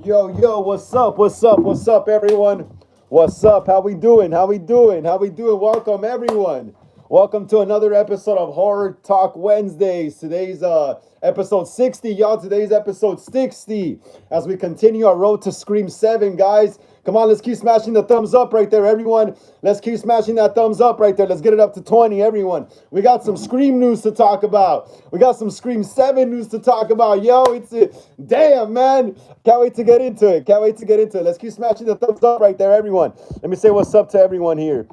Yo, what's up? What's up, everyone? What's up? How we doing? Welcome, everyone. Welcome to another episode of Horror Talk Wednesdays. Today's episode 60, y'all. Today's episode 60. As we continue our road to Scream 7, guys. Come on, let's keep smashing the thumbs up right there, everyone. Let's keep smashing that thumbs up right there. Let's get it up to 20, everyone. We got some Scream news to talk about. We got some Scream 7 news to talk about. Yo, damn, man. Can't wait to get into it. Let's keep smashing the thumbs up right there, everyone. Let me say what's up to everyone here.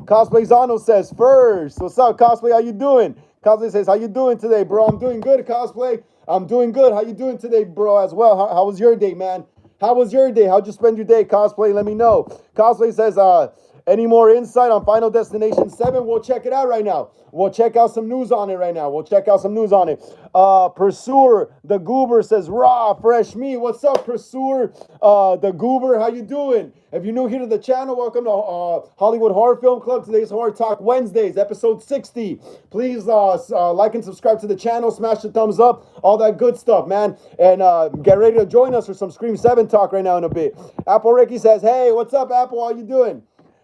Cosplay Zano says first. What's up, Cosplay? How you doing? Cosplay says, how you doing today, bro? I'm doing good, Cosplay. I'm doing good. How you doing today, bro, as well? How was your day, man? How was your day? How'd you spend your day, Cosplay? Let me know. Cosplay says, any more insight on Final Destination 7? We'll check it out right now. We'll check out some news on it right now. Pursuer, the Goober says, raw, fresh meat. What's up, Pursuer? The Goober, how you doing? If you're new here to the channel, welcome to Hollywood Horror Film Club. Today's Horror Talk Wednesdays, episode 60. Please like and subscribe to the channel. Smash the thumbs up. All that good stuff, man. And get ready to join us for some Scream 7 talk right now in a bit. Apple Ricky says, hey, what's up, Apple? How you doing?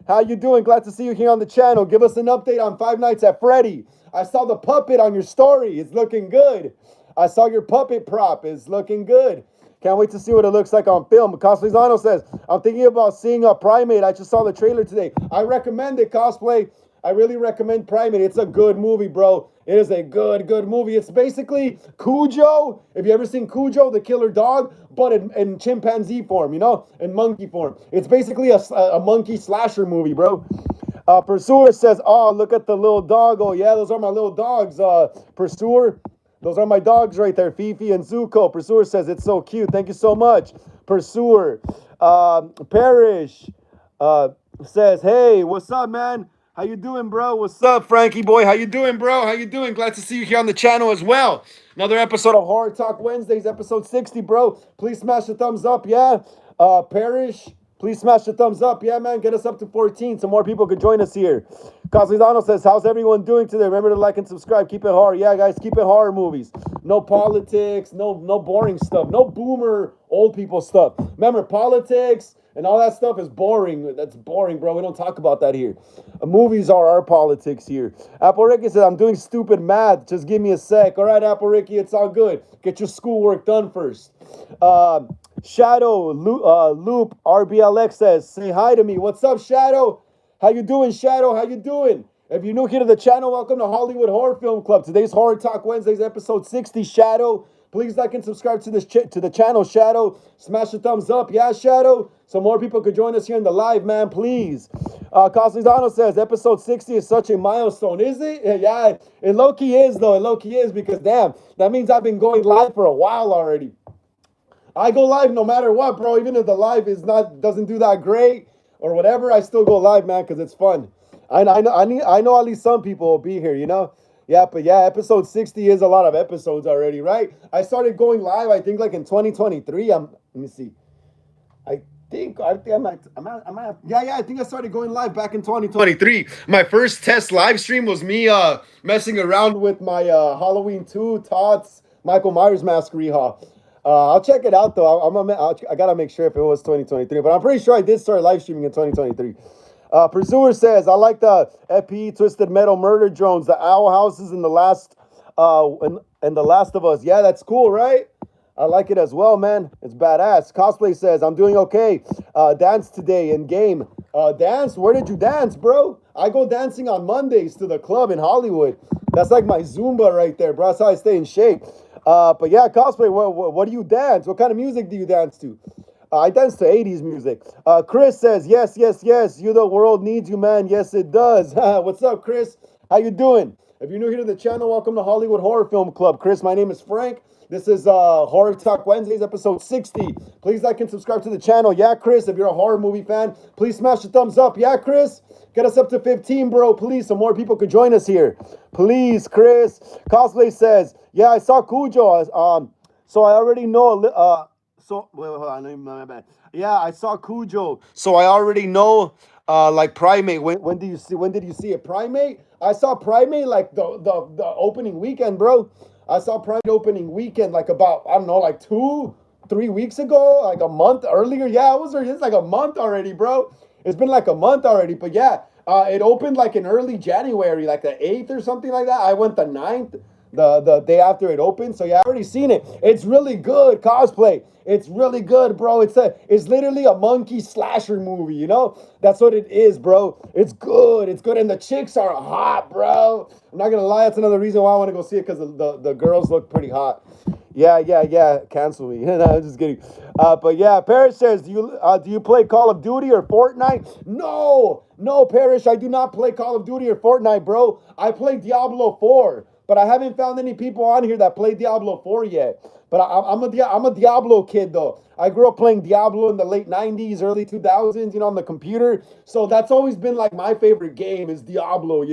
How you doing? Glad to see you here on the channel. Give us an update on Five Nights at Freddy. I saw the puppet on your story. It's looking good. I saw your puppet prop. It's looking good. Can't wait to see what it looks like on film. Cosplay Zano says, I'm thinking about seeing a Primate. I just saw the trailer today. I recommend it, Cosplay. I really recommend Primate. It's a good movie, bro. It is a good movie. It's basically Cujo. Have you ever seen Cujo, the killer dog? But in chimpanzee form, you know? In monkey form. It's basically a monkey slasher movie, bro. Pursuer says, oh, look at the little dog. Oh, yeah, those are my little dogs. Pursuer, those are my dogs right there, Fifi and Zuko. Pursuer says, it's so cute. Thank you so much. Pursuer. Parrish says, hey, what's up, man? How you doing, bro? What's up, Frankie boy? How you doing, bro? How you doing? Glad to see you here on the channel as well. Another episode of Horror Talk Wednesdays, episode 60, bro. Please smash the thumbs up, yeah? Parrish, please smash the thumbs up. Yeah, man, get us up to 14 so more people could join us here. Cosizano says, how's everyone doing today? Remember to like and subscribe. Keep it horror. Yeah, guys, keep it horror movies. No politics, no boring stuff. No boomer old people stuff. Remember, politics and all that stuff is boring. That's boring, bro. We don't talk about that here. Movies are our politics here. Apple Ricky says, I'm doing stupid math. Just give me a sec. All right, Apple Ricky, it's all good. Get your schoolwork done first. Shadow, Loop, RBLX says, say hi to me. What's up, Shadow? How you doing, Shadow? How you doing? If you're new here to the channel, welcome to Hollywood Horror Film Club. Today's Horror Talk Wednesdays, episode 60, Shadow. Please like and subscribe to the channel, Shadow. Smash the thumbs up, yeah, Shadow? So more people could join us here in the live, man, please. Cosizano says, episode 60 is such a milestone. Is it? Yeah, it low-key is, though. It low-key is because, damn, that means I've been going live for a while already. I go live no matter what, bro. Even if the live doesn't do that great or whatever, I still go live, man, because it's fun. I know at least some people will be here, you know? Yeah, but yeah, episode 60 is a lot of episodes already, right? I started going live, I think, like in 2023. Let me see. I think I think I started going live back in 2023. My first test live stream was me messing around with my Halloween 2 Tots Michael Myers mask rehaul. I'll check it out though. I gotta make sure if it was 2023, but I'm pretty sure I did start live streaming in 2023. Pursuer says, I like the FPE Twisted Metal Murder drones, the owl houses, and the last and the Last of Us. Yeah, that's cool, right? I like it as well, man. It's badass. Cosplay says, I'm doing okay. Dance today in game. Dance? Where did you dance, bro? I go dancing on Mondays to the club in Hollywood. That's like my Zumba right there, bro. That's how I stay in shape. But yeah, Cosplay, what do you dance? What kind of music do you dance to? I dance to 80s music. Chris says, yes. You, the world needs you, man. Yes, it does. What's up, Chris? How you doing? If you're new here to the channel, welcome to Hollywood Horror Film Club. Chris, my name is Frank. This is Horror Talk Wednesdays, episode 60. Please like and subscribe to the channel. Yeah, Chris, if you're a horror movie fan, please smash the thumbs up. Yeah, Chris? Get us up to 15, bro, please, so more people could join us here. Please, Chris. Cosplay says, yeah, I saw Cujo. So I already know... wait, hold on, my bad. Yeah, I saw Cujo. So I already know, like Primate. When did you see it? Primate? I saw Primate like the opening weekend, bro. I saw Primate opening weekend, like about, I don't know, like 3 weeks ago, like a month earlier. Yeah, it's like a month already, bro. It's been like a month already. But yeah, it opened like in early January, like the 8th or something like that. I went the 9th, the day after it opened. So yeah, I already seen it. It's really good cosplay. It's really good, bro. It's literally a monkey slasher movie, you know? That's what it is, bro. It's good. It's good. And the chicks are hot, bro. I'm not gonna lie, that's another reason why I want to go see it, because the girls look pretty hot. Yeah. Cancel me. No, I'm just kidding. But yeah, Parrish says, do you play Call of Duty or Fortnite? No, Parrish, I do not play Call of Duty or Fortnite, bro. I play Diablo 4, but I haven't found any people on here that play Diablo 4 yet. But I'm a Diablo kid though. I grew up playing Diablo in the late 90s, early 2000s, on the computer. So that's always been like my favorite game is Diablo,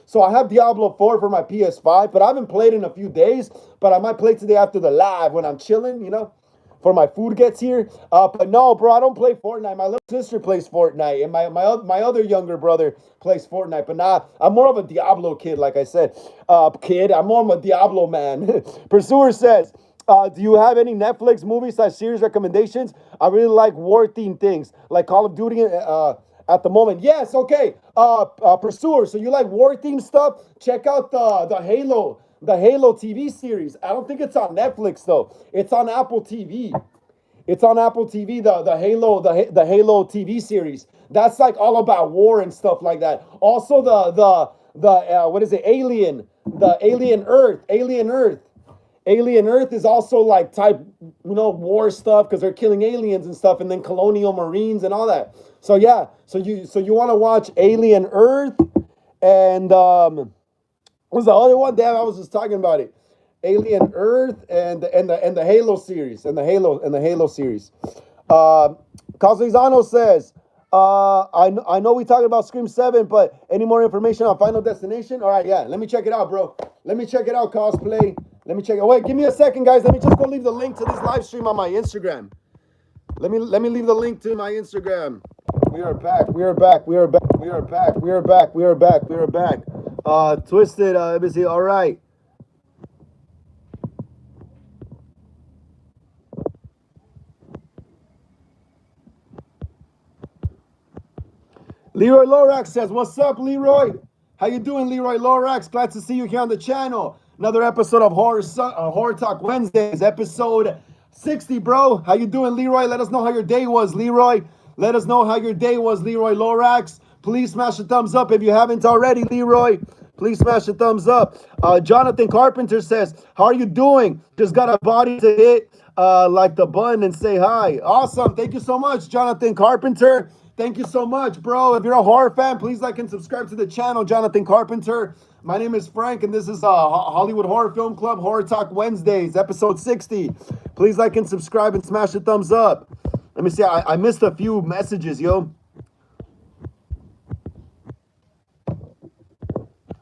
So I have Diablo 4 for my PS5, but I haven't played in a few days. But I might play today after the live when I'm chilling, for my food gets here. But no, bro, I don't play Fortnite. My little sister plays Fortnite, and my other younger brother plays Fortnite. But nah, I'm more of a Diablo kid, like I said. I'm more of a Diablo man. Pursuer says, do you have any Netflix movies / series recommendations? I really like war-themed things, like Call of Duty at the moment. Yes, okay. Pursuer, so you like war-themed stuff? Check out the Halo TV series. I don't think it's on Netflix though. It's on Apple TV. It's on Apple TV. The Halo TV series. That's like all about war and stuff like that. Also the what is it? Alien Earth. Alien Earth is also like type, war stuff because they're killing aliens and stuff, and then colonial marines and all that. So yeah, so you want to watch Alien Earth and what's the other one? Damn, I was just talking about it. Alien Earth and the Halo series and the Halo series. Cosizano says, I know we talked about Scream 7, but any more information on Final Destination? All right, yeah, let me check it out, bro. Let me check it out, cosplay. Let me check it. Wait, give me a second, guys. Let me just go leave the link to this live stream on my Instagram. Let me leave the link to my Instagram. We are back. Twisted, let me see. All right. Leroy Lorax says, what's up, Leroy? How you doing, Leroy Lorax? Glad to see you here on the channel. Another episode of Horror Talk Wednesdays, episode 60, bro. How you doing, Leroy? Let us know how your day was, Leroy. Let us know how your day was, Leroy Lorax. Please smash a thumbs up if you haven't already, Leroy. Please smash a thumbs up. Jonathan Carpenter says, how are you doing? Just got a body to hit like the button and say hi. Awesome. Thank you so much, Jonathan Carpenter. Thank you so much, bro. If you're a horror fan, please like and subscribe to the channel, Jonathan Carpenter. My name is Frank, and this is Hollywood Horror Film Club, Horror Talk Wednesdays, episode 60. Please like and subscribe and smash the thumbs up. Let me see. I missed a few messages, yo.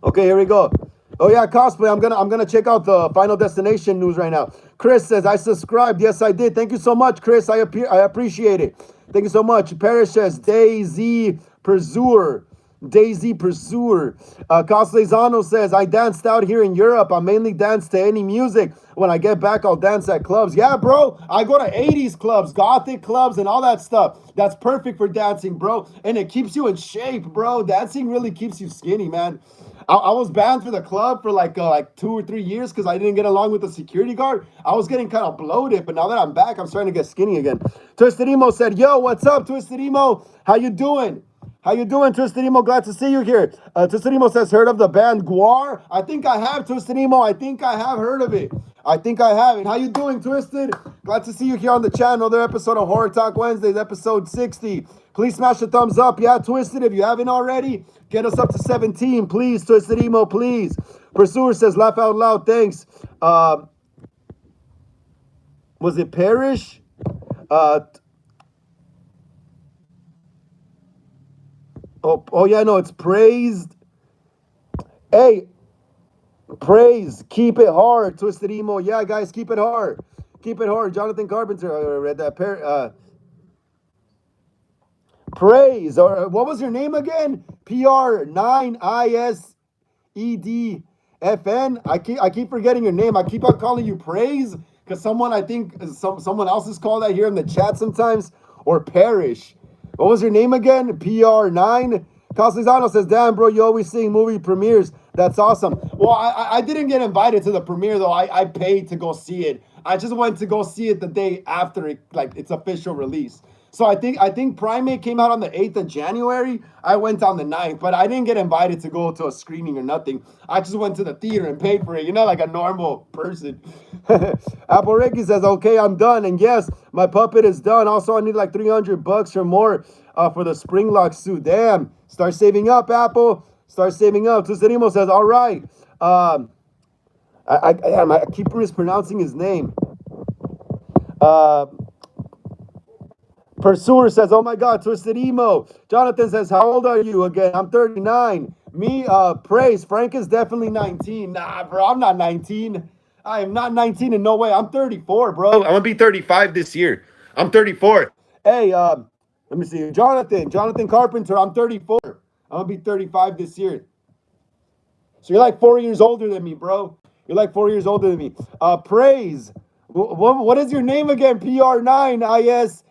Okay, here we go. Oh yeah, cosplay. I'm gonna check out the Final Destination news right now. Chris says, I subscribed. Yes, I did. Thank you so much, Chris. I appreciate it. Thank you so much. Parrish says, Daisy Pursuer. Coslezano says, I danced out here in Europe. I mainly dance to any music. When I get back, I'll dance at clubs. Yeah, bro. I go to 80s clubs, gothic clubs, and all that stuff. That's perfect for dancing, bro. And it keeps you in shape, bro. Dancing really keeps you skinny, man. I was banned for the club for like 2 or 3 years because I didn't get along with the security guard. I was getting kind of bloated, but now that I'm back, I'm starting to get skinny again. Twisted Emo said, yo, what's up, Twisted Emo? How you doing? How you doing, Twisted Emo? Glad to see you here. Twisted Emo says, heard of the band Guar? I think I have, Twisted Emo. I think I have heard of it. I think I have it. How you doing, Twisted? Glad to see you here on the channel. Another episode of Horror Talk Wednesdays, episode 60. Please smash the thumbs up. Yeah, Twisted, if you haven't already, get us up to 17, please. Twisted Emo, please. Pursuer says, laugh out loud. Thanks. Was it Parrish? Oh yeah, no, it's praised. Hey, praise. Keep it hard, Twisted Emo. Yeah, guys, keep it hard. Keep it hard. Jonathan Carpenter. I read that. Praise. Or what was your name again? PR9ISEDFN. I keep forgetting your name. I keep on calling you Praise Because someone, I think, someone else is called that here in the chat sometimes, or Parrish. What was your name again? PR9? Castellano says, damn, bro, you always seeing movie premieres. That's awesome. Well, I didn't get invited to the premiere, though. I paid to go see it. I just went to go see it the day after it, like, its official release. So I think Primate came out on the 8th of January. I went on the 9th, but I didn't get invited to go to a screening or nothing. I just went to the theater and paid for it, like a normal person. Apple Ricky says, okay, I'm done. And yes, my puppet is done. Also, I need like $300 or more for the Springlock suit. Damn. Start saving up, Apple. Start saving up. Tucerimo says, all right. I keep mispronouncing his name. Pursuer says, oh my God, Twisted Emo. Jonathan says, how old are you again? I'm 39. Me, praise. Frank is definitely 19. Nah, bro, I'm not 19. I am not 19 in no way. I'm 34, bro. I'm gonna be 35 this year. I'm 34. Hey, let me see. Jonathan Carpenter, I'm 34. I'm gonna be 35 this year. So you're like 4 years older than me, bro. You're like 4 years older than me. Praise. What is your name again? PR9ISEDN,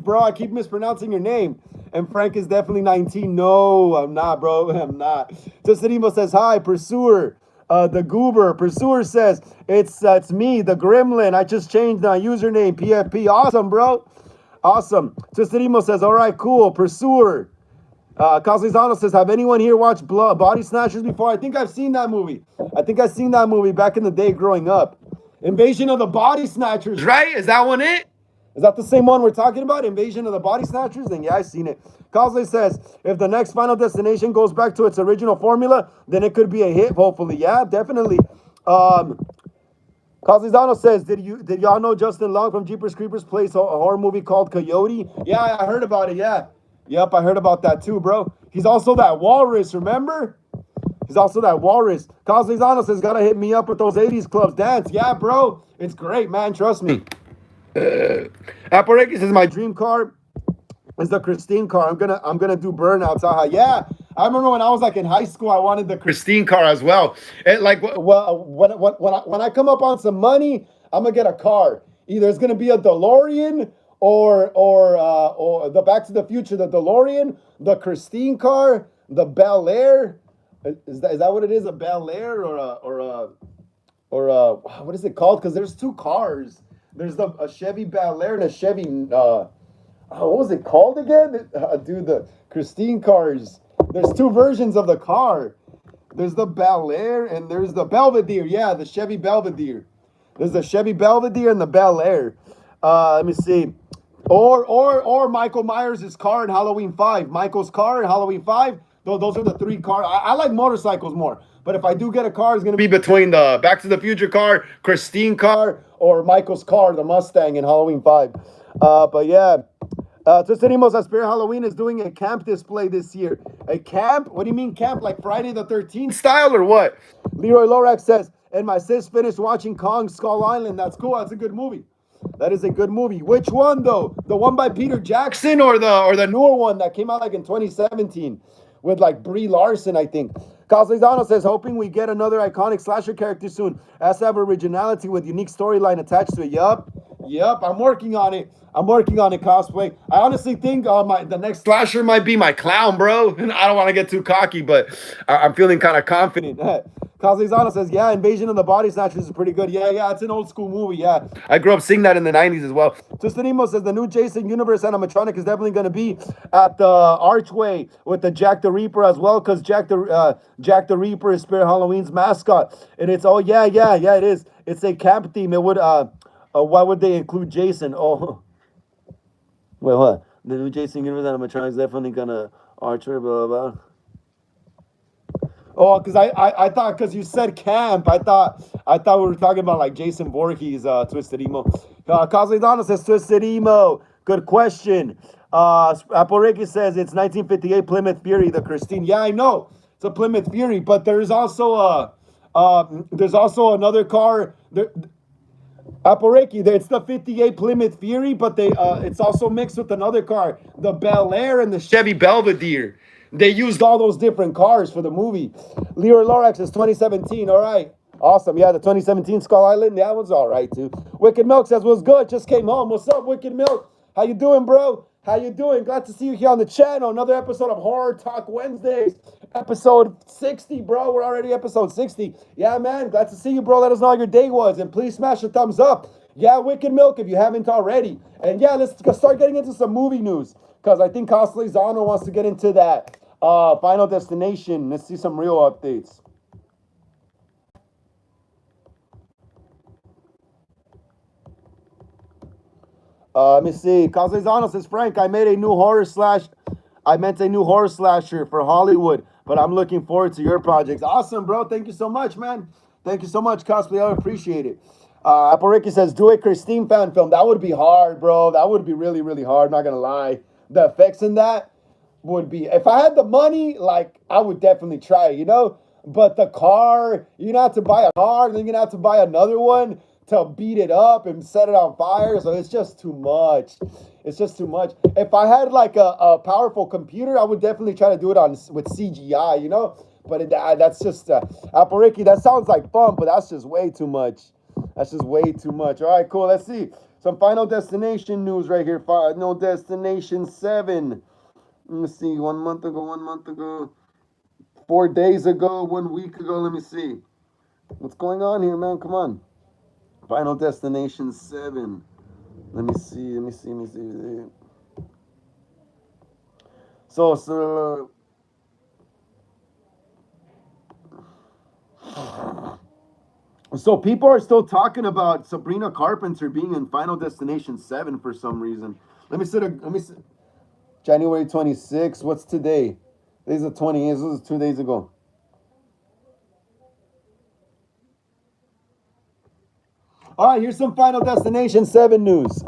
bro. I keep mispronouncing your name. And Frank is definitely 19. No, I'm not, bro. I'm not. Justinimo says, hi, Pursuer. The Goober. Pursuer says, it's me, the Gremlin. I just changed my username, PFP. Awesome, bro. Awesome. Justinimo says, all right, cool. Pursuer. Castellano says, have anyone here watched Body Snatchers before? I think I've seen that movie. Back in the day growing up. Invasion of the Body Snatchers, right? Is that one it? Is that the same one we're talking about? Invasion of the Body Snatchers? Then yeah, I've seen it. Causey says, if the next Final Destination goes back to its original formula, then it could be a hit, hopefully. Yeah, definitely. Castellano says, did y'all know Justin Long from Jeepers Creepers plays a horror movie called Coyote? Yeah, I heard about it, yeah. Yep, I heard about that too, bro. He's also that walrus, remember? He's also that walrus. Castellano says, gotta hit me up with those 80s clubs dance. Yeah, bro. It's great, man. Trust me. Aparekis says, my dream car is the Christine car. I'm gonna do burnouts. Yeah. I remember when I was like in high school, I wanted the Christine car as well. And like, well, when I come up on some money, I'm gonna get a car. Either it's gonna be a DeLorean or the Back to the Future, the DeLorean, the Christine car, the Bel Air. Is that what it is? A Bel Air or what is it called? Because there's two cars. There's a Chevy Bel Air and a Chevy. What was it called again? Dude, the Christine cars. There's two versions of the car. There's the Bel Air and there's the Belvedere. Yeah, the Chevy Belvedere. There's the Chevy Belvedere and the Bel Air. Let me see. Or Michael Myers' car in Halloween 5. Michael's car in Halloween 5. Those are the three cars. I like motorcycles more. But if I do get a car, it's going to be between the Back to the Future car, Christine car, or Michael's car, the Mustang in Halloween 5. But yeah. Tostenimos Aspire Halloween is doing a camp display this year. A camp? What do you mean camp? Like Friday the 13th style or what? Leroy Lorax says, and my sis finished watching Kong Skull Island. That's cool. That's a good movie. That is a good movie. Which one though? The one by Peter Jackson or the newer one that came out like in 2017 with like Brie Larson, I think. Castellano says, hoping we get another iconic slasher character soon. Has to have originality with unique storyline attached to it. Yup. I'm working on it. Cosplay. I honestly think the next slasher might be my clown, bro. And I don't want to get too cocky, but I'm feeling kind of confident. Castellano says, yeah, Invasion of the Body Snatchers is pretty good. Yeah, it's an old school movie, yeah. I grew up seeing that in the 90s as well. Tustanimo says, the new Jason Universe animatronic is definitely going to be at the Archway with the Jack the Reaper as well, because Jack the Reaper is Spirit Halloween's mascot. And it's, yeah, it is. It's a camp theme. It would, why would they include Jason? Oh, wait, what? The new Jason Universe animatronic is definitely going to Archway, blah, blah, blah. Oh, because I thought, because you said camp, I thought we were talking about like Jason Voorhees, Twisted Emo. Castellano says Twisted Emo. Good question. Aporeki says it's 1958 Plymouth Fury, the Christine. Yeah, I know it's a Plymouth Fury, but there's also another car. Aporeki, it's the 58 Plymouth Fury, but it's also mixed with another car, the Bel Air and the Chevy Belvedere. They used all those different cars for the movie. Leroy Lorax is 2017. All right. Awesome. Yeah, the 2017 Skull Island. Yeah, that one's all right too. Wicked Milk says, "What's good? Just came home. What's up, Wicked Milk? How you doing, bro? How you doing? Glad to see you here on the channel. Another episode of Horror Talk Wednesdays. Episode 60, bro. We're already episode 60. Yeah, man. Glad to see you, bro. Let us know how your day was. And please smash a thumbs up. Yeah, Wicked Milk, if you haven't already. And yeah, let's start getting into some movie news. Because I think Costly Zano wants to get into that Final Destination. Let's see some real updates. Let me see. Caslezano says, Frank, I made a new horror slash. I meant a new horror slasher for Hollywood, but I'm looking forward to your projects. Awesome, bro. Thank you so much, man. Thank you so much, Cosplay. I appreciate it. Apple Ricky says, do a Christine fan film. That would be hard, bro. That would be really, really hard. Not gonna lie. The effects in that would be. If I had the money, like I would definitely try it, you know. But the car, you're gonna have to buy a car, then you're gonna have to buy another one to beat it up and set it on fire. So it's just too much. It's just too much. If I had like a powerful computer, I would definitely try to do it on with CGI, you know. But that's just Apple Ricky. That sounds like fun, but that's just way too much. That's just way too much. All right, cool. Let's see some Final Destination news right here. Final Destination 7. Let me see. 1 month ago. 1 month ago. 4 days ago. 1 week ago. Let me see. What's going on here, man? Come on. Final Destination 7. Let me see. Let me see. Let me see. So. So people are still talking about Sabrina Carpenter being in Final Destination 7 for some reason. Let me see. January 26th. What's today? Today's the 20th. This was 2 days ago. All right, here's some Final Destination 7 news.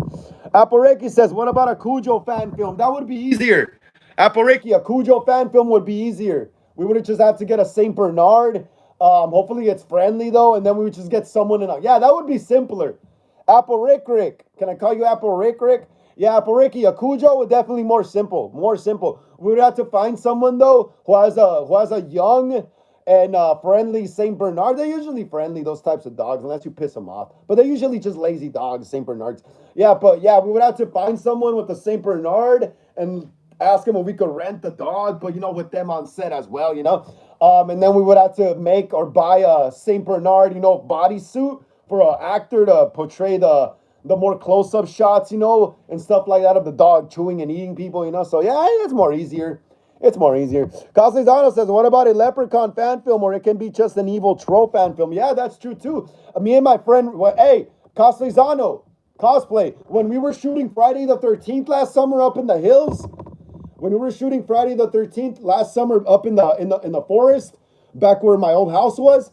Aporeki says, what about a Cujo fan film? That would be easier. Aporeki, a Cujo fan film would be easier. We would have just had to get a St. Bernard. Hopefully it's friendly, though, and then we would just get someone in. Yeah, that would be simpler. Apple Rick. Can I call you Apple Rick? Yeah, Apple Ricky. A Cujo would definitely more simple. More simple. We would have to find someone, though, who has a young and friendly Saint Bernard. They're usually friendly, those types of dogs, unless you piss them off. But they're usually just lazy dogs, Saint Bernards. Yeah, but yeah, we would have to find someone with a Saint Bernard and ask them if we could rent the dog, but with them on set as well, and then we would have to make or buy a Saint Bernard, bodysuit for an actor to portray the more close-up shots, and stuff like that of the dog chewing and eating people, So yeah, it's more easier. It's more easier. Caslezano says, what about a Leprechaun fan film, or it can be just an evil troll fan film? Yeah, that's true too. Me and my friend, hey, Caslezano, cosplay. When we were shooting Friday the 13th last summer up in the hills, when we were shooting Friday the 13th last summer up in the forest, back where my old house was,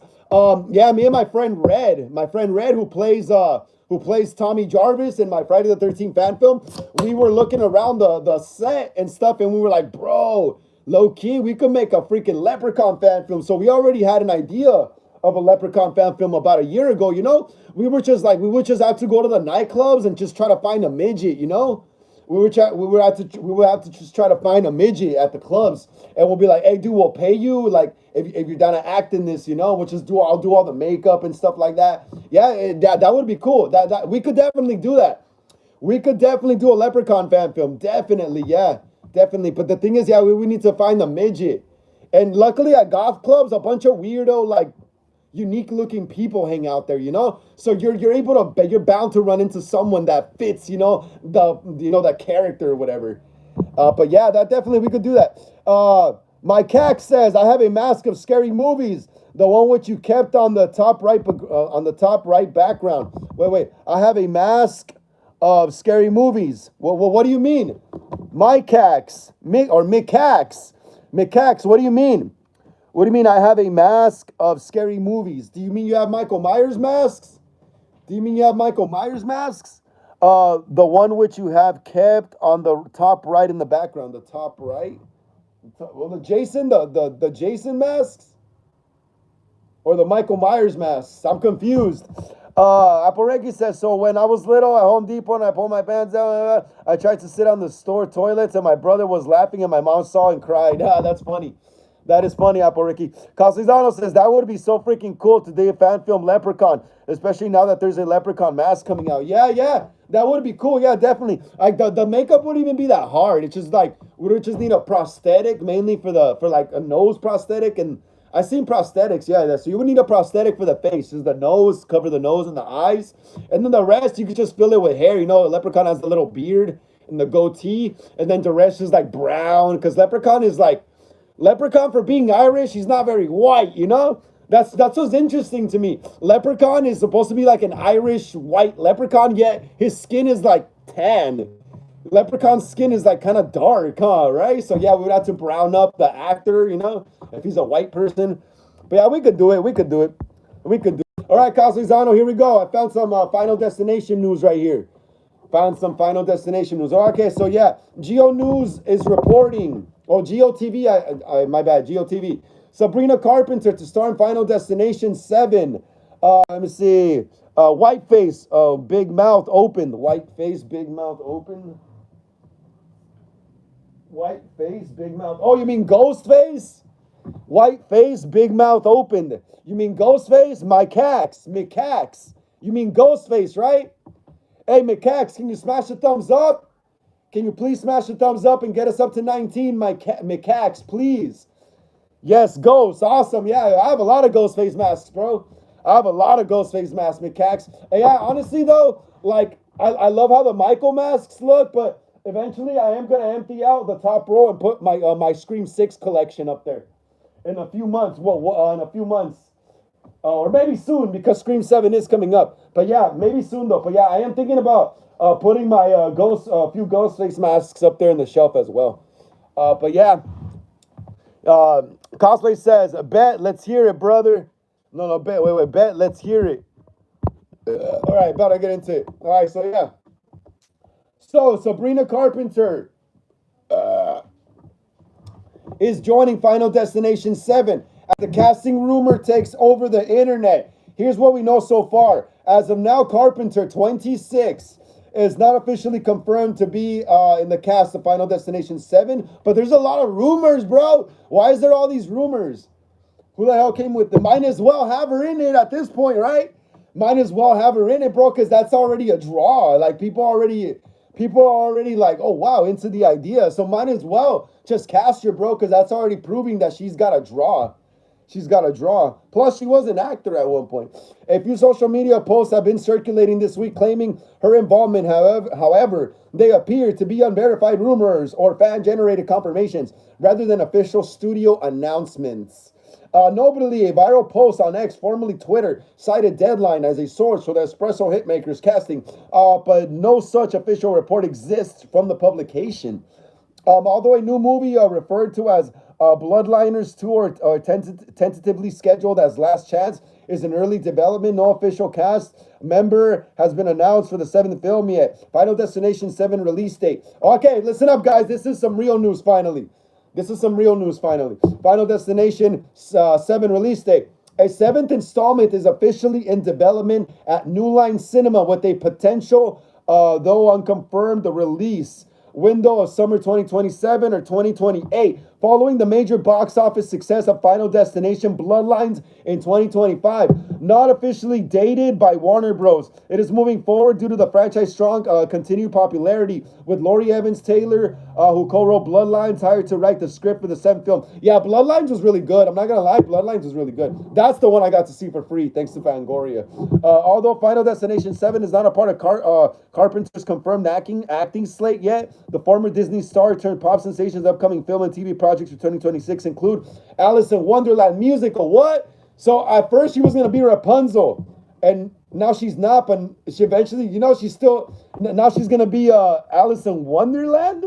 yeah, me and my friend Red who plays Tommy Jarvis in my Friday the 13th fan film, we were looking around the set and stuff, and we were like, bro, low key, we could make a freaking Leprechaun fan film. So we already had an idea of a Leprechaun fan film about a year ago, We would just have to go to the nightclubs and just try to find a midget, We would have to just try to find a midget at the clubs, and we'll be like, "Hey, dude, we'll pay you like if you're down to act in this, We'll just I'll do all the makeup and stuff like that." Yeah, that would be cool. That we could definitely do that. We could definitely do a Leprechaun fan film. Definitely, yeah, definitely. But the thing is, yeah, we need to find the midget, and luckily at golf clubs, a bunch of weirdo like unique looking people hang out there, so you're bound to run into someone that fits, that character or whatever. But yeah, that definitely we could do that. My cack says, I have a mask of scary movies, the one which you kept on the top right background. Wait, I have a mask of scary movies. What do you mean? My cacks, Mikax, what do you mean? What do you mean I have a mask of scary movies? Do you mean you have Michael Myers masks? The one which you have kept on the top right in the background. The top right? Well, the Jason masks? Or the Michael Myers masks? I'm confused. Aporegi says, so when I was little at Home Depot and I pulled my pants down, I tried to sit on the store toilets and my brother was laughing and my mom saw and cried. That's funny. That is funny, Apple Ricky. Castellano says that would be so freaking cool to do a fan film Leprechaun, especially now that there's a Leprechaun mask coming out. Yeah, yeah, that would be cool. Yeah, definitely. Like the makeup wouldn't even be that hard. It's just like we would just need a prosthetic, mainly for like a nose prosthetic. And I seen prosthetics. Yeah, so you would need a prosthetic for the face, just the nose, cover the nose and the eyes, and then the rest you could just fill it with hair. You know, Leprechaun has the little beard and the goatee, and then the rest is like brown because Leprechaun is like. Leprechaun, for being Irish, he's not very white, you know? That's what's interesting to me. Leprechaun is supposed to be like an Irish white leprechaun, yet his skin is like tan. Leprechaun's skin is like kind of dark, huh? Right? So yeah, we would have to brown up the actor, you know, if he's a white person. But yeah, we could do it. We could do it. We could do it. All right, Castellano, here we go. I found some Final Destination news right here. Found some Final Destination news. Okay, so yeah, Geo News is reporting. Oh, GeoTV, my bad, GeoTV. Sabrina Carpenter to star in Final Destination 7. Let me see. White face, big mouth open. White face, big mouth open. White face, big mouth. Oh, you mean Ghostface? White face, big mouth open. You mean Ghostface? Mikax. You mean Ghostface, right? Hey, Mikax, can you smash the thumbs up? Can you please smash the thumbs up and get us up to 19, Mikax, please? Yes, Ghost. Awesome. Yeah, I have a lot of Ghostface masks, bro. I have a lot of Ghostface masks, Mikax. And yeah, honestly, though, like, I love how the Michael masks look, but eventually I am going to empty out the top row and put my Scream 6 collection up there in a few months. Well, in a few months. Or maybe soon, because Scream 7 is coming up. But yeah, maybe soon, though. But yeah, I am thinking about putting my few Ghostface masks up there in the shelf as well. But yeah, Cosplay says, bet, let's hear it, brother. No, bet, wait, bet, let's hear it. All right, about to get into it. All right, so yeah. So, Sabrina Carpenter is joining Final Destination 7 as the casting rumor takes over the internet. Here's what we know so far. As of now, Carpenter, 26, is not officially confirmed to be in the cast of Final Destination 7, but there's a lot of rumors, bro. Why is there all these rumors? Who the hell came with them? Might as well have her in it at this point, right? Might as well have her in it, bro, because that's already a draw. Like, people are already like, oh, wow, into the idea. So might as well just cast her, bro, because that's already proving that she's got a draw. She's got a draw. Plus, she was an actor at one point. A few social media posts have been circulating this week claiming her involvement. However, they appear to be unverified rumors or fan-generated confirmations rather than official studio announcements. Notably, a viral post on X, formerly Twitter, cited Deadline as a source for the Espresso Hitmakers casting, but no such official report exists from the publication. Although a new movie referred to as Bloodliners 2 or tentatively scheduled as Last Chance is in early development, no official cast member has been announced for the 7th film yet. Final Destination 7 release date. Okay, listen up, guys. This is some real news finally. Final Destination 7 release date. A 7th installment is officially in development at New Line Cinema with a potential, though unconfirmed, release window of summer 2027 or 2028, following the major box office success of Final Destination Bloodlines in 2025. Not officially dated by Warner Bros. It is moving forward due to the franchise's strong continued popularity, with Laurie Evans Taylor, who co-wrote Bloodlines, hired to write the script for the 7th film. Yeah, Bloodlines was really good. I'm not going to lie, Bloodlines was really good. That's the one I got to see for free, thanks to Fangoria. Although Final Destination 7 is not a part of Carpenter's confirmed acting slate yet, the former Disney star turned pop sensation's upcoming film and TV projects for 2026 include Alice in Wonderland musical. What? So at first she was going to be Rapunzel, and now she's not, but she eventually, she's still, now she's going to be Alice in Wonderland?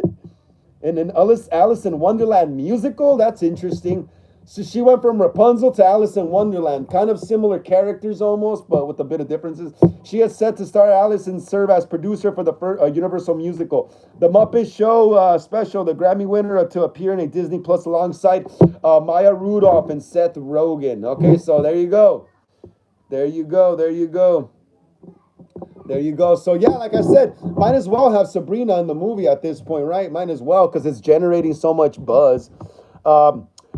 And an Alice in Wonderland musical? That's interesting. So she went from Rapunzel to Alice in Wonderland. Kind of similar characters almost, but with a bit of differences. She is set to star Alice and serve as producer for the first Universal musical. The Muppet Show special, the Grammy winner, to appear in a Disney Plus alongside Maya Rudolph and Seth Rogen. Okay, so there you go. There you go. So yeah, like I said, might as well have Sabrina in the movie at this point, right? Might as well, because it's generating so much buzz.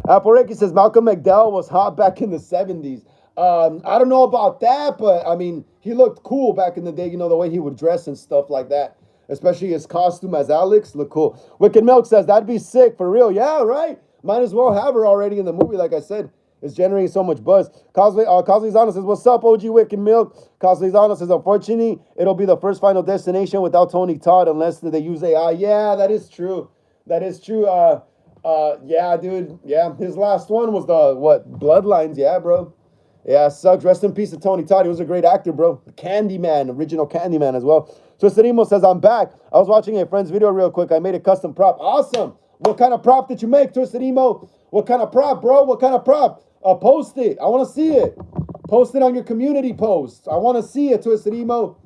Apple Ricky says Malcolm McDowell was hot back in the 70s. I don't know about that, but I mean, he looked cool back in the day, you know, the way he would dress and stuff like that. Especially his costume as Alex looked cool. Wicked Milk says that'd be sick for real. Yeah, right. Might as well have her already in the movie, like I said. It's generating so much buzz. Cosley's says, what's up, OG Wicked Milk? Cosley's says, unfortunately, it'll be the first Final Destination without Tony Todd unless they use AI. Yeah, that is true. That is true. Yeah, dude. Yeah, his last one was the, what, Bloodlines. Yeah, bro. Yeah, sucks. Rest in peace to Tony Todd. He was a great actor, bro. Candyman, original Candyman as well. Twisted Emo says, I'm back. I was watching a friend's video real quick. I made a custom prop. Awesome. What kind of prop did you make, Twisted Emo? What kind of prop, bro? What kind of prop? Post it. I want to see it. Post it on your community post. I want to see it, Twisted Emo.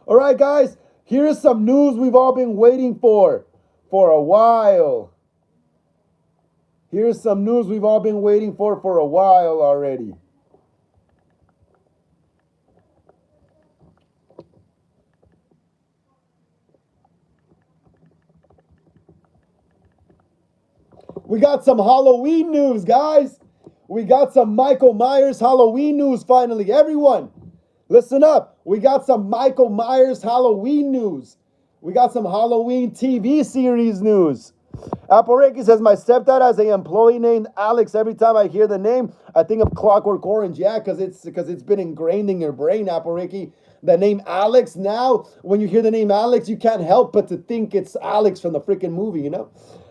All right, guys. Here's some news we've all been waiting for a while. Here's some news we've all been waiting for a while already. We got some Halloween news, guys. We got some Michael Myers Halloween news finally. Everyone, listen up. We got some Michael Myers Halloween news. We got some Halloween TV series news. Apple Ricky says, my stepdad has an employee named Alex. Every time I hear the name, I think of Clockwork Orange. Yeah, because it's been ingrained in your brain, Apple Ricky. The name Alex, now, when you hear the name Alex, you can't help but to think it's Alex from the freaking movie, you know?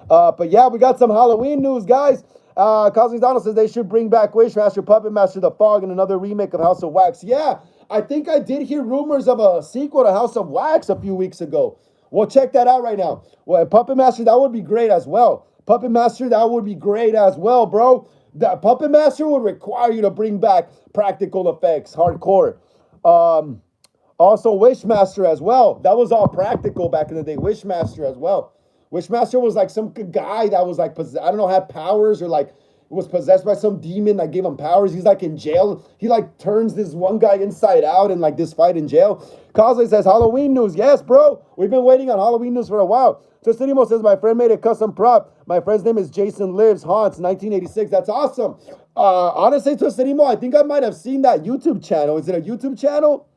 But yeah, we got some Halloween news, guys. Cosmic Donald says they should bring back Wishmaster, Puppet Master, The Fog, and another remake of House of Wax. Yeah, I think I did hear rumors of a sequel to House of Wax a few weeks ago. Well, check that out right now. Well, Puppet Master, that would be great as well. Puppet Master, that would be great as well, bro. The Puppet Master would require you to bring back practical effects, hardcore. Also, Wishmaster as well. That was all practical back in the day. Wishmaster as well. Wishmaster was like some guy that was like, I don't know, had powers or like was possessed by some demon that gave him powers. He's like in jail. He like turns this one guy inside out in like this fight in jail. Cosplay says Halloween news. Yes, bro. We've been waiting on Halloween news for a while. Tostanimo says my friend made a custom prop. My friend's name is Jason Lives Haunts 1986. That's awesome. Honestly, Tostanimo, I think I might have seen that YouTube channel. Is it a YouTube channel?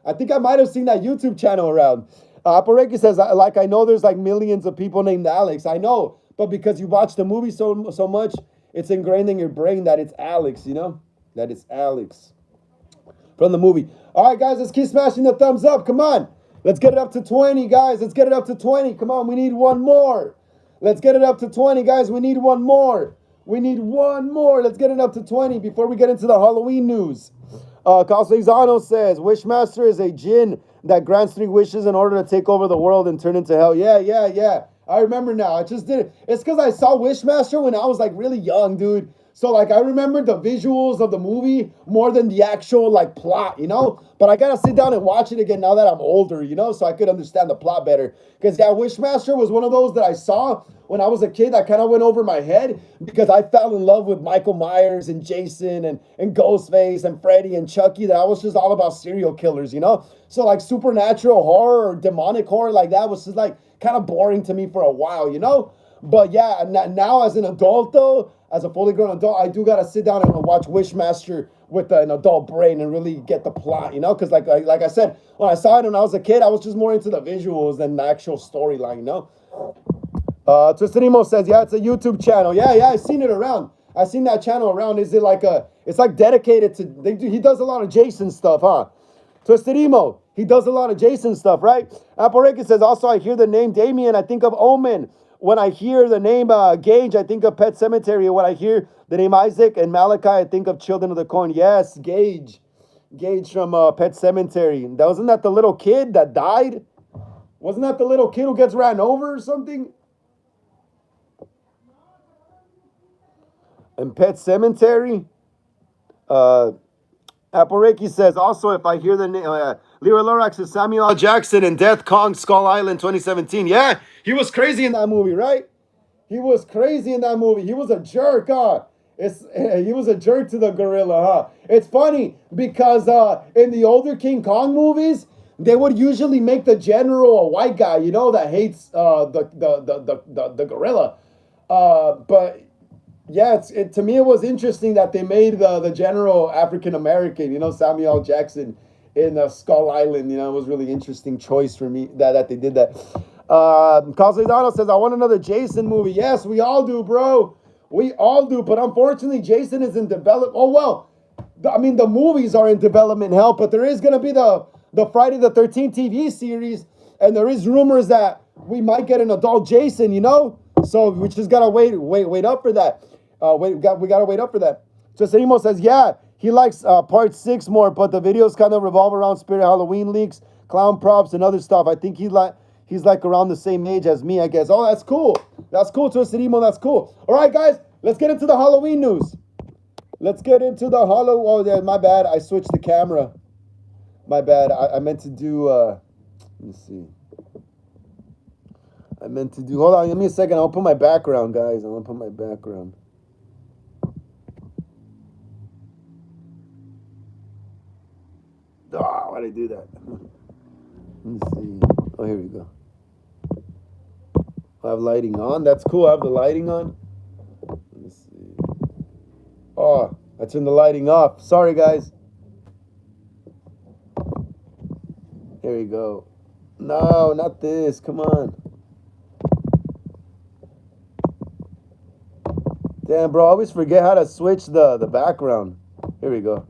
I think I might have seen that YouTube channel around. Apareki says, like, I know there's like millions of people named Alex. I know, but because you watch the movie so much, it's ingrained in your brain that it's Alex, you know? That it's Alex from the movie. All right, guys, let's keep smashing the thumbs up. Come on. Let's get it up to 20, guys. Let's get it up to 20. Come on, we need one more. Let's get it up to 20, guys. We need one more. We need one more. Let's get it up to 20 before we get into the Halloween news. Calzano says, Wishmaster is a djinn that grants 3 wishes in order to take over the world and turn into hell. Yeah. I remember now. I just did it. It's because I saw Wishmaster when I was like really young, dude. So like I remember the visuals of the movie more than the actual like plot, you know? But I gotta sit down and watch it again now that I'm older, you know, so I could understand the plot better. Because yeah, Wishmaster was one of those that I saw when I was a kid that kind of went over my head because I fell in love with Michael Myers and Jason and Ghostface and Freddy and Chucky, that I was just all about serial killers, you know? So like supernatural horror or demonic horror like that was just like kind of boring to me for a while, you know? But yeah, now as an adult though, as a fully grown adult, I do gotta sit down and watch Wishmaster with an adult brain and really get the plot, you know? Because like I said, when I saw it when I was a kid, I was just more into the visuals than the actual storyline, you know? Tristanimo says, yeah, it's a YouTube channel. Yeah, I seen it around. I seen that channel around. Is it like it's like dedicated to, he does a lot of Jason stuff, huh? Tristanimo, he does a lot of Jason stuff, right? Apple says, also, I hear the name Damien, I think of Omen. When I hear the name Gage, I think of Pet Cemetery. When I hear the name Isaac and Malachi, I think of Children of the Corn. Yes, Gage. Gage from Pet Cemetery. Wasn't that the little kid that died? Wasn't that the little kid who gets ran over or something? And Pet Cemetery? Apple says, also, if I hear the name, Leroy Lorax is Samuel L. Jackson in Death Kong Skull Island 2017. Yeah, he was crazy in that movie, right? He was crazy in that movie. He was a jerk, huh? He was a jerk to the gorilla, huh? It's funny because in the older King Kong movies, they would usually make the general a white guy, you know, that hates the gorilla. But yeah, to me it was interesting that they made the general African American, Samuel L. Jackson in Skull Island. It was really interesting choice for me that they did that. Casalidano says, I want another Jason movie. Yes, we all do, bro. We all do, but unfortunately, Jason is in development. Oh, well, the movies are in development hell, but there is going to be the Friday the 13th TV series, and there is rumors that we might get an adult Jason, So we just got to wait up for that. We got to wait up for that. Joselimo says, yeah, he likes part 6 more, but the videos kind of revolve around Spirit Halloween leaks, clown props, and other stuff. I think he's like around the same age as me, I guess. Oh, that's cool. That's cool, Joselimo. That's cool. All right, guys, let's get into the Halloween news. Let's get into the Oh, yeah, my bad. I switched the camera. My bad. I meant to do, let me see. Hold on, give me a second. I'll put my background, guys. I want to put my background. Why did I do that? Let me see. Oh, here we go. I have lighting on. That's cool. I have the lighting on. Let me see. Oh, I turned the lighting off. Sorry, guys. Here we go. No, not this. Come on. Damn, bro. I always forget how to switch the background. Here we go.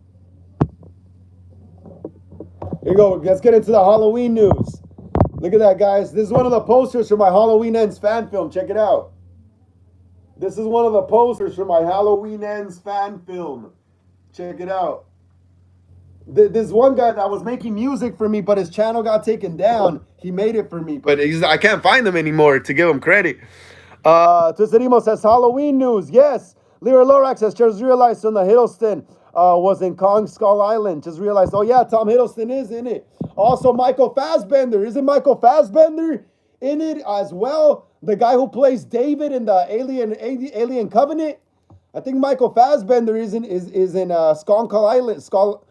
Here we go. Let's get into the Halloween news. Look at that, guys. This is one of the posters for my Halloween Ends fan film. Check it out. This is one of the posters for my Halloween Ends fan film. Check it out. This one guy that was making music for me, but his channel got taken down. He made it for me, but I can't find them anymore to give him credit. Tucerimo says, Halloween news. Yes. Lyra Lorax says, just realized Tom Hiddleston was in Kong Skull Island. Just realized, oh yeah, Tom Hiddleston is in it. Also, Michael Fassbender. Isn't Michael Fassbender in it as well? The guy who plays David in the Alien Covenant. I think Michael Fassbender is in Skull Island, Skull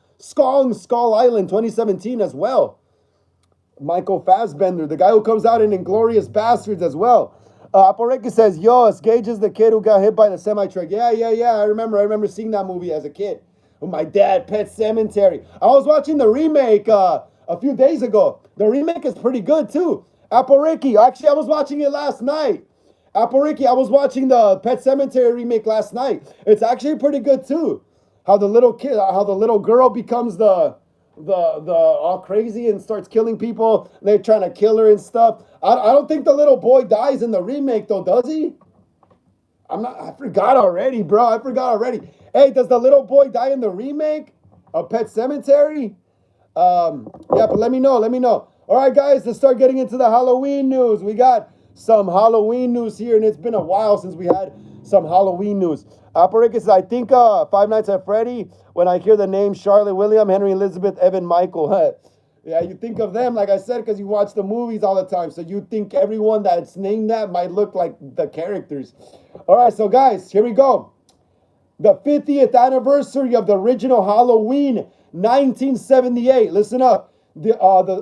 Island 2017 as well. Michael Fassbender, the guy who comes out in Inglourious Bastards as well. Aporeki says, yo, Gage is the kid who got hit by the semi-truck. Yeah. I remember seeing that movie as a kid with my dad, Pet Sematary. I was watching the remake a few days ago. The remake is pretty good too. Aporeki, actually, I was watching it last night. Aporeki, I was watching the Pet Sematary remake last night. It's actually pretty good too. How the little girl becomes the all crazy and starts killing people. They're trying to kill her and stuff. I don't think the little boy dies in the remake though, does he? I forgot already, bro. I forgot already. Hey, does the little boy die in the remake of Pet Sematary? Yeah, but let me know. All right, guys, let's start getting into the Halloween news. We got some Halloween news here, and it's been a while since we had some Halloween news. Aporicus, I think Five Nights at Freddy, when I hear the name Charlotte William, Henry Elizabeth, Evan Michael. Yeah, you think of them, like I said, because you watch the movies all the time. So you think everyone that's named that might look like the characters. All right, so guys, here we go. The 50th anniversary of the original Halloween, 1978. Listen up. The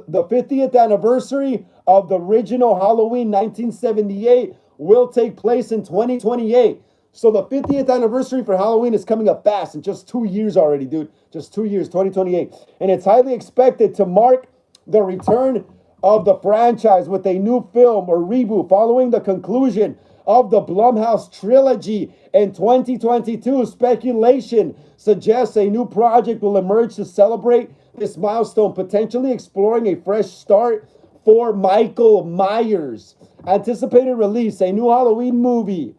50th anniversary of the original Halloween, 1978, will take place in 2028. So the 50th anniversary for Halloween is coming up fast in just 2 years already, dude. Just 2 years, 2028. And it's highly expected to mark the return of the franchise with a new film or reboot following the conclusion of the Blumhouse trilogy in 2022. Speculation suggests a new project will emerge to celebrate this milestone, potentially exploring a fresh start for Michael Myers. Anticipated release, a new Halloween movie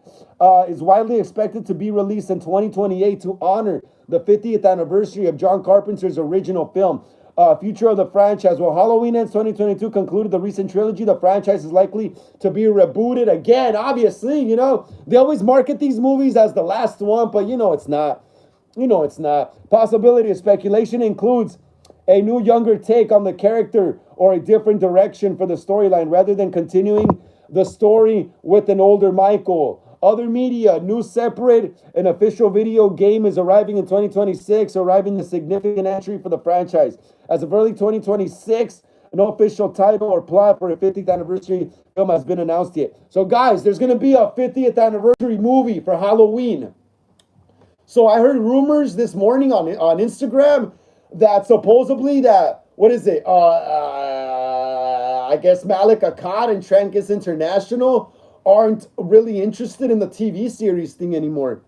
is widely expected to be released in 2028 to honor the 50th anniversary of John Carpenter's original film. Future of the franchise. Well, Halloween Ends 2022 concluded the recent trilogy. The franchise is likely to be rebooted again. Obviously, they always market these movies as the last one, but it's not. It's not. Possibility of speculation includes a new younger take on the character or a different direction for the storyline rather than continuing the story with an older Michael. Other media, new separate and official video game is arriving in 2026, arriving a significant entry for the franchise. As of early 2026, no official title or plot for a 50th anniversary film has been announced yet. So, guys, there's going to be a 50th anniversary movie for Halloween. So I heard rumors this morning on Instagram that supposedly that, what is it? I guess Malik Akkad and Trancas International aren't really interested in the TV series thing anymore.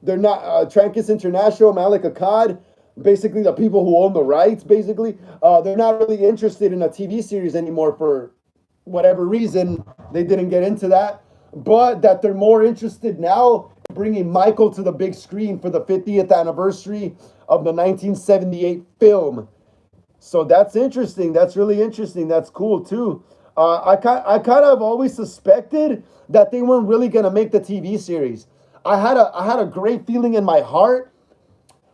They're not, Trancas International, Malik Akkad, basically the people who own the rights, basically, they're not really interested in a TV series anymore for whatever reason. They didn't get into that, but that they're more interested now in bringing Michael to the big screen for the 50th anniversary of the 1978 film. So that's interesting. That's really interesting. That's cool too. I kind of always suspected that they weren't really gonna make the TV series. I had a great feeling in my heart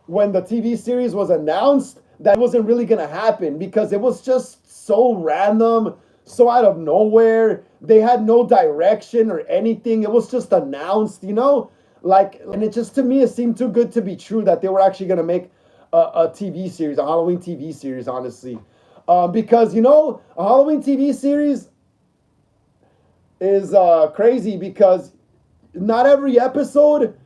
when the TV series was announced that wasn't really gonna happen because it was just so random, so out of nowhere. They had no direction or anything. It was just announced, you know? Like, and it just, to me, it seemed too good to be true that they were actually gonna make a TV series, a Halloween TV series, honestly. Because, you know, a Halloween TV series is crazy because not every episode,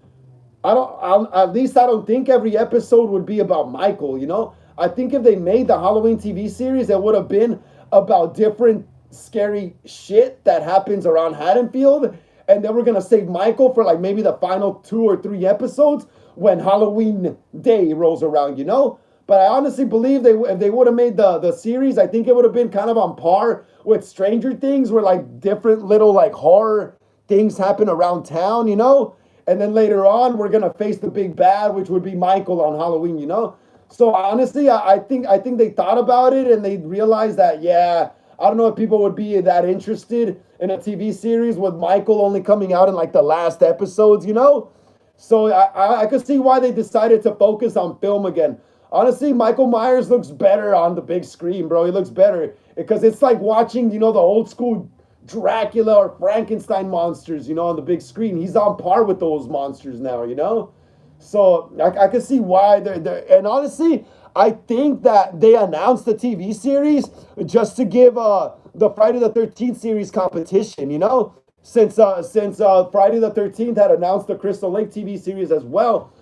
at least I don't think every episode would be about Michael, you know? I think if they made the Halloween TV series, it would have been about different scary shit that happens around Haddonfield, and then we're gonna save Michael for like maybe the final 2 or 3 episodes when Halloween Day rolls around, you know? But I honestly believe if they would have made the series, I think it would have been kind of on par with Stranger Things, where like different little like horror things happen around town, you know? And then later on, we're gonna face the big bad, which would be Michael on Halloween, you know? So honestly, I think they thought about it and they realized that, yeah, I don't know if people would be that interested in a TV series with Michael only coming out in like the last episodes, you know? So I could see why they decided to focus on film again. Honestly, Michael Myers looks better on the big screen, bro. He looks better because it's like watching, you know, the old school Dracula or Frankenstein monsters, you know, on the big screen. He's on par with those monsters now, you know? So I can see why they're, and honestly, I think that they announced the TV series just to give the Friday the 13th series competition, you know? Since Friday the 13th had announced the Crystal Lake TV series as well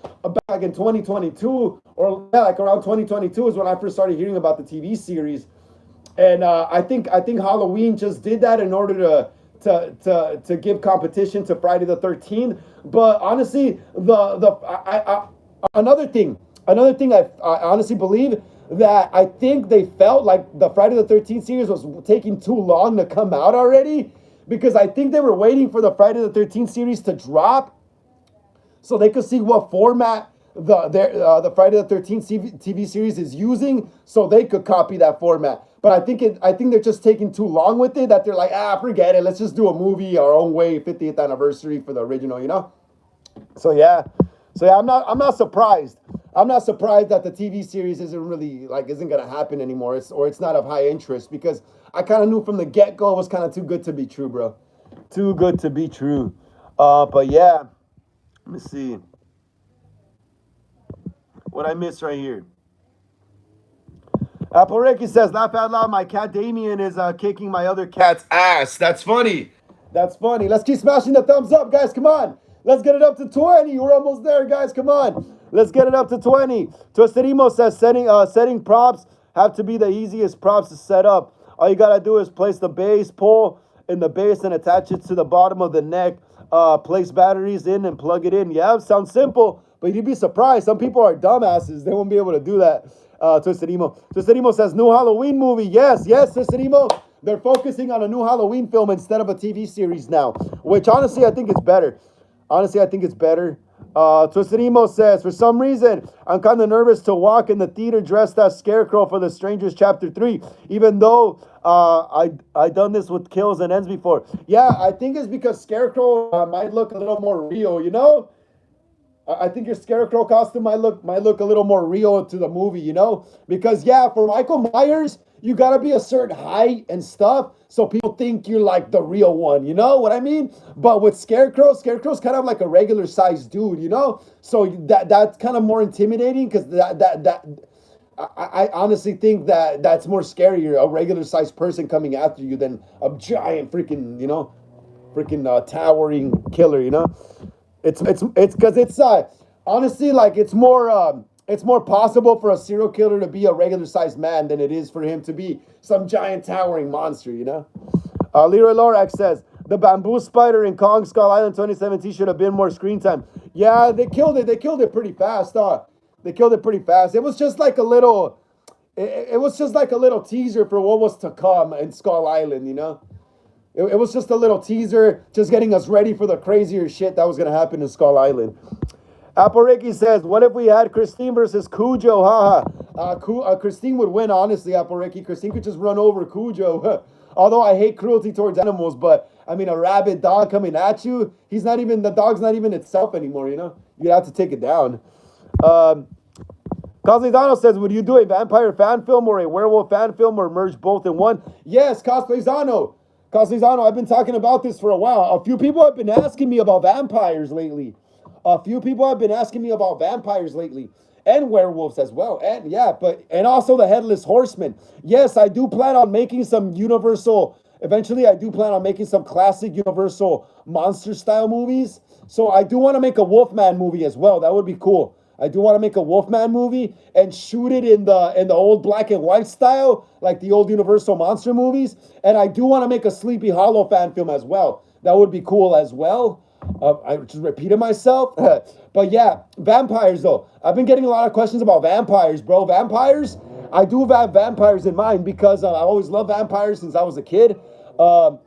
back in 2022, or yeah, like around 2022 is when I first started hearing about the TV series. And I think Halloween just did that in order to give competition to Friday the 13th. But honestly, another thing I honestly believe that I think they felt like the Friday the 13th series was taking too long to come out already, because I think they were waiting for the Friday the 13th series to drop so they could see what format the Friday the 13th TV series is using, so they could copy that format. But I think they're just taking too long with it, that they're like, forget it, let's just do a movie our own way, 50th anniversary for the original, you know? So yeah, I'm not surprised. I'm not surprised that the TV series isn't gonna happen anymore. It's not of high interest, because I kind of knew from the get-go it was kind of too good to be true, bro. Too good to be true. But yeah, let me see what I missed right here. Apple Ricky says, laugh out loud, my cat Damien is kicking my other cat's ass. That's funny. That's funny. Let's keep smashing the thumbs up, guys. Come on. Let's get it up to 20. We're almost there, guys. Come on. Let's get it up to 20. Twisted Emo says, setting props have to be the easiest props to set up. All you got to do is place the base pole in the base and attach it to the bottom of the neck. Place batteries in and plug it in. Yeah, sounds simple, but you'd be surprised. Some people are dumbasses. They won't be able to do that. Twisted Emo. Twisted Emo says, new Halloween movie. Yes, Twisted Emo. They're focusing on a new Halloween film instead of a TV series now, which honestly I think it's better. Twisted Emo says, for some reason, I'm kind of nervous to walk in the theater dressed as Scarecrow for The Strangers Chapter 3, even though I done this with Kills and Ends before. Yeah, I think it's because Scarecrow might look a little more real, you know? I think your Scarecrow costume might look a little more real to the movie, you know? Because, yeah, for Michael Myers, you got to be a certain height and stuff so people think you're like the real one, you know what I mean? But with Scarecrow's kind of like a regular sized dude, you know? So that's kind of more intimidating, because I honestly think that that's more scarier, a regular sized person coming after you than a giant freaking, freaking towering killer. It's because it's honestly like it's more possible for a serial killer to be a regular sized man than it is for him to be some giant towering monster. Leroy Lorax says the bamboo spider in Kong Skull Island 2017 should have been more screen time. Yeah, they killed it. They killed it pretty fast. They killed it pretty fast. It was just like a little. It was just like a little teaser for what was to come in Skull Island. It was just a little teaser, just getting us ready for the crazier shit that was gonna happen in Skull Island. Apple Ricky says, "What if we had Christine versus Cujo? Haha. Christine would win, honestly. Apple Ricky. Christine could just run over Cujo. Although I hate cruelty towards animals, but I mean, a rabid dog coming at you, the dog's not even itself anymore. You have to take it down." Coslizano says, "Would you do a vampire fan film or a werewolf fan film or merge both in one?" Yes, Coslizano. Coslizano, I've been talking about this for a while. A few people have been asking me about vampires lately. And werewolves as well. And yeah, and also the Headless Horseman. Yes, I do plan on making some Universal. Eventually, I do plan on making some classic Universal monster style movies. So I do want to make a Wolfman movie as well. That would be cool. I do want to make a Wolfman movie and shoot it in the old black and white style, like the old Universal monster movies. And I do want to make a Sleepy Hollow fan film as well. That would be cool as well. I just repeated myself. But yeah, vampires though. I've been getting a lot of questions about vampires, bro. Vampires, I do have vampires in mind because I always loved vampires since I was a kid. What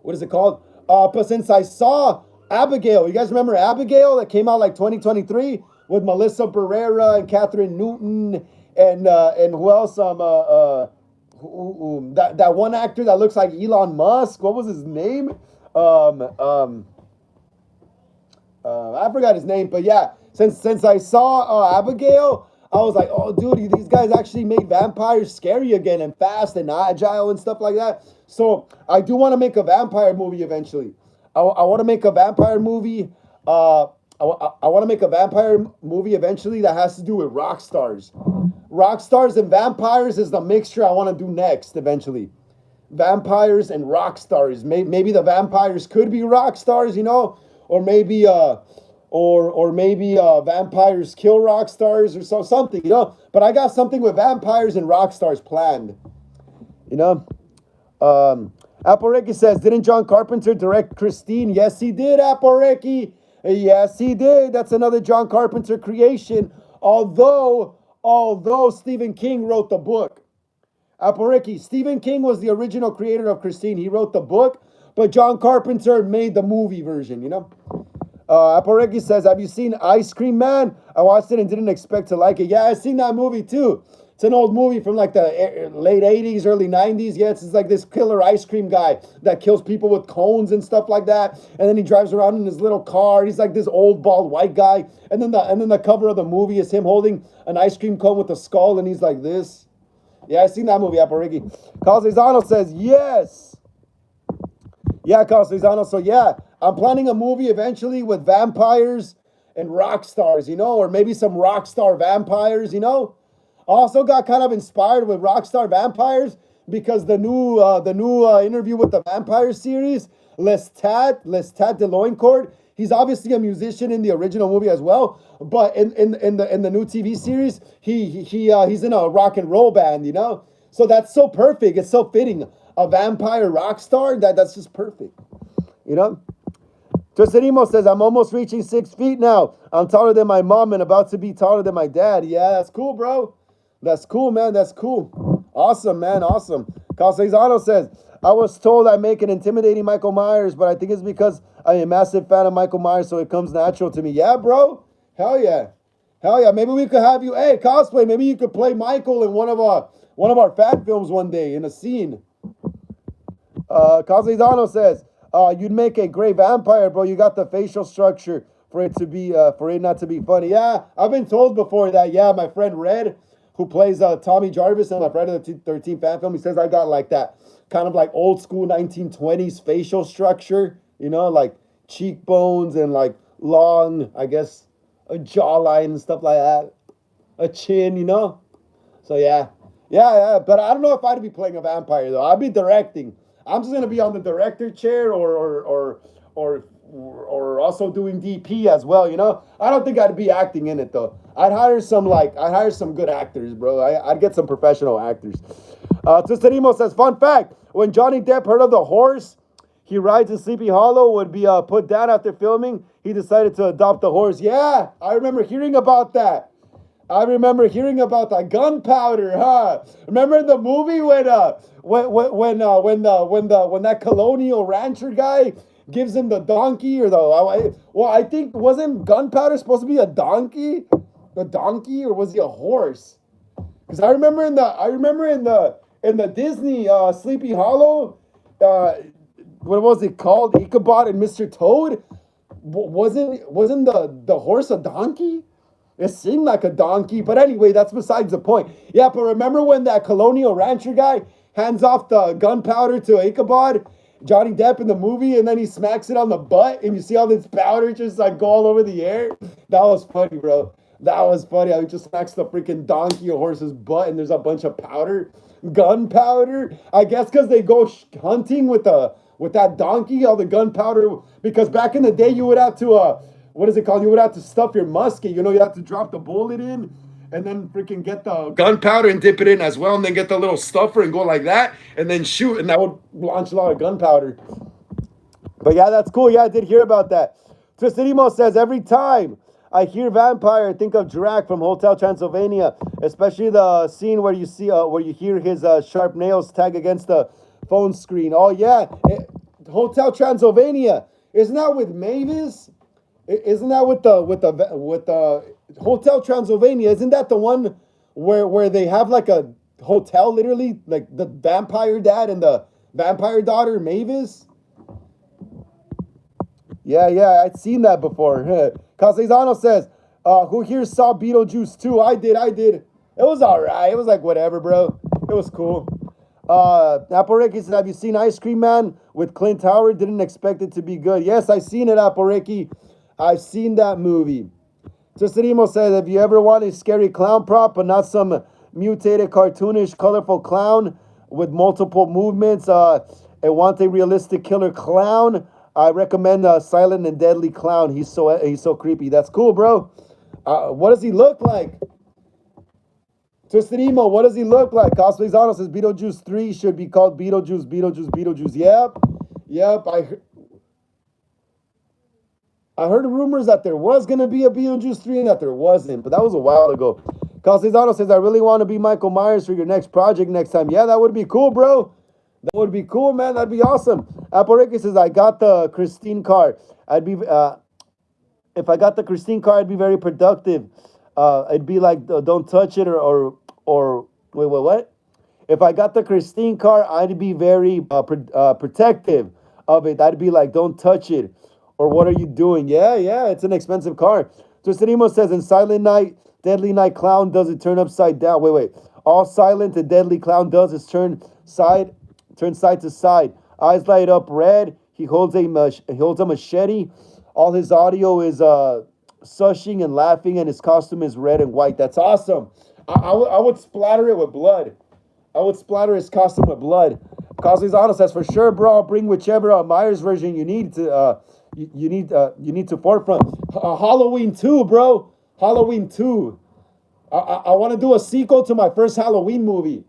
is it called? But since I saw Abigail, you guys remember Abigail that came out like 2023 with Melissa Barrera and Catherine Newton and who else? That one actor that looks like Elon Musk. What was his name? I forgot his name, but yeah, since I saw Abigail, I was like, oh, dude, these guys actually make vampires scary again and fast and agile and stuff like that. So I do want to make a vampire movie eventually. I want to make a vampire movie. I want to make a vampire movie eventually that has to do with rock stars. Rock stars and vampires is the mixture I want to do next eventually. Vampires and rock stars. Maybe the vampires could be rock stars, or maybe maybe vampires kill rock stars or something, But I got something with vampires and rock stars planned, you know. Apple Ricky says, "Didn't John Carpenter direct Christine?" Yes, he did, Apple Ricky. Yes, he did. That's another John Carpenter creation. Although Stephen King wrote the book. Apple Ricky, Stephen King was the original creator of Christine. He wrote the book, but John Carpenter made the movie version, Apple Ricky says, "Have you seen Ice Cream Man?" I watched it and didn't expect to like it. Yeah, I've seen that movie too. It's an old movie from like the late 80s, early 90s. Yeah, it's like this killer ice cream guy that kills people with cones and stuff like that. And then he drives around in his little car. He's like this old bald white guy. And then the cover of the movie is him holding an ice cream cone with a skull, and he's like this. Yeah, I've seen that movie, Apple Ricky. Calzizano says yes. Yeah, Calzizano. So yeah, I'm planning a movie eventually with vampires and rock stars, or maybe some rock star vampires, Also got kind of inspired with Rockstar Vampires because the new interview with the Vampire series, Lestat de Loincourt. He's obviously a musician in the original movie as well, but in the new TV series, he's in a rock and roll band, So that's so perfect. It's so fitting. A vampire rock star, that's just perfect, Tosanimo says, "I'm almost reaching 6 feet now. I'm taller than my mom and about to be taller than my dad." Yeah, that's cool, bro. That's cool, man. That's cool. Awesome, man. Awesome. Calzizano says, "I was told I make an intimidating Michael Myers, but I think it's because I'm a massive fan of Michael Myers, so it comes natural to me." Yeah, bro. Hell yeah. Hell yeah. Maybe we could have you, hey, cosplay. Maybe you could play Michael in one of our fan films one day in a scene. Calzizano says, "You'd make a great vampire, bro. You got the facial structure for it not to be funny." Yeah, I've been told before that. Yeah, my friend Red, who plays Tommy Jarvis in my Friday the 13th fan film, he says I got like that kind of like old school 1920s facial structure, like cheekbones and like long, I guess, a jawline and stuff like that, a chin, So yeah. But I don't know if I'd be playing a vampire though. I'd be directing. I'm just gonna be on the director chair or also doing DP as well. You know, I don't think I'd be acting in it though. I'd hire some good actors, bro. I'd get some professional actors. Tustadimo says, fun fact: when Johnny Depp heard of the horse he rides in Sleepy Hollow would be put down after filming, he decided to adopt the horse. Yeah, I remember hearing about that. I remember hearing about that gunpowder, huh? Remember in the movie when that colonial rancher guy gives him the donkey or I think wasn't gunpowder supposed to be a donkey or was he a horse? Because I remember in the Disney Sleepy Hollow, what was it called? Ichabod and Mr. Toad. Wasn't the horse a donkey? It seemed like a donkey, but anyway, that's besides the point. Yeah, but remember when that colonial rancher guy hands off the gunpowder to Ichabod, Johnny Depp in the movie, and then he smacks it on the butt, and you see all this powder just like go all over the air? That was funny, bro. That was funny. How he just smacks the freaking donkey or horse's butt, and there's a bunch of powder, gunpowder. I guess because they go hunting with that donkey, all the gunpowder. Because back in the day, you would have to what is it called? You would have to stuff your musket. You know, you have to drop the bullet in and then freaking get the gunpowder and dip it in as well, and then get the little stuffer and go like that, and then shoot, and that would launch a lot of gunpowder. But yeah, that's cool. Yeah, I did hear about that. Twisted Emo says, every time I hear vampire, I think of Drac from Hotel Transylvania, especially the scene where where you hear his sharp nails tag against the phone screen. Oh yeah, Hotel Transylvania. Isn't that with Mavis? Isn't that with the Hotel Transylvania? Isn't that the one where they have like a hotel, literally, like the vampire dad and the vampire daughter, Mavis? Yeah, I'd seen that before. Casizano says, who here saw Beetlejuice 2? I did. It was alright. It was like whatever, bro. It was cool. Apple Ricky said, have you seen Ice Cream Man with Clint Howard? Didn't expect it to be good. Yes, I seen it, Apple Ricky. I've seen that movie. Justinimo says, have you ever wanted a scary clown prop, but not some mutated, cartoonish, colorful clown with multiple movements? And want a realistic killer clown? I recommend Silent and Deadly Clown. He's so creepy. That's cool, bro. What does he look like? Twisted Emo, what does he look like? Cosplayzano says Beetlejuice 3 should be called Beetlejuice. Yep. I heard rumors that there was going to be a Beetlejuice 3 and that there wasn't, but that was a while ago. Cosplayzano says, I really want to be Michael Myers for your next project next time. Yeah, that would be cool, bro. That would be cool, man. That'd be awesome. Apple Ricky says, I got the Christine card. If I got the Christine card, I'd be very productive. It'd be like, don't touch it or wait, what? If I got the Christine car, I'd be very protective of it. I'd be like, don't touch it. Or what are you doing? Yeah, it's an expensive car. Justinimo says, in Silent Night, Deadly Night Clown does it turn upside down. Wait. All Silent and Deadly Clown does is turn side to side. Eyes light up red. He holds a machete. All his audio is sushing and laughing, and his costume is red and white. That's awesome. I would splatter it with blood. I would splatter his costume with blood. Cosley's says, for sure, bro. I'll bring whichever Myers version you need to. You need to forefront. Halloween 2, bro. Halloween 2. I want to do a sequel to my first Halloween movie.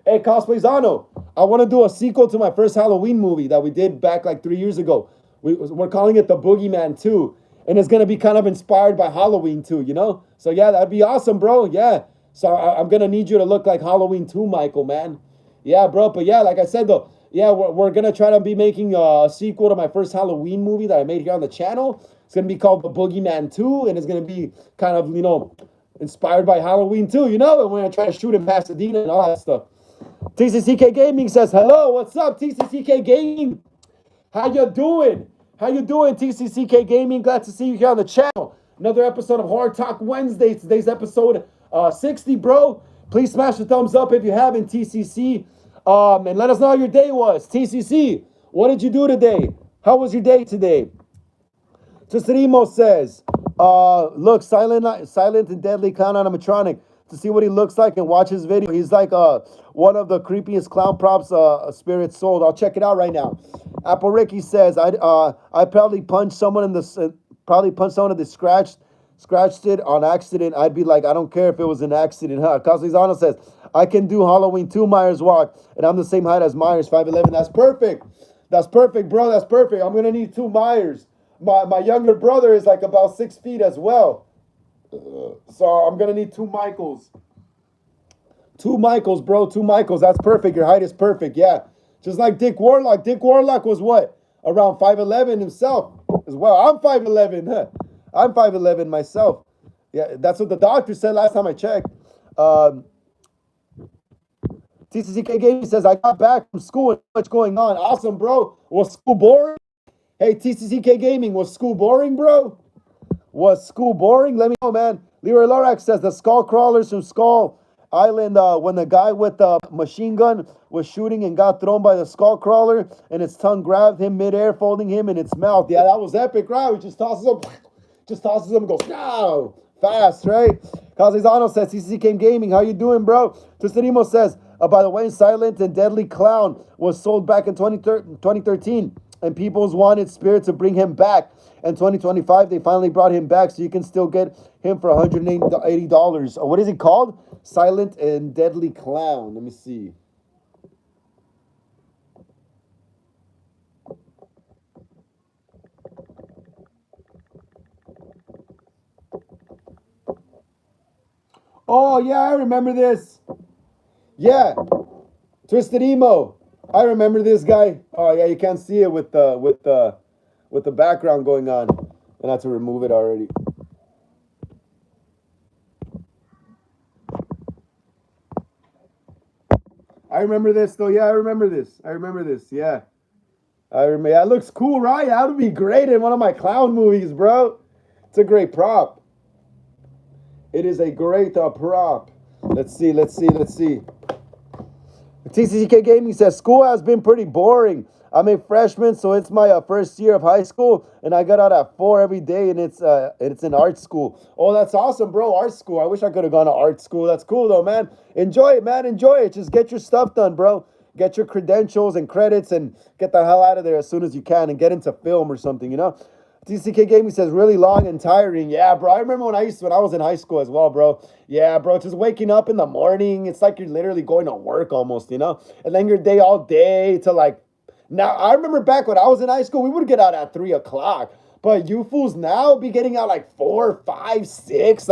Hey, Cosplayzano, I want to do a sequel to my first Halloween movie that we did back like 3 years ago. We're calling it The Boogeyman 2. And it's going to be kind of inspired by Halloween 2, you know? So, yeah, that'd be awesome, bro. Yeah. So, I'm going to need you to look like Halloween 2, Michael, man. Yeah, bro. But, yeah, like I said, though, yeah, we're going to try to be making a sequel to my first Halloween movie that I made here on the channel. It's going to be called The Boogeyman 2, and it's going to be kind of, you know, inspired by Halloween 2, you know? And we're going to try to shoot in Pasadena and all that stuff. TCCK Gaming says, hello, what's up, TCCK Gaming? How you doing? How you doing, TCCK Gaming? Glad to see you here on the channel. Another episode of Horror Talk Wednesday. Today's episode 60, bro. Please smash the thumbs up if you haven't, TCC. And let us know how your day was. TCC, what did you do today? How was your day today? Justinimo says, look, Silent and Deadly Clown animatronic. to see what he looks like and watch his video. He's like one of the creepiest clown props Spirit sold. I'll check it out right now. Apple Ricky says I probably punched someone in the scratched it on accident. I'd be like, I don't care if it was an accident, huh? Caslizano says, I can do Halloween 2 Myers walk, and I'm the same height as Myers, 5'11". That's perfect. That's perfect, bro. That's perfect. I'm gonna need 2 Myers. My younger brother is like about 6 feet as well. So I'm gonna need 2 Michaels. 2 Michaels, bro. 2 Michaels. That's perfect. Your height is perfect. Yeah. Just like Dick Warlock. Dick Warlock was what? Around 5'11" himself as well. I'm 5'11". Huh? I'm 5'11" myself. Yeah, that's what the doctor said last time I checked. TCCK Gaming says, I got back from school and much going on. Awesome, bro. Was school boring? Hey, TCCK Gaming, was school boring, bro? Was school boring? Let me know, man. Leroy Lorax says, the skull crawlers from Skull Island, when the guy with the machine gun was shooting and got thrown by the skull crawler and its tongue grabbed him midair, folding him in its mouth. Yeah, that was epic, right? He just tosses him and goes, no, fast, right? Cazizano says, TCCK Gaming, how you doing, bro? Tustadimo says, by the way, Silent and Deadly Clown was sold back in 2013, and people's wanted Spirit to bring him back. In 2025, they finally brought him back, so you can still get him for $180. What is it called? Silent and Deadly Clown. Let me see. Oh, yeah, I remember this. Yeah, Twisted Emo. I remember this guy. Oh yeah, you can't see it with the background going on. And I had to remove it already. I remember this though. Yeah, I remember this. Yeah, I remember. Yeah, it looks cool, right? That would be great in one of my clown movies, bro. It's a great prop. It is a great prop. Let's see. TCCK Gaming says, school has been pretty boring. I'm a freshman, so it's my first year of high school, and I got out at 4 every day, and it's an art school. Oh, that's awesome, bro. Art school. I wish I could have gone to art school. That's cool, though, man. Enjoy it, man. Enjoy it. Just get your stuff done, bro. Get your credentials and credits and get the hell out of there as soon as you can and get into film or something, you know? TCK Gaming says, really long and tiring. Yeah, bro. I remember when I was in high school as well, bro. Yeah, bro. Just waking up in the morning. It's like you're literally going to work almost, you know? And then your day all day to like. Now, I remember back when I was in high school, we would get out at 3 o'clock. But you fools now be getting out like 4, 5, 6.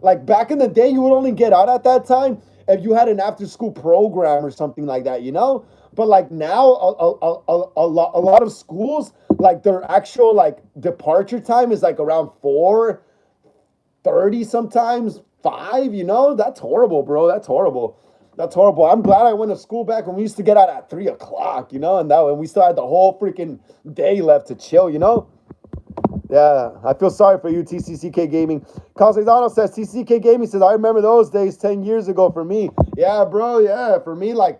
Like back in the day, you would only get out at that time if you had an after school program or something like that, you know? But like now, a lot of schools, like their actual like departure time is like around 4:30 sometimes, 5, you know? That's horrible, bro. That's horrible. I'm glad I went to school back when we used to get out at 3 o'clock, you know? And we still had the whole freaking day left to chill, you know? Yeah, I feel sorry for you, TCCK Gaming. Calzadano says, TCCK Gaming says, I remember those days 10 years ago for me. Yeah, bro, yeah, for me, like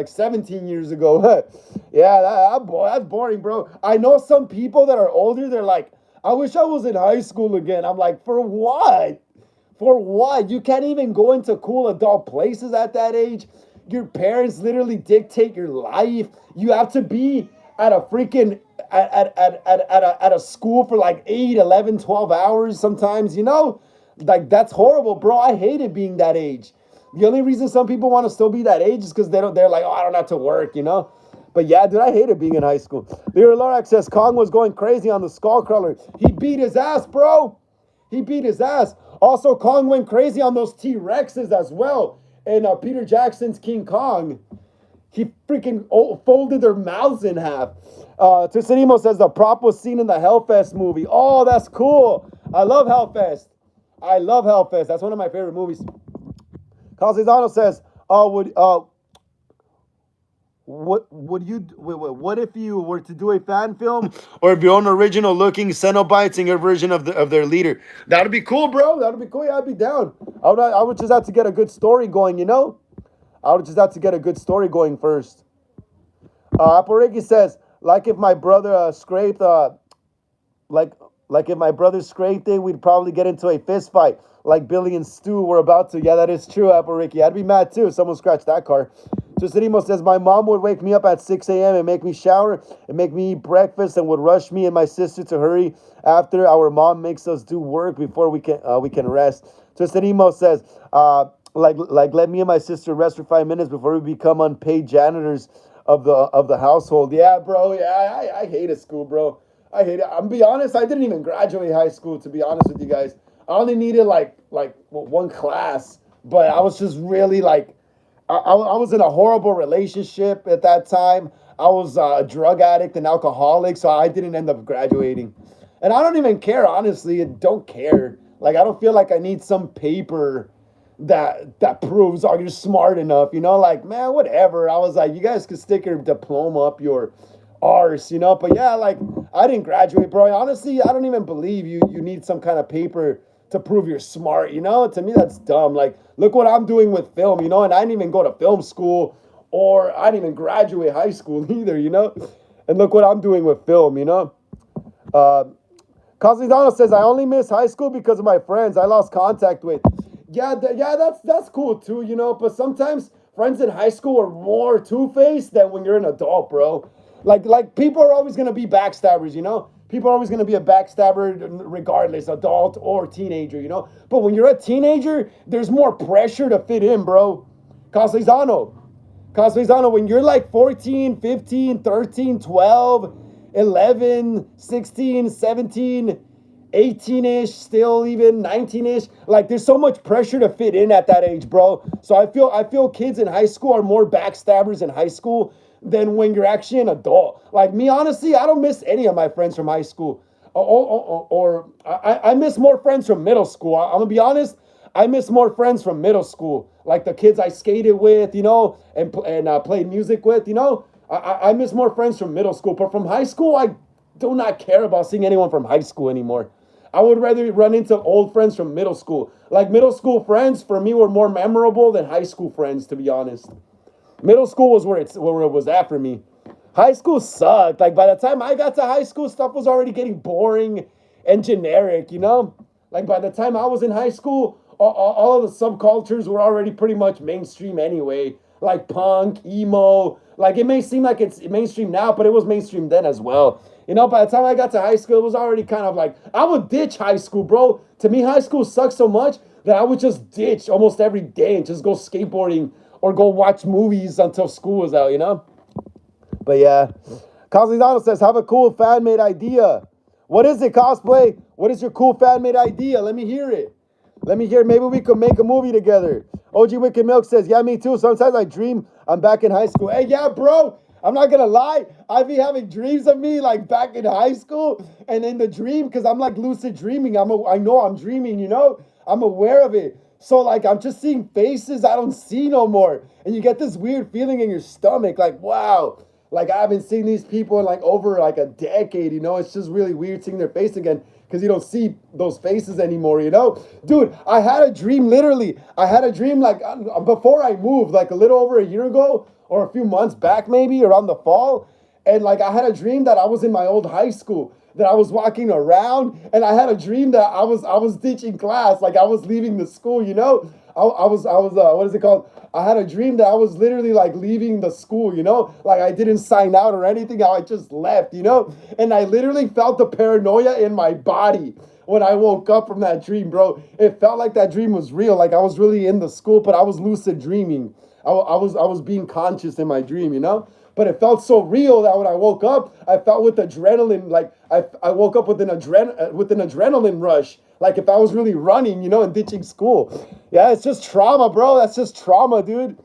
17 years ago. Yeah, that's boring, bro. I know some people that are older, they're like, I wish I was in high school again. I'm like, for what? For what? You can't even go into cool adult places at that age. Your parents literally dictate your life. You have to be at a freaking at a school for like 8, 11, 12 hours sometimes, you know? Like that's horrible, bro. I hated being that age. The only reason some people want to still be that age is because they're like, oh, I don't have to work, you know? But yeah, dude, I hated being in high school. Leroy Lorax says Kong was going crazy on the Skullcrawler. He beat his ass, bro. He beat his ass. Also, Kong went crazy on those T-Rexes as well. And Peter Jackson's King Kong. He freaking folded their mouths in half. Tsusanimo says the prop was seen in the Hellfest movie. Oh, that's cool. I love Hellfest. That's one of my favorite movies. Calzizano says, what if you were to do a fan film or if your own original looking Cenobites in your version of their leader? That'd be cool, bro. That'd be cool. Yeah, I'd be down. I would just have to get a good story going, you know? I would just have to get a good story going first. Aporegi says, like if my brother scraped, like Like if my brother scraped it, we'd probably get into a fist fight, like Billy and Stu were about to. Yeah, that is true, Apple Ricky. I'd be mad too if someone scratched that car. Joselimo says my mom would wake me up at 6 a.m. and make me shower and make me eat breakfast and would rush me and my sister to hurry after our mom makes us do work before we can rest. Joselimo says like let me and my sister rest for 5 minutes before we become unpaid janitors of the household. Yeah, bro. Yeah, I hated school, bro. I hate it. I'm be honest. I didn't even graduate high school. To be honest with you guys, I only needed one class, but I was just really like, I was in a horrible relationship at that time. I was a drug addict and alcoholic, so I didn't end up graduating. And I don't even care, honestly. I don't care. Like I don't feel like I need some paper that proves oh you're smart enough. Like man, whatever. I was like, you guys could stick your diploma up your arse. But yeah, like I didn't graduate, bro. Honestly, I don't even believe you need some kind of paper to prove you're smart. To me, that's dumb. Like, look what I'm doing with film. And I didn't even go to film school or I didn't even graduate high school either. And look what I'm doing with film. Uh, Casilano says, I only miss high school because of my friends I lost contact with. Yeah, yeah, that's cool too. But sometimes friends in high school are more two-faced than when you're an adult, bro. Like people are always gonna be backstabbers. People are always gonna be a backstabber regardless, adult or teenager. But when you're a teenager, there's more pressure to fit in, bro. Casilano. Casilano, when you're like 14, 15, 13, 12, 11, 16, 17, 18-ish, still even 19-ish. Like there's so much pressure to fit in at that age, bro. So I feel kids in high school are more backstabbers in high school than when you're actually an adult. Like me, honestly, I don't miss any of my friends from high school. Or I miss more friends from middle school. I'm gonna be honest. I miss more friends from middle school, like the kids I skated with, and played music with. I miss more friends from middle school, but from high school, I do not care about seeing anyone from high school anymore. I would rather run into old friends from middle school. Like middle school friends for me were more memorable than high school friends, to be honest. Middle school was where it was at for me. High school sucked. Like by the time I got to high school, stuff was already getting boring and generic. Like by the time I was in high school, all of the subcultures were already pretty much mainstream anyway. Like punk, emo. Like it may seem like it's mainstream now, but it was mainstream then as well. By the time I got to high school, it was already kind of like I would ditch high school, bro. To me, high school sucks so much that I would just ditch almost every day and just go skateboarding or go watch movies until school was out. But yeah. Casilano says, have a cool fan made idea. What is it, cosplay? What is your cool fan made idea? Let me hear it. Let me hear it. Maybe we could make a movie together. OG Wicked Milk says, yeah, me too. Sometimes I dream I'm back in high school. Hey, yeah, bro. I'm not gonna lie. I be having dreams of me like back in high school, and in the dream, because I'm like lucid dreaming. I know I'm dreaming. I'm aware of it. So like I'm just seeing faces I don't see no more, and you get this weird feeling in your stomach, like wow, like I haven't seen these people in like over like a decade. It's just really weird seeing their face again because you don't see those faces anymore. Dude, I had a dream. Literally, I had a dream like before I moved, like a little over a year ago or a few months back, maybe around the fall, and like I had a dream that I was in my old high school, that I was walking around, and I had a dream that I was ditching class, like I was leaving the school. I was what is it called? I had a dream that I was literally like leaving the school. Like I didn't sign out or anything. I just left. And I literally felt the paranoia in my body when I woke up from that dream, bro. It felt like that dream was real. Like I was really in the school, but I was lucid dreaming. I was being conscious in my dream. But it felt so real that when I woke up, I felt with adrenaline, like I woke up with an adrenaline rush, like if I was really running, and ditching school. Yeah, it's just trauma, bro. That's just trauma, dude.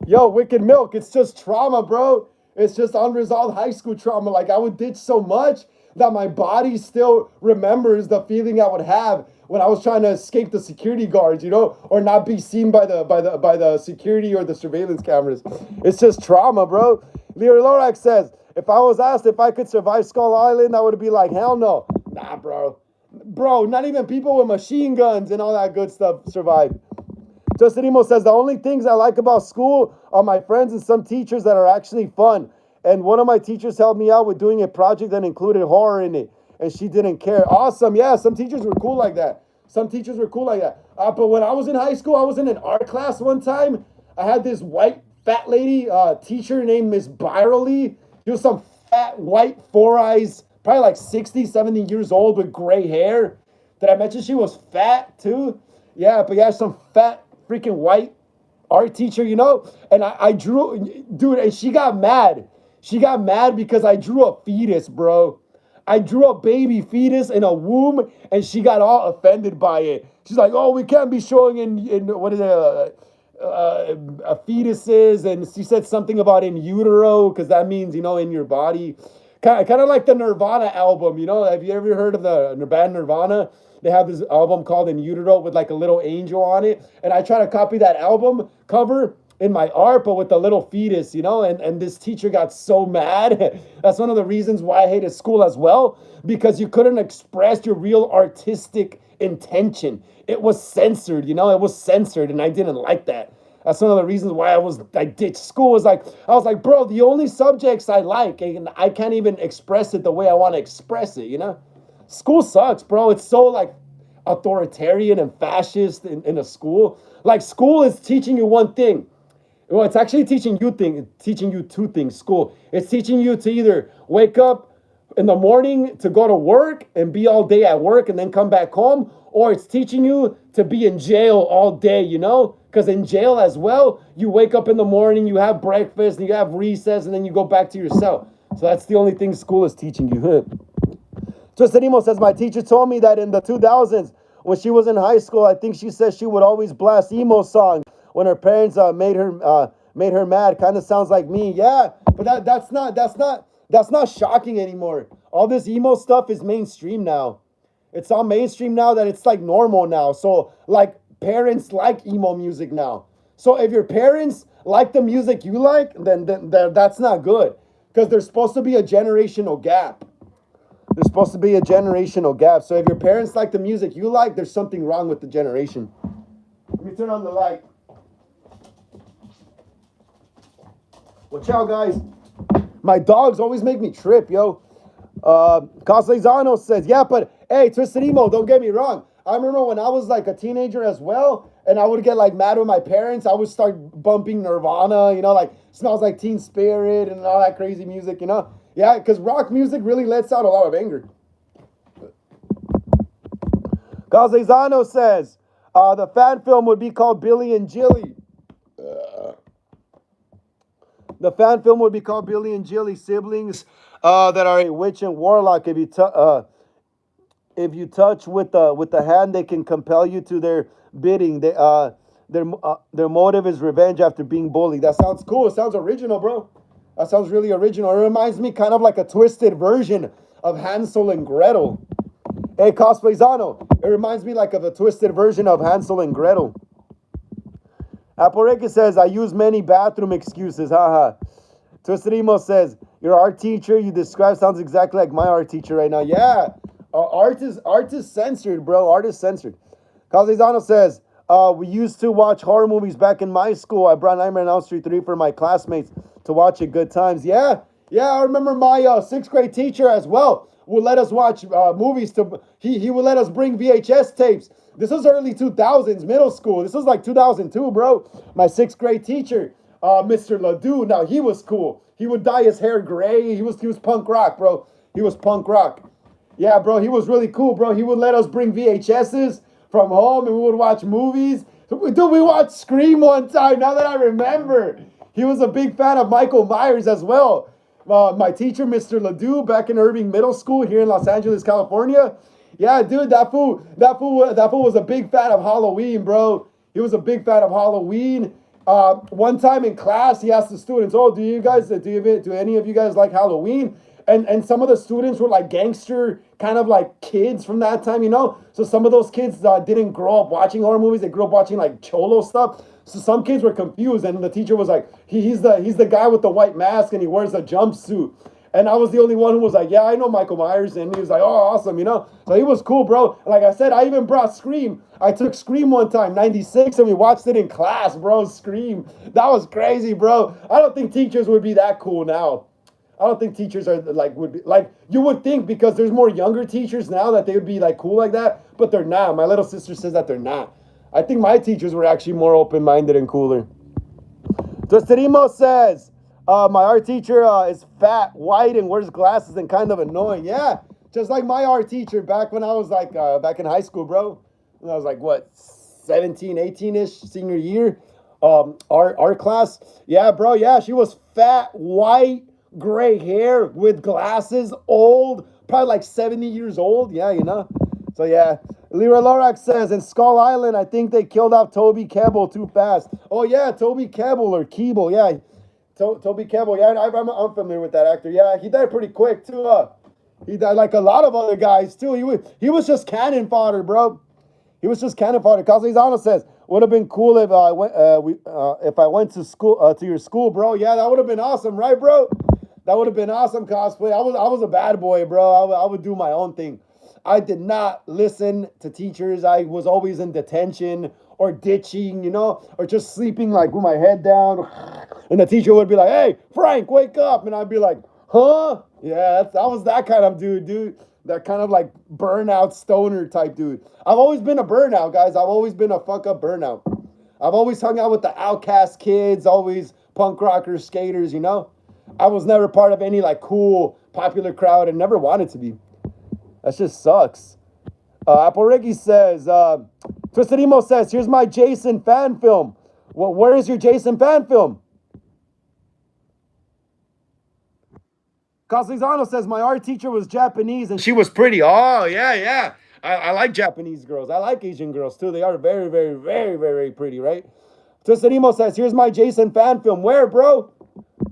Yo, Wicked Milk, it's just trauma, bro. It's just unresolved high school trauma. Like I would ditch so much that my body still remembers the feeling I would have when I was trying to escape the security guards, or not be seen by the security or the surveillance cameras. It's just trauma, bro. Leo Lorax says, if I was asked if I could survive Skull Island, I would be like, hell no. Nah, bro. Bro, not even people with machine guns and all that good stuff survive. Justin Emo says, the only things I like about school are my friends and some teachers that are actually fun. And one of my teachers helped me out with doing a project that included horror in it. and she didn't care. Awesome. Yeah, some teachers were cool like that. Some teachers were cool like that. But when I was in high school, I was in an art class one time. I had this white fat lady teacher named Miss Byerly. She was some fat white four eyes, probably like 60, 70 years old with gray hair. Did I mention she was fat too? Yeah, but yeah, some fat freaking white art teacher, you know? And I drew, dude, and she got mad. She got mad because I drew a fetus, bro. I drew a baby fetus in a womb, and she got all offended by it. She's like, "Oh, we can't be showing in what is it, fetuses," and she said something about in utero because that means in your body. Kind of like the Nirvana album, Have you ever heard of the band Nirvana? They have this album called In Utero with like a little angel on it, and I try to copy that album cover in my art, but with the little fetus, and this teacher got so mad. That's one of the reasons why I hated school as well, because you couldn't express your real artistic intention. It was censored, it was censored, and I didn't like that. That's one of the reasons why I ditched school. I was like, bro, the only subjects I like, and I can't even express it the way I want to express it, School sucks, bro. It's so like authoritarian and fascist in a school. Like school is teaching you one thing. Well, it's actually teaching you two things. School. It's teaching you to either wake up in the morning to go to work and be all day at work and then come back home, or it's teaching you to be in jail all day, Because in jail as well, you wake up in the morning, you have breakfast, and you have recess, and then you go back to your cell. So that's the only thing school is teaching you. Twisted Emo says, my teacher told me that in the 2000s, when she was in high school, I think she said she would always blast emo songs when her parents made her mad. Kind of sounds like me. Yeah, but that's not shocking anymore. All this emo stuff is mainstream now. It's all mainstream now that it's like normal now. So like parents like emo music now. So if your parents like the music you like, then that's not good, because there's supposed to be a generational gap. There's supposed to be a generational gap. So if your parents like the music you like, there's something wrong with the generation. Let me turn on the light. Watch out, guys. My dogs always make me trip, yo. Caslezano says, yeah, but hey, Twisted Emo, don't get me wrong. I remember when I was like a teenager as well, and I would get like mad with my parents, I would start bumping Nirvana, like Smells Like Teen Spirit and all that crazy music, Yeah, because rock music really lets out a lot of anger. Caslezano says, the fan film would be called Billy and Jilly. The fan film would be called Billy and Jilly, siblings that are a witch and warlock. If you touch with the hand, they can compel you to their bidding. Their motive is revenge after being bullied. That sounds cool. It sounds original, bro. That sounds really original. It reminds me kind of like a twisted version of Hansel and Gretel. Hey, Cosplayzano, it reminds me like of a twisted version of Hansel and Gretel. Aporeke says, I use many bathroom excuses, haha. Twisted Emo says, your art teacher you describe sounds exactly like my art teacher right now. Yeah, art is censored, bro. Art is censored. Cosplayzano says, we used to watch horror movies back in my school. I brought Nightmare on Elm Street 3 for my classmates to watch it. Good times. Yeah, I remember my sixth grade teacher as well would let us watch movies. He would let us bring VHS tapes. This was early 2000s, middle school. This was like 2002, bro. My sixth grade teacher, Mr. Ledoux. Now he was cool. He would dye his hair gray. He was punk rock, bro. He was punk rock. Yeah, bro. He was really cool, bro. He would let us bring VHSs from home, and we would watch movies. Dude, we watched Scream one time. Now that I remember, he was a big fan of Michael Myers as well. My teacher, Mr. Ledoux, back in Irving Middle School here in Los Angeles, California. Yeah, dude, that fool was a big fan of Halloween, bro. He was a big fan of Halloween. One time in class, he asked the students, "Oh, do any of you guys like Halloween?" And some of the students were like gangster, kind of like kids from that time, So some of those kids didn't grow up watching horror movies. They grew up watching like cholo stuff. So some kids were confused, and the teacher was like, he's the guy with the white mask, and he wears a jumpsuit. And I was the only one who was like, yeah, I know Michael Myers. And he was like, oh, awesome, So he was cool, bro. And like I said, I even brought Scream. I took Scream one time, 96, and we watched it in class, bro. Scream. That was crazy, bro. I don't think teachers would be that cool now. I don't think teachers are like would be like you would think because there's more younger teachers now that they would be like cool like that, but they're not. My little sister says that they're not. I think my teachers were actually more open minded and cooler. Tosterimo says, my art teacher is fat, white, and wears glasses and kind of annoying. Yeah, just like my art teacher back when I was like, back in high school, bro. When I was like, what, 17, 18-ish, senior year, art class. Yeah, bro, yeah, she was fat, white, gray hair with glasses, old, probably like 70 years old. Yeah, you know. So, yeah. Lyra Lorax says, in Skull Island, I think they killed off Toby Kebbell too fast. Oh, yeah, Toby Kebbell or Keeble, yeah. Toby Kebbell, yeah, I'm familiar with that actor. Yeah, he died pretty quick, too. He died like a lot of other guys, too. He was just cannon fodder, bro. He was just cannon fodder. Caslizano says, would have been cool if I went to school to your school, bro. Yeah, that would have been awesome, right, bro? That would have been awesome cosplay. I was a bad boy, bro. I would do my own thing. I did not listen to teachers. I was always in detention or ditching, you know, or just sleeping like with my head down. And the teacher would be like, hey, Frank, wake up. And I'd be like, huh? Yeah, I was that kind of dude. That kind of like burnout stoner type dude. I've always been a burnout, guys. I've always been a fuck up burnout. I've always hung out with the outcast kids, always punk rockers, skaters, you know. I was never part of any like cool, popular crowd and never wanted to be. That just sucks. Apple Ricky says, Twisted Emo says, here's my Jason fan film. Well, where is your Jason fan film? Caslizano says, my art teacher was Japanese and she was pretty. Oh, yeah. I like Japanese girls. I like Asian girls too. They are very, very, very, very pretty, right? Twisted Emo says, here's my Jason fan film. Where, bro?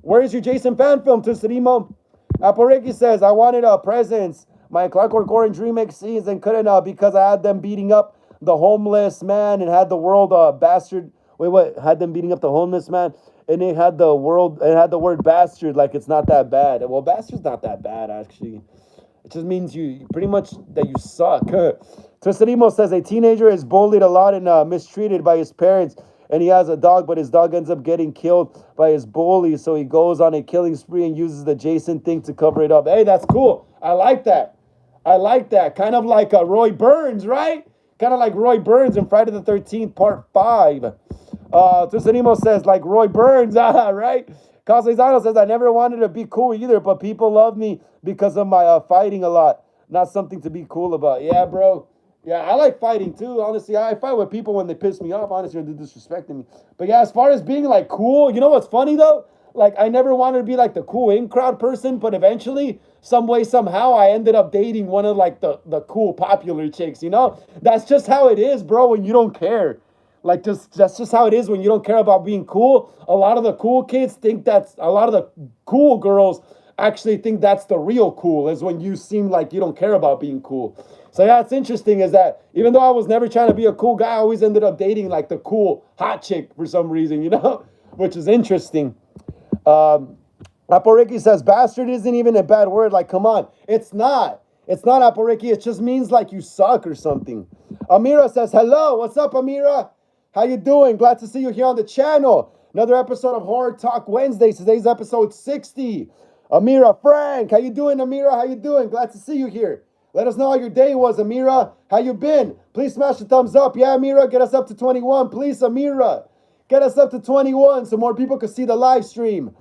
Where is your Jason fan film, Twisted Emo? Apple Ricky says, I wanted presents. My Clockwork Orange remake scenes and couldn't because I had them beating up the homeless man and had the world bastard. Wait, what? Had them beating up the homeless man and it had the word bastard like it's not that bad. Well, bastard's not that bad actually. It just means you pretty much that you suck. Twisted Emo says a teenager is bullied a lot and mistreated by his parents. And he has a dog, but his dog ends up getting killed by his bully. So he goes on a killing spree and uses the Jason thing to cover it up. Hey, that's cool. I like that. Kind of like Roy Burns, right? Kind of like Roy Burns in Friday the 13th, Part 5. Tusanimo says, like Roy Burns, right? Caslizano says, I never wanted to be cool either, but people love me because of my fighting a lot. Not something to be cool about. Yeah, bro. Yeah, I like fighting too. Honestly, I fight with people when they piss me off, honestly, or they're disrespecting me. But yeah, as far as being like cool, you know what's funny though? Like, I never wanted to be like the cool in-crowd person, but eventually, some way, somehow, I ended up dating one of like the cool popular chicks, you know? That's just how it is, bro, when you don't care. Like, that's just how it is when you don't care about being cool. A lot of the cool kids think a lot of the cool girls actually think that's the real cool, is when you seem like you don't care about being cool. So yeah, it's interesting is that even though I was never trying to be a cool guy, I always ended up dating like the cool hot chick for some reason, you know? Which is interesting. Aporiki says, bastard isn't even a bad word. Like, come on. It's not. It's not Aporiki. It just means like you suck or something. Amira says, hello. What's up, Amira? How you doing? Glad to see you here on the channel. Another episode of Horror Talk Wednesdays. Today's episode 60. Amira, Frank. How you doing, Amira? How you doing? Glad to see you here. Let us know how your day was, Amira. How you been? Please smash the thumbs up. Yeah, Amira, get us up to 21. Please, Amira. Get us up to 21 so more people can see the live stream.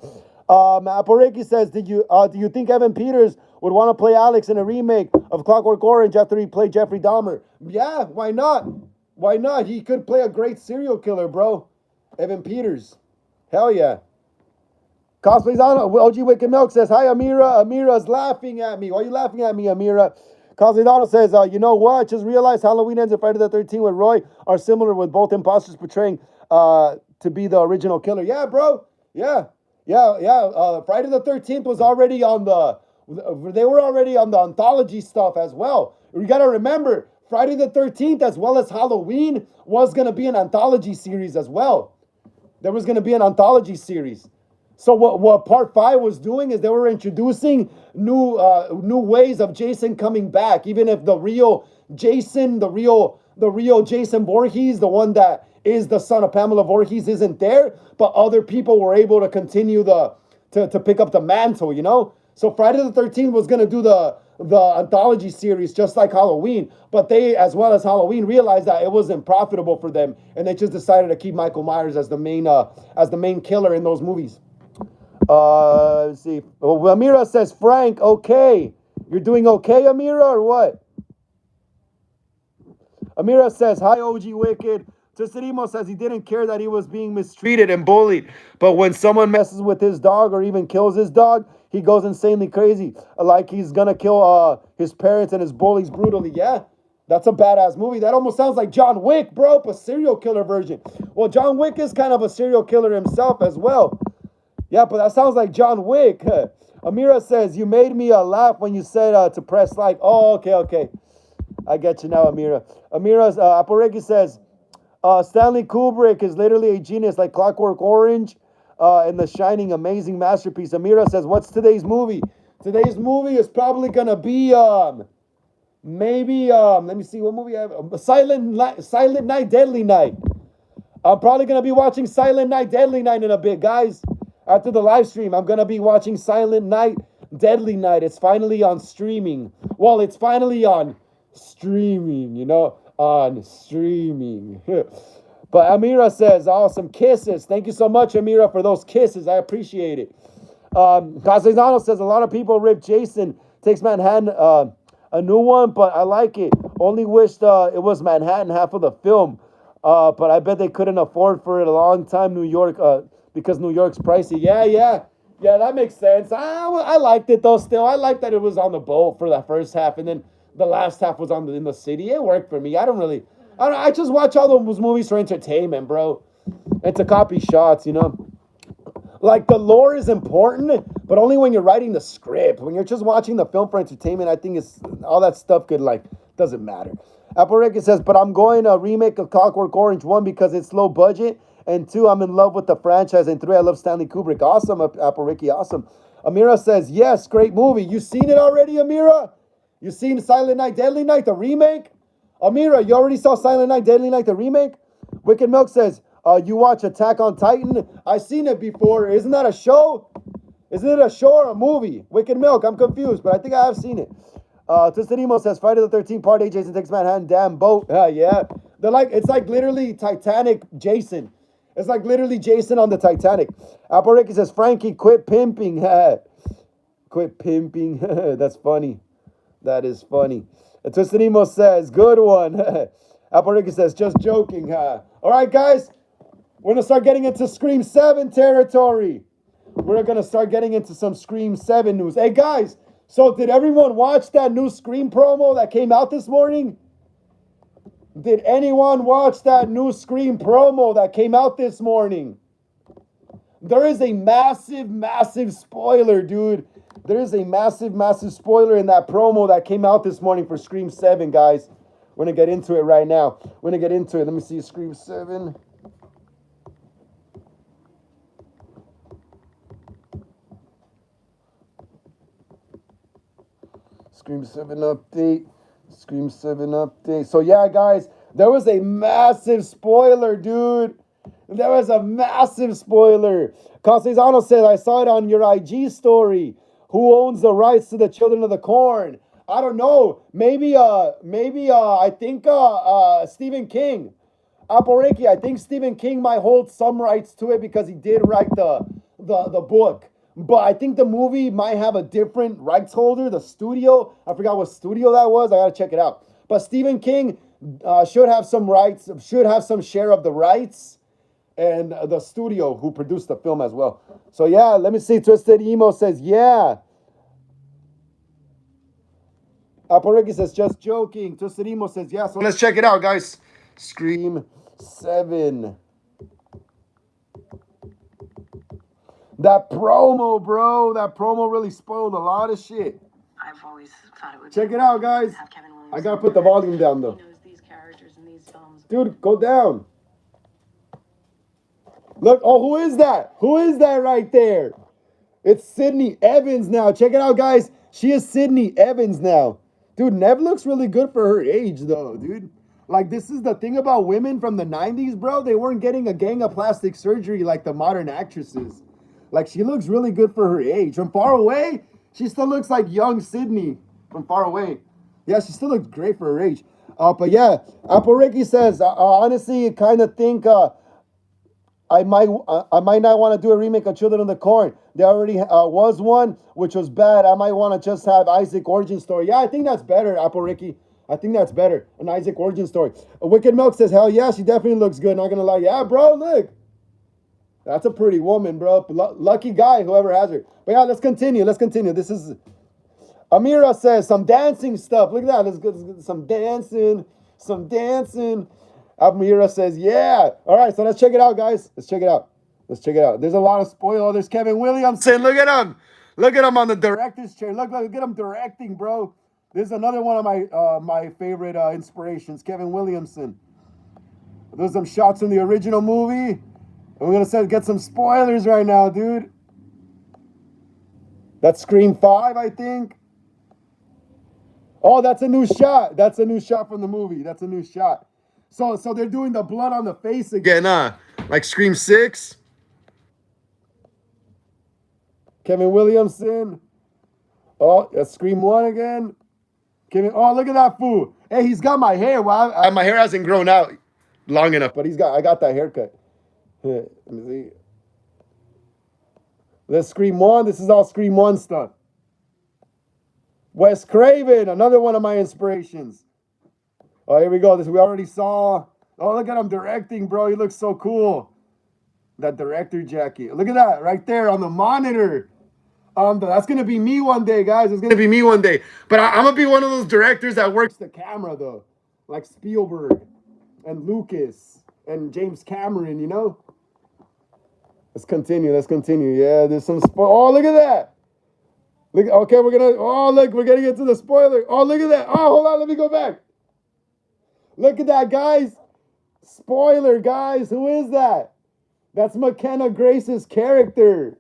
Aporeki says, do you think Evan Peters would want to play Alex in a remake of Clockwork Orange after he played Jeffrey Dahmer? Yeah, why not? Why not? He could play a great serial killer, bro. Evan Peters. Hell yeah. Cosplays on OG Wicked Milk says, hi, Amira. Amira's laughing at me. Why are you laughing at me, Amira? Cosplay says, you know what? Just realized Halloween Ends and Friday the 13th with Roy are similar, with both imposters portraying to be the original killer. Yeah, bro. Yeah. Friday the 13th was already on they were already on the anthology stuff as well. You got to remember, Friday the 13th as well as Halloween was going to be an anthology series as well. There was going to be an anthology series. So what Part 5 was doing is they were introducing new ways of Jason coming back, even if the real Jason, the real Jason Voorhees, the one that is the son of Pamela Voorhees, isn't there, but other people were able to continue to pick up the mantle, you know? So Friday the 13th was gonna do the anthology series just like Halloween, but they, as well as Halloween, realized that it wasn't profitable for them, and they just decided to keep Michael Myers as the main killer in those movies. Let's see. Well, Amira says, Frank, okay. You're doing okay, Amira, or what? Amira says, hi, OG Wicked. Tesserimo says he didn't care that he was being mistreated and bullied, but when someone messes with his dog or even kills his dog, he goes insanely crazy, like he's gonna kill his parents and his bullies brutally. Yeah, that's a badass movie. That almost sounds like John Wick, bro, a serial killer version. Well, John Wick is kind of a serial killer himself as well. Yeah, but that sounds like John Wick. Amira says, you made me laugh when you said to press like. Oh, okay. I get you now, Amira. Amira's Aporeki says, Stanley Kubrick is literally a genius like Clockwork Orange and The Shining, amazing masterpiece. Amira says, what's today's movie? Today's movie is probably going to be, maybe, let me see, what movie I have? Silent Night, Deadly Night. I'm probably going to be watching Silent Night, Deadly Night in a bit, guys. After the live stream, I'm going to be watching Silent Night, Deadly Night. It's finally on streaming. Well, it's finally on streaming, on streaming. But Amira says, awesome kisses. Thank you so much, Amira, for those kisses. I appreciate it. Casizano says, a lot of people rip Jason Takes Manhattan, a new one, but I like it. Only wished it was Manhattan half of the film. But I bet they couldn't afford for it a long time, New York, because New York's pricey. Yeah, that makes sense. I liked it, though, still. I liked that it was on the boat for that first half, and then the last half was in the city. It worked for me. I just watch all those movies for entertainment, bro. And to copy shots, Like, the lore is important, but only when you're writing the script. When you're just watching the film for entertainment, I think it's all that stuff doesn't matter. Aporeki says, but I'm going to remake a Clockwork Orange 1 because it's low budget, and 2, I'm in love with the franchise, and 3, I love Stanley Kubrick. Awesome, Aporeki, awesome. Amira says, yes, great movie. You seen it already, Amira? You seen Silent Night, Deadly Night, the remake? Amira, you already saw Silent Night, Deadly Night, the remake? Wicked Milk says, you watch Attack on Titan? I've seen it before. Isn't that a show? Isn't it a show or a movie? Wicked Milk, I'm confused, but I think I have seen it. Tesserimo says, Friday the 13th, Part 8, Jason Takes Manhattan, damn boat. Yeah. It's like literally Titanic Jason. It's like literally Jason on the Titanic. Aporeki says, Frankie, quit pimping. Quit pimping. That's funny. That is funny. Tesserimo says, good one. Aporeki says, just joking. All right, guys. We're going to start getting into Scream 7 territory. We're going to start getting into some Scream 7 news. Hey, guys. So did everyone watch that new Scream promo that came out this morning? Did anyone watch that new Scream promo that came out this morning? There is a massive spoiler, dude. There is a massive spoiler in that promo that came out this morning for Scream 7, guys. We're going to get into it right now. We're going to get into it. Let me see, Scream 7. Scream 7 update. Scream 7 update. So yeah, guys, there was a massive spoiler, dude. There was a massive spoiler. Casizano said, I saw it on your IG story. Who owns the rights to the Children of the Corn? I don't know. Maybe I think Stephen King. Aporeki, I think Stephen King might hold some rights to it because he did write the book. But I think the movie might have a different rights holder, the studio. I forgot what studio that was. I got to check it out. But Stephen King should have some rights, should have some share of the rights, and the studio who produced the film as well. So yeah, let me see. Twisted Emo says, yeah. Aporeki says, just joking. Twisted Emo says, yeah. So let's check it out, guys. Scream 7. That promo, bro. That promo really spoiled a lot of shit. I've always thought it would. Check it out, guys. I gotta put the volume down, though. He knows these characters in these films. Dude, go down. Look, oh, who is that? Who is that right there? It's Sydney Evans now. Check it out, guys. She is Sydney Evans now. Dude, Nev looks really good for her age, though, dude. Like, this is the thing about women from the 90s, bro. They weren't getting a gang of plastic surgery like the modern actresses. Like, she looks really good for her age. From far away, She still looks like young Sydney from far away. Yeah, she still looks great for her age. But yeah, Apple Ricky says, honestly, kind of think I might not want to do a remake of Children of the Corn. There already was one, which was bad. I might want to just have Isaac origin story. Yeah, I think that's better, Apple Ricky. I think that's better, an Isaac origin story. Wicked Milk says, hell yeah, she definitely looks good. Not gonna lie, yeah, bro, look. That's a pretty woman, bro. Lucky guy, whoever has her. But yeah, let's continue. Let's continue. This is Amira says some dancing stuff. Look at that. Let's get some dancing. Some dancing. Amira says, yeah. All right, so let's check it out, guys. Let's check it out. Let's check it out. There's a lot of spoil. There's Kevin Williamson. Look at him. Look at him on the director's chair. Look at him directing, bro. This is another one of my favorite inspirations, Kevin Williamson. There's some shots from the original movie. We're gonna get some spoilers right now, dude. That's Scream 5, I think. Oh, that's a new shot. That's a new shot from the movie. That's a new shot. So they're doing the blood on the face again, like Scream 6. Kevin Williamson. Oh, that's Scream 1 again. Oh, look at that fool. Hey, he's got my hair. Well, my hair hasn't grown out long enough, but I got that haircut. Here, let me see. Let's Scream 1. This is all Scream 1 stuff. Wes Craven, another one of my inspirations. Oh, here we go. This we already saw. Oh, look at him directing, bro. He looks so cool. That director jacket. Look at that right there on the monitor. That's gonna be me one day, guys. It's gonna be me one day. But I'm gonna be one of those directors that works the camera though, like Spielberg and Lucas and James Cameron. You know. Let's continue. Let's continue. Yeah, there's some oh, look at that. Look. Okay, we're gonna get to the spoiler. Oh, look at that. Oh, hold on. Let me go back. Look at that, guys. Spoiler, guys. Who is that? That's McKenna Grace's character.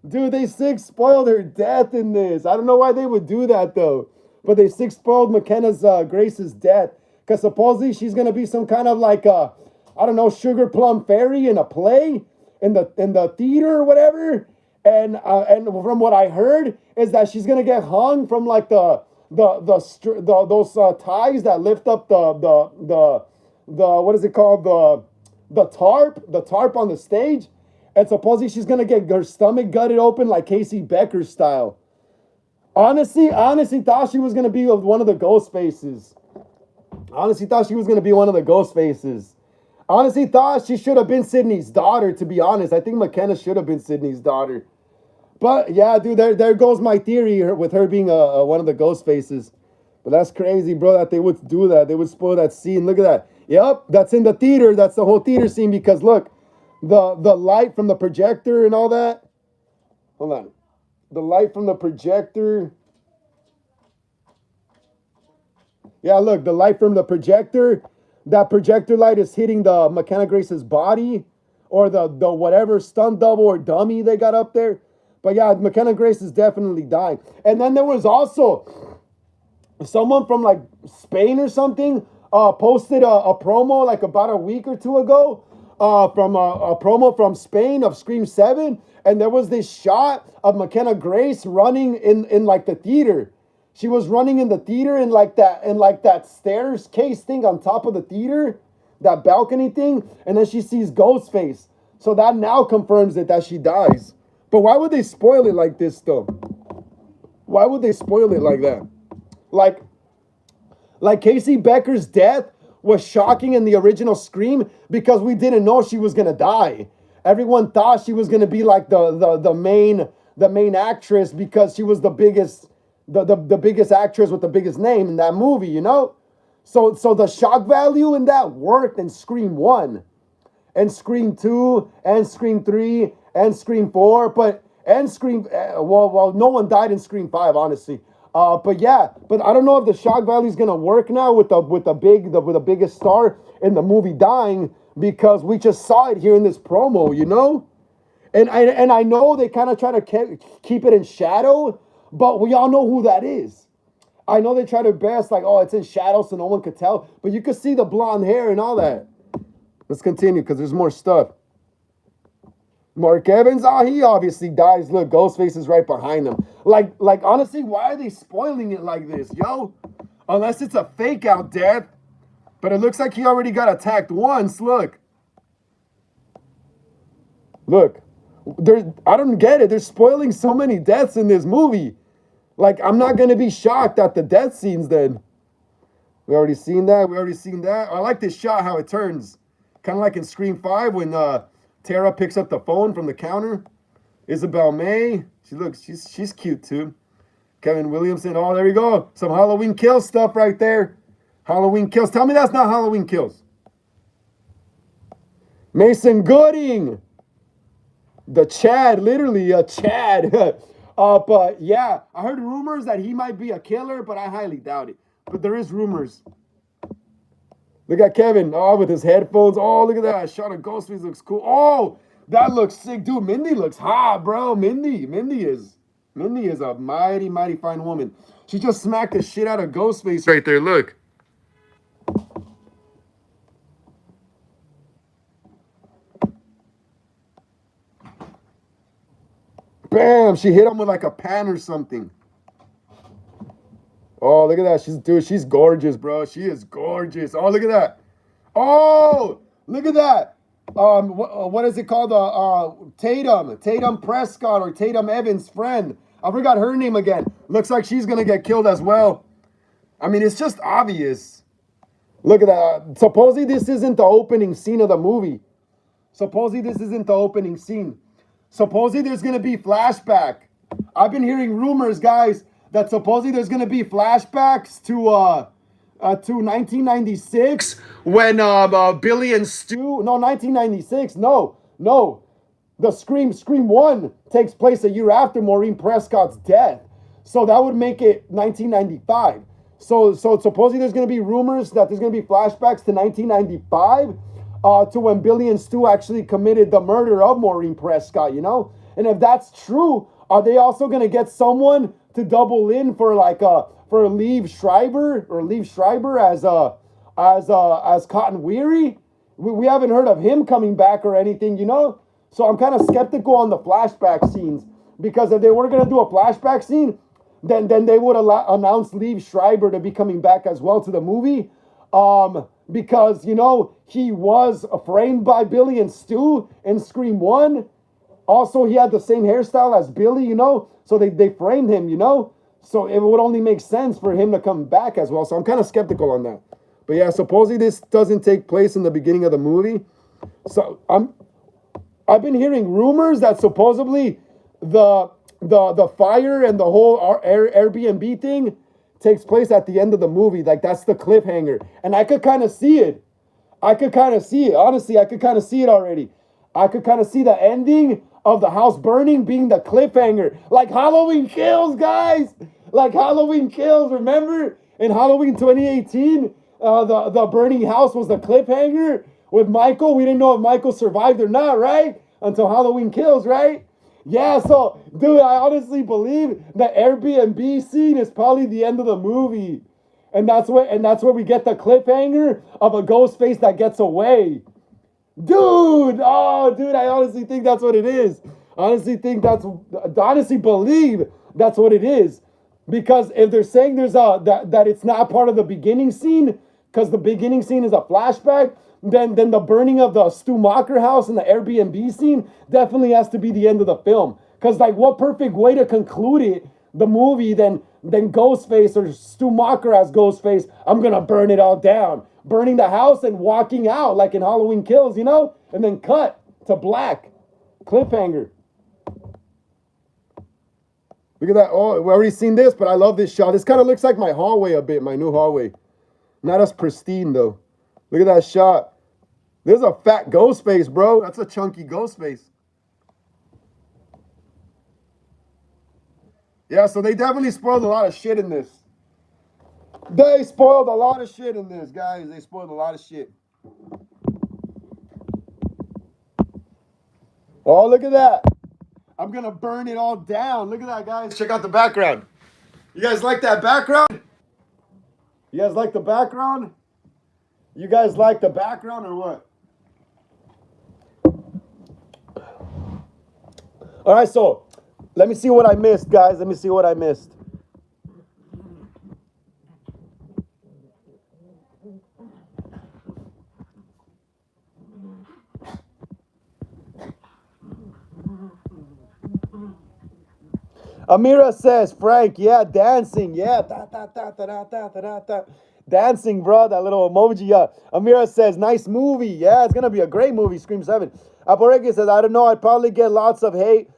Dude, they spoiled her death in this. I don't know why they would do that, though. But they spoiled McKenna's Grace's death. Because supposedly she's going to be some kind of like, I don't know, Sugar Plum Fairy in a play in the theater or whatever. And from what I heard is that she's going to get hung from like those ties that lift up the what is it called, the tarp on the stage, and supposedly she's gonna get her stomach gutted open like Casey Becker style. Honestly thought she was gonna be one of the ghost faces. Honestly thought she should have been Sydney's daughter, to be honest. I think McKenna should have been Sydney's daughter. But yeah, dude, there goes my theory with her being one of the ghost faces. But that's crazy, bro, that they would do that. They would spoil that scene. Look at that. Yep, that's in the theater. That's the whole theater scene because look, the light from the projector and all that. Hold on. The light from the projector. Yeah, look, the light from the projector. That projector light is hitting the McKenna Grace's body or the whatever stunt double or dummy they got up there. But yeah, McKenna Grace is definitely dying. And then there was also someone from like Spain or something posted a promo like about a week or two ago from a promo from Spain of Scream 7. And there was this shot of McKenna Grace running in like the theater. She was running in the theater in like that stairs case thing on top of the theater, that balcony thing. And then she sees Ghostface. So that now confirms it that she dies. But why would they spoil it like this, though? Why would they spoil it like that? Like Casey Becker's death was shocking in the original Scream because we didn't know she was gonna die. Everyone thought she was gonna be like the main actress because she was the biggest actress with the biggest name in that movie, you know. So the shock value in that worked in Scream 1, and Scream 2, and Scream 3. And Scream 4, and Scream, well, no one died in Scream 5, honestly. But yeah, but I don't know if the shock value is gonna work now with the biggest star in the movie dying because we just saw it here in this promo, you know. And I know they kind of try to keep it in shadow, but we all know who that is. I know they try their best, like, oh, it's in shadow so no one could tell, but you could see the blonde hair and all that. Let's continue because there's more stuff. Mark Evans, oh, he obviously dies. Look, Ghostface is right behind him. Like honestly, why are they spoiling it like this, yo? Unless it's a fake out death. But it looks like he already got attacked once. Look. Look. I don't get it. They're spoiling so many deaths in this movie. Like, I'm not going to be shocked at the death scenes then. We already seen that. I like this shot, how it turns. Kind of like in Scream 5 when Tara picks up the phone from the counter. Isabel May. She's cute too. Kevin Williamson. Oh, there we go. Some Halloween Kills stuff right there. Halloween Kills. Tell me that's not Halloween Kills. Mason Gooding. The Chad, literally a Chad. But yeah, I heard rumors that he might be a killer, but I highly doubt it. But there is rumors. Look at Kevin. Oh, with his headphones. Oh, look at that. Shot of Ghostface looks cool. Oh, that looks sick, dude. Mindy looks hot, bro. Mindy is a mighty, mighty fine woman. She just smacked the shit out of Ghostface right there. Look. Bam! She hit him with like a pan or something. Oh, look at that. She's gorgeous, bro. She is gorgeous. Oh, look at that. Oh, look at that. What is it called? Tatum Prescott or Tatum Evans' friend. I forgot her name again. Looks like she's gonna get killed as well. I mean, it's just obvious. Look at that. Supposedly this isn't the opening scene of the movie. Supposedly there's gonna be flashback. I've been hearing rumors, guys, that supposedly there's gonna be flashbacks to 1996 when Billy and Stu. No, 1996. No. The Scream 1 takes place a year after Maureen Prescott's death, so that would make it 1995. So supposedly there's gonna be rumors that there's gonna be flashbacks to 1995. To when Billy and Stu actually committed the murder of Maureen Prescott, you know? And if that's true, are they also going to get someone to double in for for Liev Schreiber as Cotton Weary? We haven't heard of him coming back or anything, you know? So I'm kind of skeptical on the flashback scenes, because if they were going to do a flashback scene, then they would announce Liev Schreiber to be coming back as well to the movie. Because, you know, he was framed by Billy and Stu in Scream 1. Also, he had the same hairstyle as Billy, you know, so they framed him, you know. So it would only make sense for him to come back as well. So I'm kind of skeptical on that. But yeah, supposedly this doesn't take place in the beginning of the movie. So I've been hearing rumors that supposedly the fire and the whole Airbnb thing takes place at the end of the movie. Like, that's the cliffhanger. And I could kind of see it. Honestly, I could kind of see it already. I could kind of see the ending of the house burning being the cliffhanger. Like Halloween Kills, guys. Like Halloween Kills. Remember? In Halloween 2018, the burning house was the cliffhanger with Michael. We didn't know if Michael survived or not, right? Until Halloween Kills, right? Yeah, so, dude, I honestly believe the Airbnb scene is probably the end of the movie. And that's where we get the cliffhanger of a ghost face that gets away. Dude, I honestly think that's what it is. Honestly believe that's what it is. Because if they're saying that it's not part of the beginning scene, because the beginning scene is a flashback, then the burning of the Stu Macher house and the Airbnb scene definitely has to be the end of the film. Because, like, what perfect way to conclude the movie than Ghostface or Stu Macher as Ghostface, I'm gonna burn it all down. Burning the house and walking out like in Halloween Kills, you know? And then cut to black. Cliffhanger. Look at that. Oh, we've already seen this, but I love this shot. This kind of looks like my hallway a bit, my new hallway. Not as pristine, though. Look at that shot. There's a fat ghost face, bro. That's a chunky ghost face. Yeah, so they definitely spoiled a lot of shit in this. They spoiled a lot of shit in this, guys. They spoiled a lot of shit. Oh, look at that. I'm going to burn it all down. Look at that, guys. Check out the background. You guys like that background? You guys like the background? You guys like the background or what? All right, so let me see what I missed, guys. Let me see what I missed. Amira says, Frank, yeah, dancing, yeah, dancing, bro. That little emoji, yeah. Amira says, nice movie, yeah, it's gonna be a great movie. Scream 7. Aporeki says, I don't know, I'd probably get lots of hate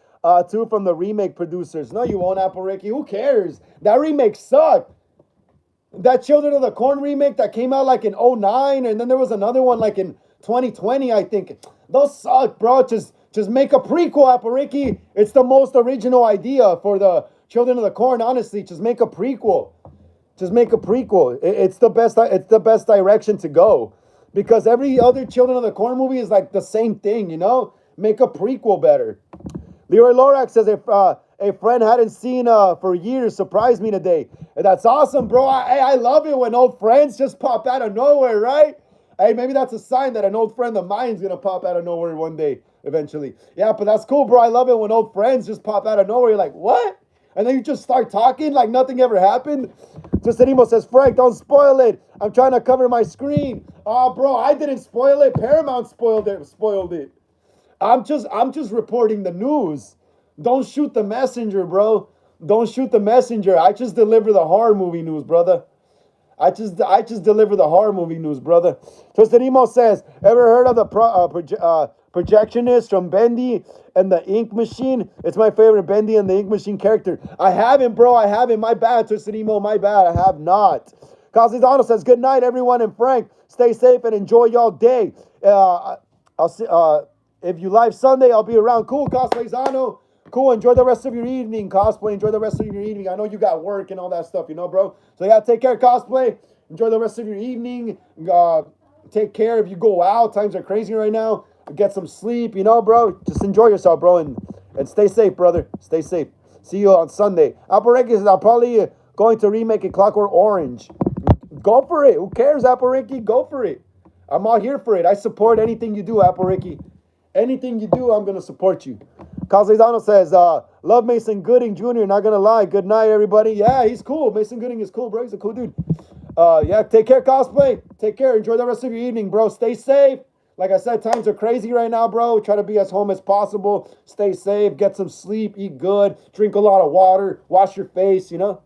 too from the remake producers. No, you won't, Aporeki. Who cares? That remake sucked. That Children of the Corn remake that came out like in '09, and then there was another one like in 2020, I think. Those suck, bro. Just make a prequel, Aporiki. It's the most original idea for the Children of the Corn, honestly. Just make a prequel. Just make a prequel. It's the best direction to go. Because every other Children of the Corn movie is like the same thing, you know? Make a prequel better. Leroy Lorax says, if a friend hadn't seen for years surprised me today. And that's awesome, bro. I love it when old friends just pop out of nowhere, right? Hey, maybe that's a sign that an old friend of mine's going to pop out of nowhere one day, eventually. Yeah, but that's cool, bro. I love it when old friends just pop out of nowhere. You're like, what? And then you just start talking like nothing ever happened. Just Animo says, Frank, don't spoil it. I'm trying to cover my screen. Oh, bro, I didn't spoil it. Paramount spoiled it. I'm just reporting the news. Don't shoot the messenger, bro. Don't shoot the messenger. I just deliver the horror movie news, brother. I just deliver the horror movie news, brother. Twisted Emo says, ever heard of the projectionist from Bendy and the Ink Machine? It's my favorite Bendy and the Ink Machine character. I haven't, bro. I haven't. My bad, Twisted Emo. My bad. I have not. Cosizano says, good night, everyone. And Frank, stay safe and enjoy y'all day. I'll see. If you live Sunday, I'll be around. Cool, Cosplayzano. Cool. Enjoy the rest of your evening, Cosplay. Enjoy the rest of your evening. I know you got work and all that stuff, you know, bro. So yeah, take care, Cosplay. Enjoy the rest of your evening. Take care if you go out. Times are crazy right now. Get some sleep, you know, bro. Just enjoy yourself, bro, and stay safe, brother. Stay safe. See you on Sunday. Aporeki says, I'm probably going to remake a Clockwork Orange. Go for it. Who cares, Aporeki? Go for it. I'm all here for it. I support anything you do, Aporeki. Anything you do, I'm going to support you. Calzezano says, love Mason Gooding Jr., not going to lie. Good night, everybody. Yeah, he's cool. Mason Gooding is cool, bro. He's a cool dude. Yeah, take care, Cosplay. Take care. Enjoy the rest of your evening, bro. Stay safe. Like I said, times are crazy right now, bro. Try to be as home as possible. Stay safe. Get some sleep. Eat good. Drink a lot of water. Wash your face, you know.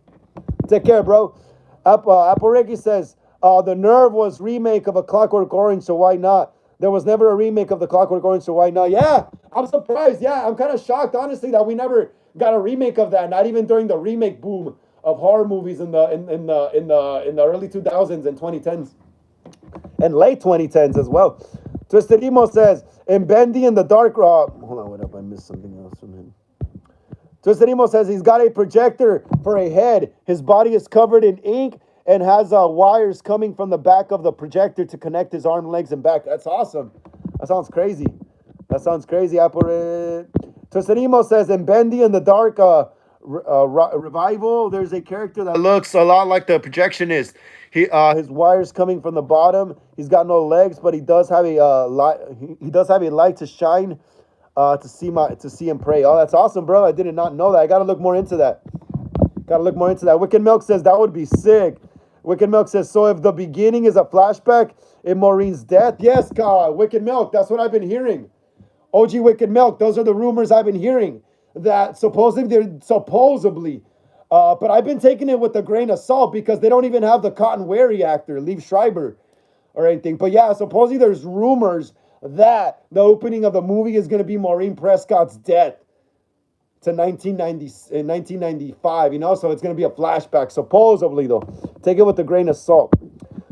Take care, bro. Aporeki says, the Nerve was remake of A Clockwork Orange, so why not? There was never a remake of The Clockwork Orange, so why not? Yeah, I'm surprised. Yeah, I'm kind of shocked, honestly, that we never got a remake of that. Not even during the remake boom of horror movies in the early 2000s and 2010s, and late 2010s as well. Twisted Emo says, in Bendy in the Dark. Hold on, what up? I missed something else from him. Twisted Emo says he's got a projector for a head. His body is covered in ink and has wires coming from the back of the projector to connect his arm, legs, and back. That's awesome. That sounds crazy. Twisted Emo says, in Bendy in the Dark Revival, there's a character that looks a lot like the projectionist. His wires coming from the bottom. He's got no legs, but he does have a light. He does have a light to shine to see him pray. Oh, that's awesome, bro. I did not know that. I gotta look more into that. Wicked Milk says that would be sick. Wicked Milk says, so if the beginning is a flashback in Maureen's death, yes, Wicked Milk, that's what I've been hearing. OG Wicked Milk, those are the rumors I've been hearing. That supposedly, but I've been taking it with a grain of salt because they don't even have the Cotton Wary actor, Liev Schreiber, or anything. But yeah, supposedly there's rumors that the opening of the movie is going to be Maureen Prescott's death to 1995, you know, so it's going to be a flashback, supposedly, though. Take it with a grain of salt.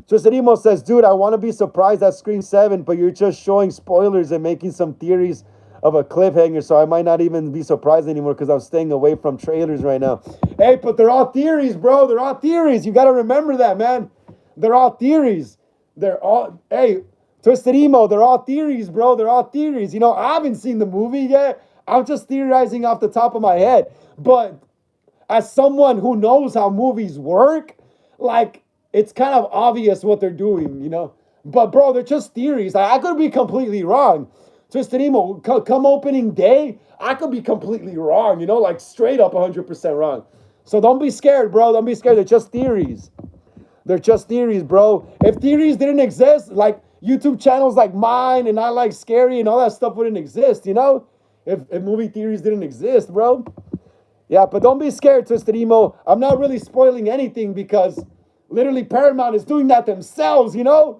Twisted Emo says, dude, I want to be surprised at Scream 7, but you're just showing spoilers and making some theories of a cliffhanger, so I might not even be surprised anymore because I'm staying away from trailers right now. Hey, but they're all theories, bro. They're all theories. You got to remember that, man. They're all theories. Hey, Twisted Emo, they're all theories, bro. They're all theories. You know, I haven't seen the movie yet. I'm just theorizing off the top of my head. But as someone who knows how movies work, like, it's kind of obvious what they're doing, you know. But, bro, they're just theories. I could be completely wrong. Twisted Emo, come opening day, I could be completely wrong, you know, like straight up 100% wrong. So don't be scared, bro. Don't be scared. They're just theories. They're just theories, bro. If theories didn't exist, like YouTube channels like mine and I Like Scary and all that stuff wouldn't exist, you know? If movie theories didn't exist, bro. Yeah, but don't be scared, Twisted Emo. I'm not really spoiling anything because literally Paramount is doing that themselves, you know?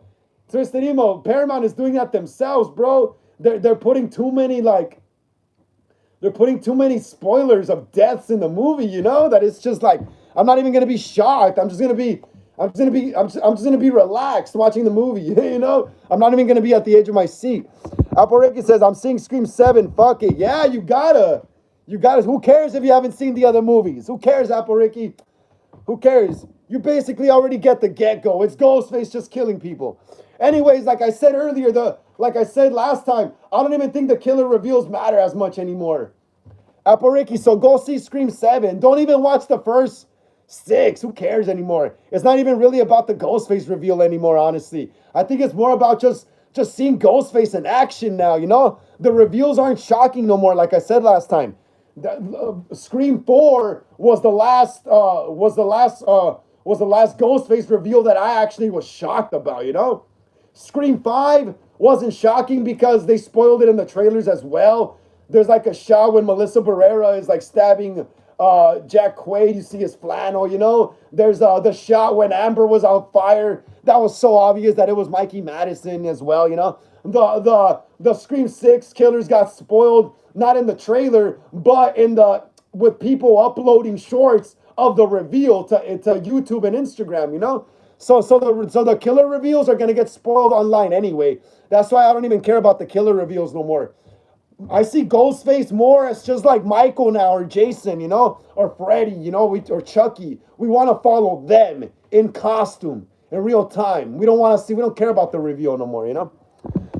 Twisted Emo, Paramount is doing that themselves, bro. They're putting too many they're putting too many spoilers of deaths in the movie, you know? That it's just like I'm not even gonna be shocked. I'm just gonna be relaxed watching the movie, you know? I'm not even gonna be at the edge of my seat. Alporeki says, I'm seeing Scream 7. Fuck it. Yeah, you gotta. You gotta. Who cares if you haven't seen the other movies? Who cares, Alporeki? Who cares? You basically already get the get-go. It's Ghostface just killing people. Anyways, like I said earlier, like I said last time, I don't even think the killer reveals matter as much anymore. Alporeki, so go see Scream 7. Don't even watch the first 6. Who cares anymore? It's not even really about the Ghostface reveal anymore, honestly. I think it's more about just seeing Ghostface in action now, you know? The reveals aren't shocking no more, like I said last time. Scream 4 was the last Ghostface reveal that I actually was shocked about, you know? Scream 5 wasn't shocking because they spoiled it in the trailers as well. There's like a shot when Melissa Barrera is like stabbing Jack Quaid. You see his flannel, you know? There's the shot when Amber was on fire. That was so obvious that it was Mikey Madison as well, you know? The Scream 6 killers got spoiled, not in the trailer, but with people uploading shorts of the reveal to YouTube and Instagram, you know? So the killer reveals are gonna get spoiled online anyway. That's why I don't even care about the killer reveals no more. I see Ghostface more as just like Michael now, or Jason, you know, or Freddy, you know, or Chucky. We want to follow them in costume, in real time. We don't care about the reveal no more, you know?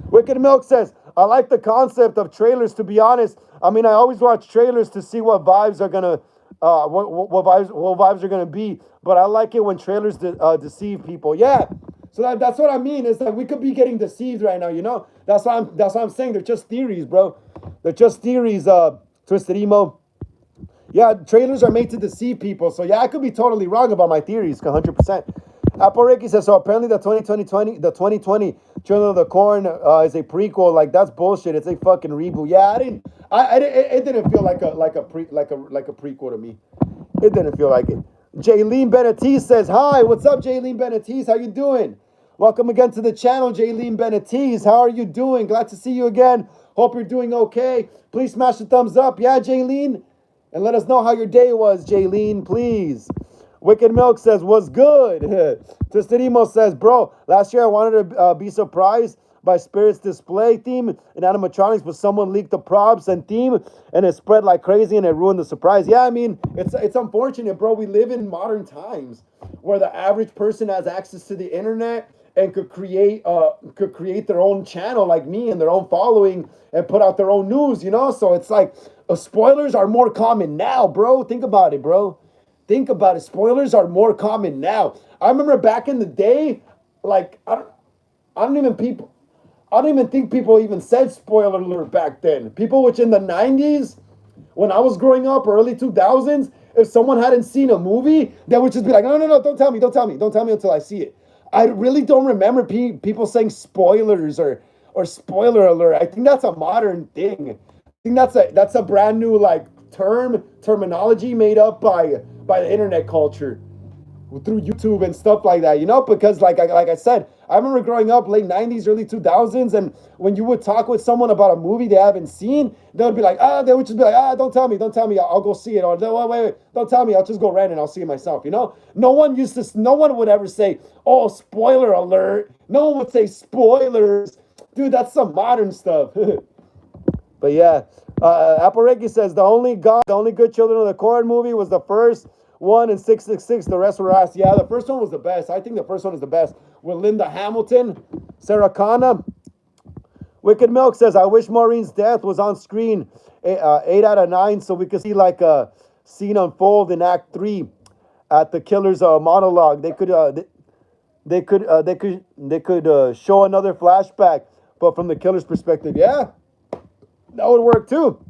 Wicked Milk says, I like the concept of trailers, to be honest. I mean, I always watch trailers to see what vibes are gonna, what vibes are gonna be. But I like it when trailers deceive people. Yeah. So that's what I mean. It's like we could be getting deceived right now, you know? That's what I'm saying. They're just theories, bro. They're just theories, Twisted Emo. Yeah, trailers are made to deceive people. So yeah, I could be totally wrong about my theories, 100%. Alporeki says, so apparently the 2020 Children of the Corn is a prequel. Like, that's bullshit. It's a fucking reboot. Yeah, it didn't feel like a prequel to me. It didn't feel like it. Jaylene Benatis says, hi, what's up, Jaylene Benatis? How you doing? Welcome again to the channel, Jaylene Benatis. How are you doing? Glad to see you again. Hope you're doing okay. Please smash the thumbs up. Yeah, Jaylene? And let us know how your day was, Jaylene, please. Wicked Milk says, what's good? Twisted Emo says, bro, last year I wanted to be surprised by Spirit's display theme in animatronics, but someone leaked the props and theme, and it spread like crazy, and it ruined the surprise. Yeah, I mean, it's unfortunate, bro. We live in modern times where the average person has access to the internet and could create their own channel like me and their own following and put out their own news, you know? So it's like spoilers are more common now, bro. Think about it, bro. Think about it. Spoilers are more common now. I remember back in the day, like I don't even think people even said spoiler alert back then. People which in the 90s, when I was growing up, or early 2000s, if someone hadn't seen a movie, they would just be like, no, don't tell me until I see it. I really don't remember people saying spoilers or spoiler alert. I think that's a modern thing. I think that's a brand new like terminology made up by the internet culture through YouTube and stuff like that, you know, because like I said, I remember growing up late 90s, early 2000s, and when you would talk with someone about a movie they haven't seen, they would just be like, don't tell me, I'll go see it, or wait, don't tell me, I'll just go rent it and I'll see it myself, you know? No one would ever say, oh, spoiler alert. No one would say spoilers. Dude, that's some modern stuff. But yeah, Alporeki says, the only good Children of the Corn movie was the first one in 666. The rest were ass. Yeah, the first one was the best. I think the first one is the best. With Linda Hamilton, Sarah Connor. Wicked Milk says, I wish Maureen's death was on screen. 8 out of 9, so we could see like a scene unfold in Act 3 at the killer's monologue. They could show another flashback, but from the killer's perspective. Yeah, That would work too.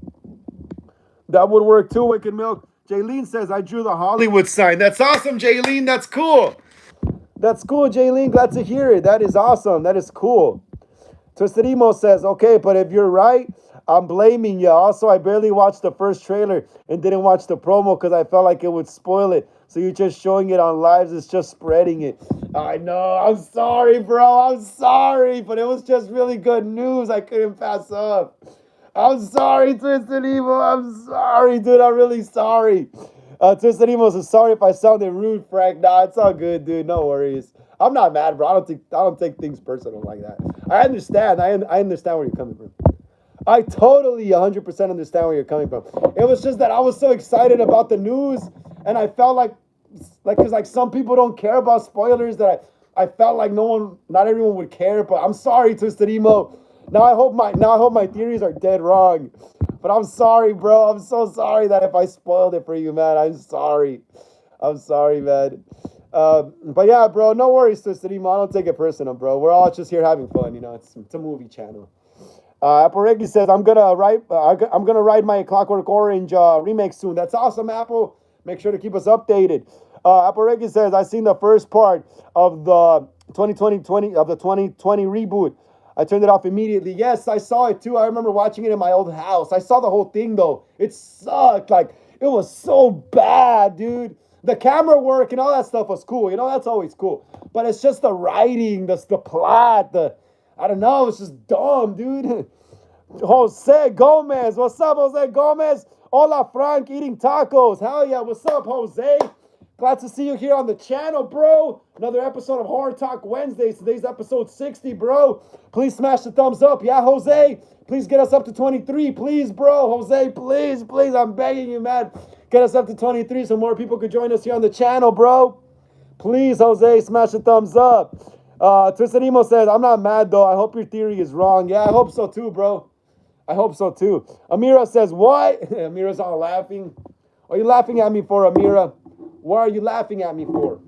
That would work too, Wicked Milk. Jaylene says, I drew the Hollywood sign. That's awesome, Jaylene. That's cool. That's cool, Jaylene. Glad to hear it. That is awesome. That is cool. Twisted Emo says, okay, but if you're right, I'm blaming you. Also, I barely watched the first trailer and didn't watch the promo because I felt like it would spoil it. So you're just showing it on lives. It's just spreading it. I know. I'm sorry, bro. I'm sorry. But it was just really good news. I couldn't pass up. I'm sorry, Twisted Emo. I'm sorry, dude. I'm really sorry. Twisted Emo says, sorry if I sounded rude, Frank. Nah, it's all good, dude. No worries. I'm not mad, bro. I don't take things personal like that. I understand. I understand where you're coming from. I totally 100% understand where you're coming from. It was just that I was so excited about the news, and I felt like because like some people don't care about spoilers, that I felt like not everyone would care. But I'm sorry, Twisted Emo. Now I hope my theories are dead wrong. But I'm sorry, bro. I'm so sorry that if I spoiled it for you, man. I'm sorry. I'm sorry, man. But yeah, bro, no worries, Twisted Emo. I don't take it personal, bro. We're all just here having fun, you know. It's a movie channel. Apple Reggie says, I'm gonna ride my Clockwork Orange remake soon. That's awesome, Apple. Make sure to keep us updated. Apple Reggie says, I seen the first part of the 2020 reboot. I turned it off immediately. Yes, I saw it too. I remember watching it in my old house. I saw the whole thing though. It sucked. Like, it was so bad, dude. The camera work and all that stuff was cool. You know, that's always cool. But it's just the writing, the plot, I don't know. It's just dumb, dude. Jose Gomez. What's up, Jose Gomez? Hola, Frank, eating tacos. Hell yeah. What's up, Jose? Glad to see you here on the channel, bro. Another episode of Horror Talk Wednesdays. Today's episode 60, bro. Please smash the thumbs up. Yeah, Jose? Please get us up to 23. Please, bro. Jose, please, please. I'm begging you, man. Get us up to 23 so more people could join us here on the channel, bro. Please, Jose, smash the thumbs up. Twisted Emo says, I'm not mad, though. I hope your theory is wrong. Yeah, I hope so, too, bro. I hope so, too. Amira says, what? Amira's all laughing. Are you laughing at me for, Amira? What are you laughing at me for?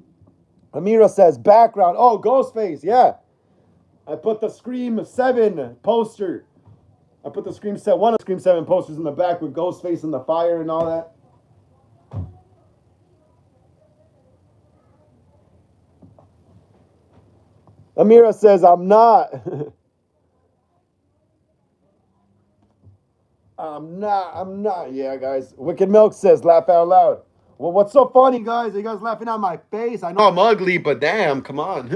Amira says, background. Oh, Ghostface, yeah. I put the Scream 7 poster. I put the one of the Scream 7 posters in the back with Ghostface and the fire and all that. Amira says, I'm not. I'm not. Yeah, guys. Wicked Milk says, laugh out loud. Well, what's so funny, guys? Are you guys laughing at my face? I know I'm ugly, but damn, come on.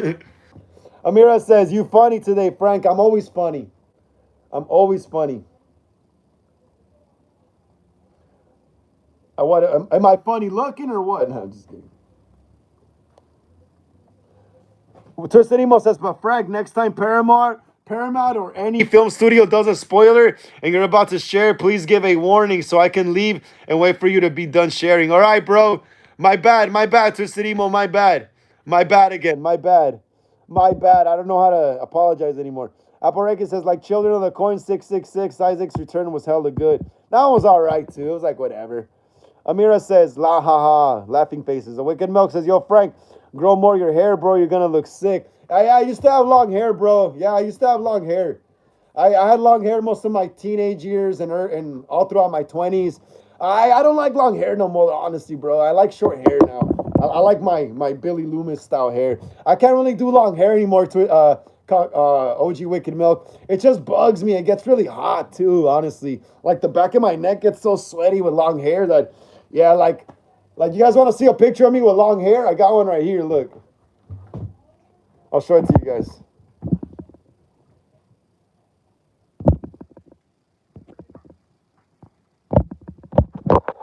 Amira says, you funny today, Frank. I'm always funny. I'm always funny. Am I funny looking or what? No, I'm just kidding. Tristan Emo says, but Frank, next time Paramount or any film studio does a spoiler and you're about to share, please give a warning so I can leave and wait for you to be done sharing. All right, bro. My bad, Twisted Emo, my bad. My bad again, my bad. I don't know how to apologize anymore. Apple Record says, like Children of the Coin 666, Isaac's return was hella good. That one was all right, too. It was like, whatever. Amira says, la ha ha, laughing faces. The Wicked Milk says, yo, Frank, grow more your hair, bro. You're going to look sick. I used to have long hair, bro. Yeah, I used to have long hair. I had long hair most of my teenage years and all throughout my 20s. I don't like long hair no more, honestly, bro. I like short hair now. I like my Billy Loomis style hair. I can't really do long hair anymore OG Wicked Milk. It just bugs me. It gets really hot, too, honestly. Like, the back of my neck gets so sweaty with long hair that, yeah, like you guys want to see a picture of me with long hair? I got one right here, look. I'll show it to you guys.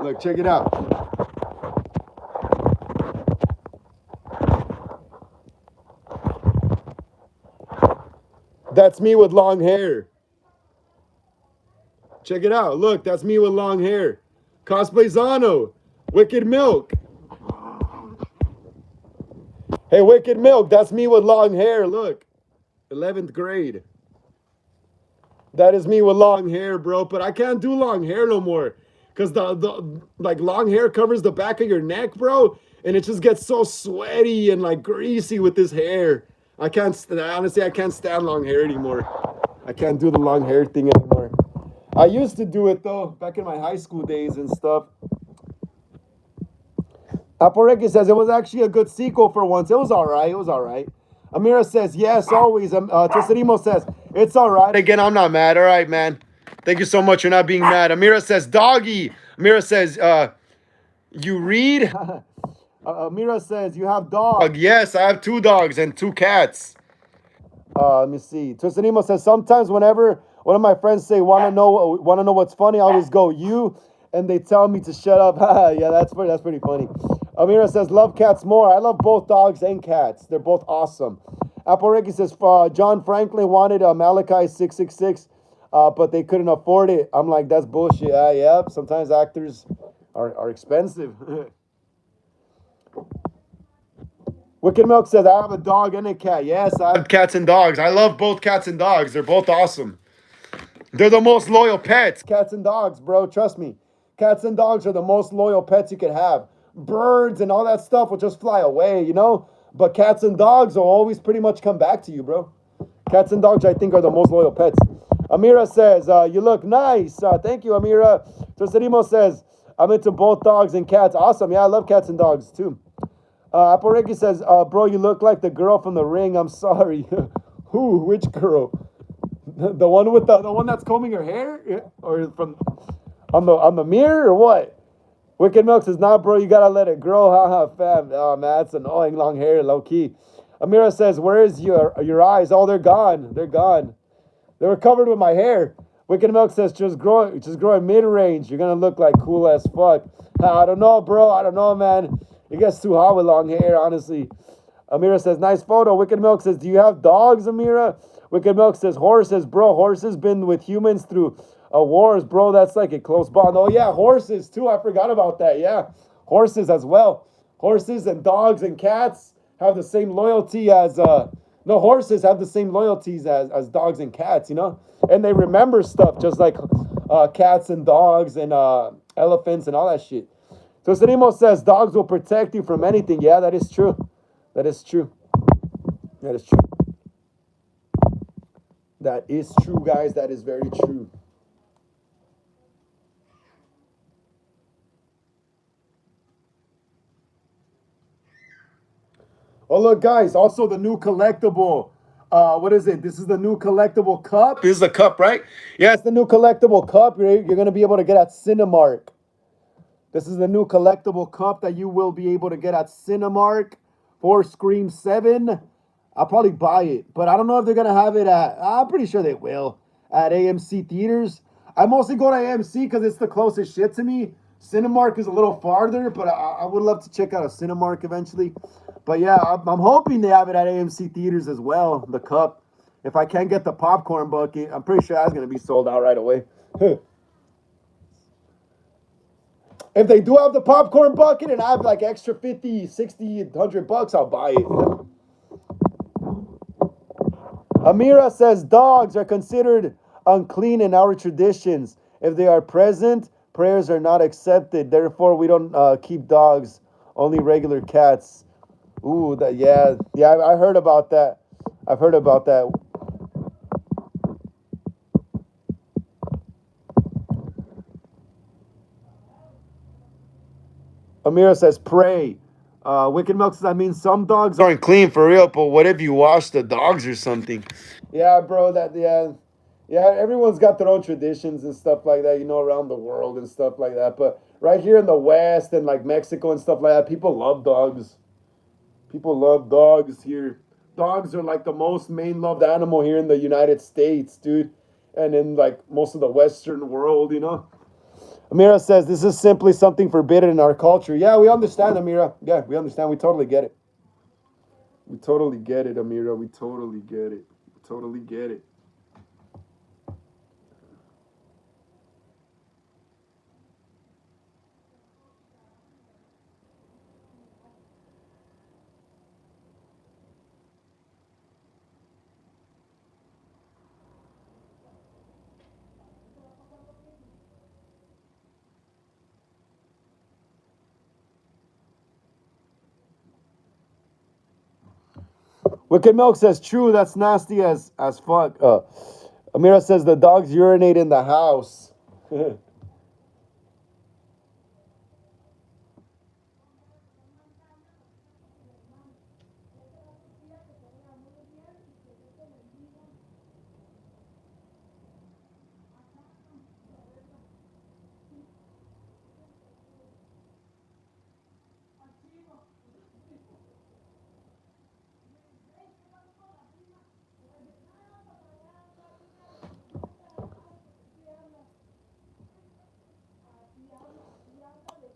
Look, check it out. That's me with long hair. Check it out. Look, that's me with long hair. Cosplay Zano. Wicked Milk. Hey, Wicked Milk, that's me with long hair. Look. 11th grade. That is me with long hair, bro. But I can't do long hair no more. Because the long hair covers the back of your neck, bro. And it just gets so sweaty and like greasy with this hair. I can't stand long hair anymore. I can't do the long hair thing anymore. I used to do it though, back in my high school days and stuff. Aporeki says it was actually a good sequel for once. It was all right. It was all right. Amira says yes, always. Tesserimo says it's all right. Again, I'm not mad. All right, man. Thank you so much for not being mad. Amira says doggy. Amira says you read. Amira says you have dog. Yes, I have 2 dogs and 2 cats. Let me see. Tosanimo says sometimes whenever one of my friends say wanna know what's funny, I'll just go you, and they tell me to shut up. Yeah, that's pretty funny. Amira says love cats more. I love both dogs and cats. They're both awesome. Aporeki says John Franklin wanted a Malachi 666, but they couldn't afford it. I'm like that's bullshit. Yeah. Sometimes actors are expensive. Wicked Milk says, I have a dog and a cat. Yes, I have cats and dogs. I love both cats and dogs. They're both awesome. They're the most loyal pets. Cats and dogs, bro. Trust me. Cats and dogs are the most loyal pets you could have. Birds and all that stuff will just fly away, you know? But cats and dogs will always pretty much come back to you, bro. Cats and dogs, I think, are the most loyal pets. Amira says, you look nice. Thank you, Amira. Toserimo says, I'm into both dogs and cats. Awesome. Yeah, I love cats and dogs, too. Aporeki says, bro, you look like the girl from The Ring. I'm sorry. Who? Which girl? The one with the one that's combing her hair, or from on the mirror, or what? Wicked Milk says, nah, bro, you gotta let it grow. Haha, fam. Oh man, that's annoying. Long hair, low key. Amira says, where is your eyes? Oh, they're gone. They're gone. They were covered with my hair. Wicked Milk says, just grow mid range. You're gonna look like cool as fuck. I don't know, bro. I don't know, man. It gets too hot with long hair, honestly. Amira says, nice photo. Wicked Milk says, do you have dogs, Amira? Wicked Milk says, horses, bro. Horses been with humans through wars, bro. That's like a close bond. Oh, yeah, horses, too. I forgot about that. Yeah, horses as well. Horses and dogs and cats have the same loyalty as, no, horses have the same loyalties as dogs and cats, you know? And they remember stuff just like cats and dogs and elephants and all that shit. So Sanimo says dogs will protect you from anything. Yeah, that is true. That is true. That is true. That is true, guys. That is very true. Oh, look, guys. Also, the new collectible. What is it? This is the new collectible cup. This is the cup, right? Yeah, it's the new collectible cup. You're going to be able to get at Cinemark. This is the new collectible cup that you will be able to get at Cinemark for Scream 7. I'll probably buy it, but I don't know if they're going to have it at, I'm pretty sure they will, at AMC theaters. I mostly go to AMC because it's the closest shit to me. Cinemark is a little farther, but I would love to check out a Cinemark eventually. But yeah, I'm hoping they have it at AMC theaters as well, the cup. If I can get the popcorn bucket, I'm pretty sure that's going to be sold out right away. If they do have the popcorn bucket and I have like extra 50, 60, 100 bucks, I'll buy it. Amira says dogs are considered unclean in our traditions. If they are present, prayers are not accepted. Therefore, we don't keep dogs, only regular cats. Ooh, yeah, I heard about that. I've heard about that. Amira says, pray. Wicked Milk says, I mean, some dogs aren't clean for real, but what if you wash the dogs or something? Yeah, bro, yeah, everyone's got their own traditions and stuff like that, you know, around the world and stuff like that. But right here in the West and like Mexico and stuff like that, people love dogs. People love dogs here. Dogs are like the most main loved animal here in the United States, dude. And in like most of the Western world, you know. Amira says, this is simply something forbidden in our culture. Yeah, we understand, Amira. Yeah, we understand. We totally get it. We totally get it, Amira. We totally get it. We totally get it. Wicked Milk says, true, that's nasty as fuck. Amira says the dogs urinate in the house.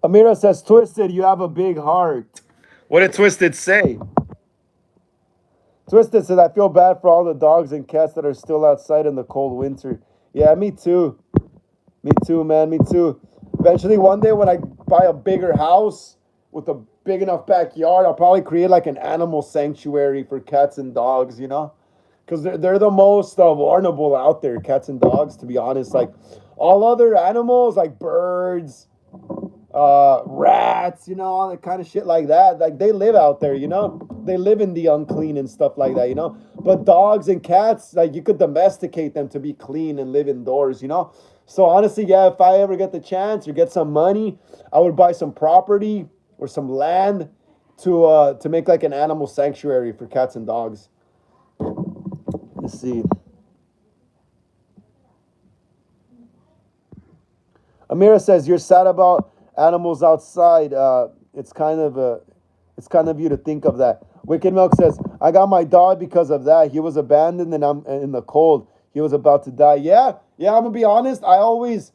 Amira says, Twisted, you have a big heart. What did Twisted say? Twisted says, I feel bad for all the dogs and cats that are still outside in the cold winter. Yeah, me too. Me too, man. Me too. Eventually, one day when I buy a bigger house with a big enough backyard, I'll probably create like an animal sanctuary for cats and dogs, you know? Because they're the most vulnerable out there, cats and dogs, to be honest. Like all other animals, like birds, rats, you know, all that kind of shit like that. Like they live out there, you know, they live in the unclean and stuff like that, you know. But dogs and cats, like you could domesticate them to be clean and live indoors, you know. So honestly, yeah, if I ever get the chance or get some money, I would buy some property or some land to make like an animal sanctuary for cats and dogs. Let's see. Amira says you're sad about animals outside. It's kind of you to think of that. Wicked Milk says I got my dog because of that. He was abandoned and I'm in the cold. He was about to die. Yeah. I'm gonna be honest. I always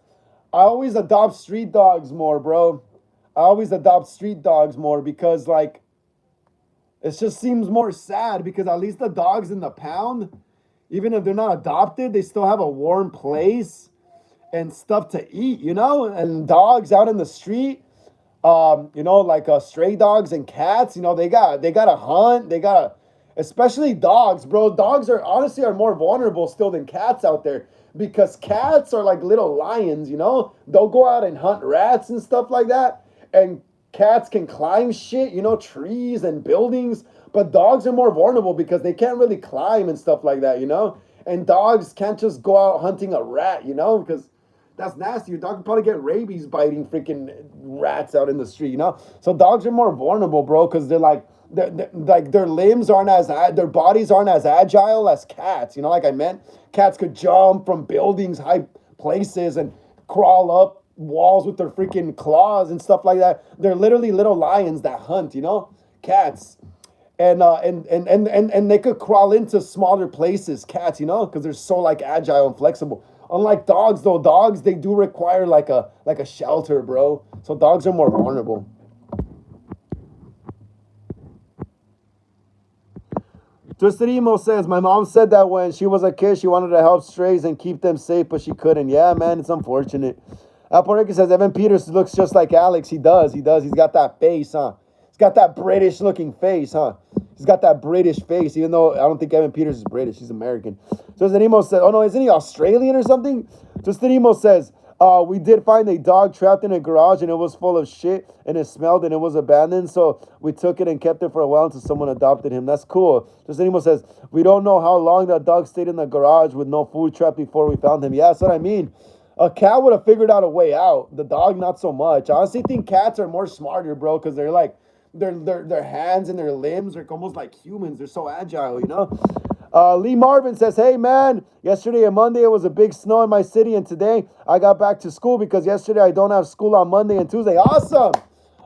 adopt street dogs more, bro. I always adopt street dogs more because like it just seems more sad because at least the dogs in the pound, even if they're not adopted, they still have a warm place and stuff to eat, you know. And dogs out in the street, you know, like stray dogs and cats, you know, they gotta hunt, especially dogs, bro. Dogs are honestly more vulnerable still than cats out there because cats are like little lions, you know. They'll go out and hunt rats and stuff like that, and cats can climb shit, you know, trees and buildings. But dogs are more vulnerable because they can't really climb and stuff like that, you know. And dogs can't just go out hunting a rat, you know, because that's nasty. Your dog could probably get rabies biting freaking rats out in the street, you know? So dogs are more vulnerable, bro, because they're their limbs aren't their bodies aren't as agile as cats, you know, like I meant. Cats could jump from buildings, high places, and crawl up walls with their freaking claws and stuff like that. They're literally little lions that hunt, you know? Cats. And they could crawl into smaller places, cats, you know, because they're so like agile and flexible. Unlike dogs, though, dogs they do require like a shelter, bro. So dogs are more vulnerable. Twisted Emo says, my mom said that when she was a kid, she wanted to help strays and keep them safe, but she couldn't. Yeah, man, it's unfortunate. Apple Ricky says, Evan Peters looks just like Alex. He does. He's got that face, huh? He's got that British looking face, huh? He's got that British face, even though I don't think Evan Peters is British. He's American. Twisted Emo says, oh no, isn't he Australian or something? Twisted Emo says, we did find a dog trapped in a garage and it was full of shit and it smelled and it was abandoned. So we took it and kept it for a while until someone adopted him. That's cool. Twisted Emo says, we don't know how long that dog stayed in the garage with no food trapped before we found him. Yeah, that's what I mean. A cat would have figured out a way out. The dog, not so much. I honestly think cats are more smarter, bro, because they're like, their hands and their limbs are almost like humans. They're so agile, you know? Lee Marvin says, hey, man, yesterday and Monday it was a big snow in my city, and today I got back to school because yesterday I don't have school on Monday and Tuesday. Awesome.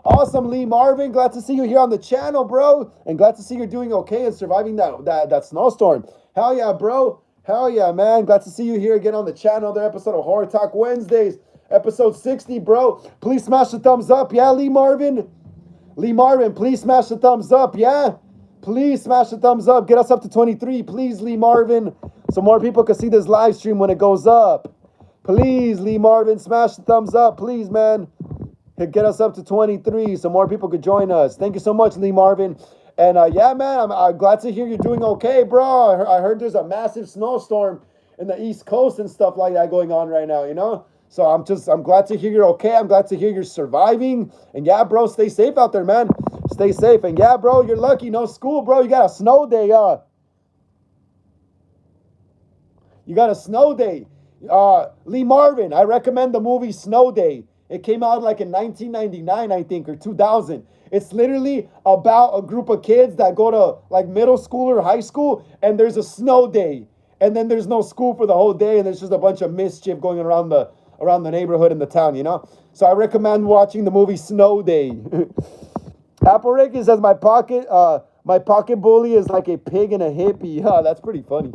Awesome, Lee Marvin. Glad to see you here on the channel, bro, and glad to see you're doing okay and surviving that snowstorm. Hell yeah, bro. Hell yeah, man. Glad to see you here again on the channel. Another episode of Horror Talk Wednesdays, episode 60, bro. Please smash the thumbs up. Yeah, Lee Marvin? Lee Marvin, please smash the thumbs up, yeah? Please smash the thumbs up. Get us up to 23, please, Lee Marvin, so more people can see this live stream when it goes up. Please, Lee Marvin, smash the thumbs up, please, man. Get us up to 23 so more people could join us. Thank you so much, Lee Marvin. And yeah, man, I'm glad to hear you're doing okay, bro. I heard there's a massive snowstorm in the East Coast and stuff like that going on right now, you know? So I'm glad to hear you're okay. I'm glad to hear you're surviving. And yeah, bro, stay safe out there, man. Stay safe. And yeah, bro, you're lucky. No school, bro. You got a snow day, You got a Snow Day. Lee Marvin, I recommend the movie Snow Day. It came out like in 1999, I think, or 2000. It's literally about a group of kids that go to like middle school or high school, and there's a snow day, and then there's no school for the whole day, and there's just a bunch of mischief going around the neighborhood and the town, you know. So I recommend watching the movie Snow Day. Apple Ricky says my pocket bully is like a pig and a hippie. Yeah, that's pretty funny.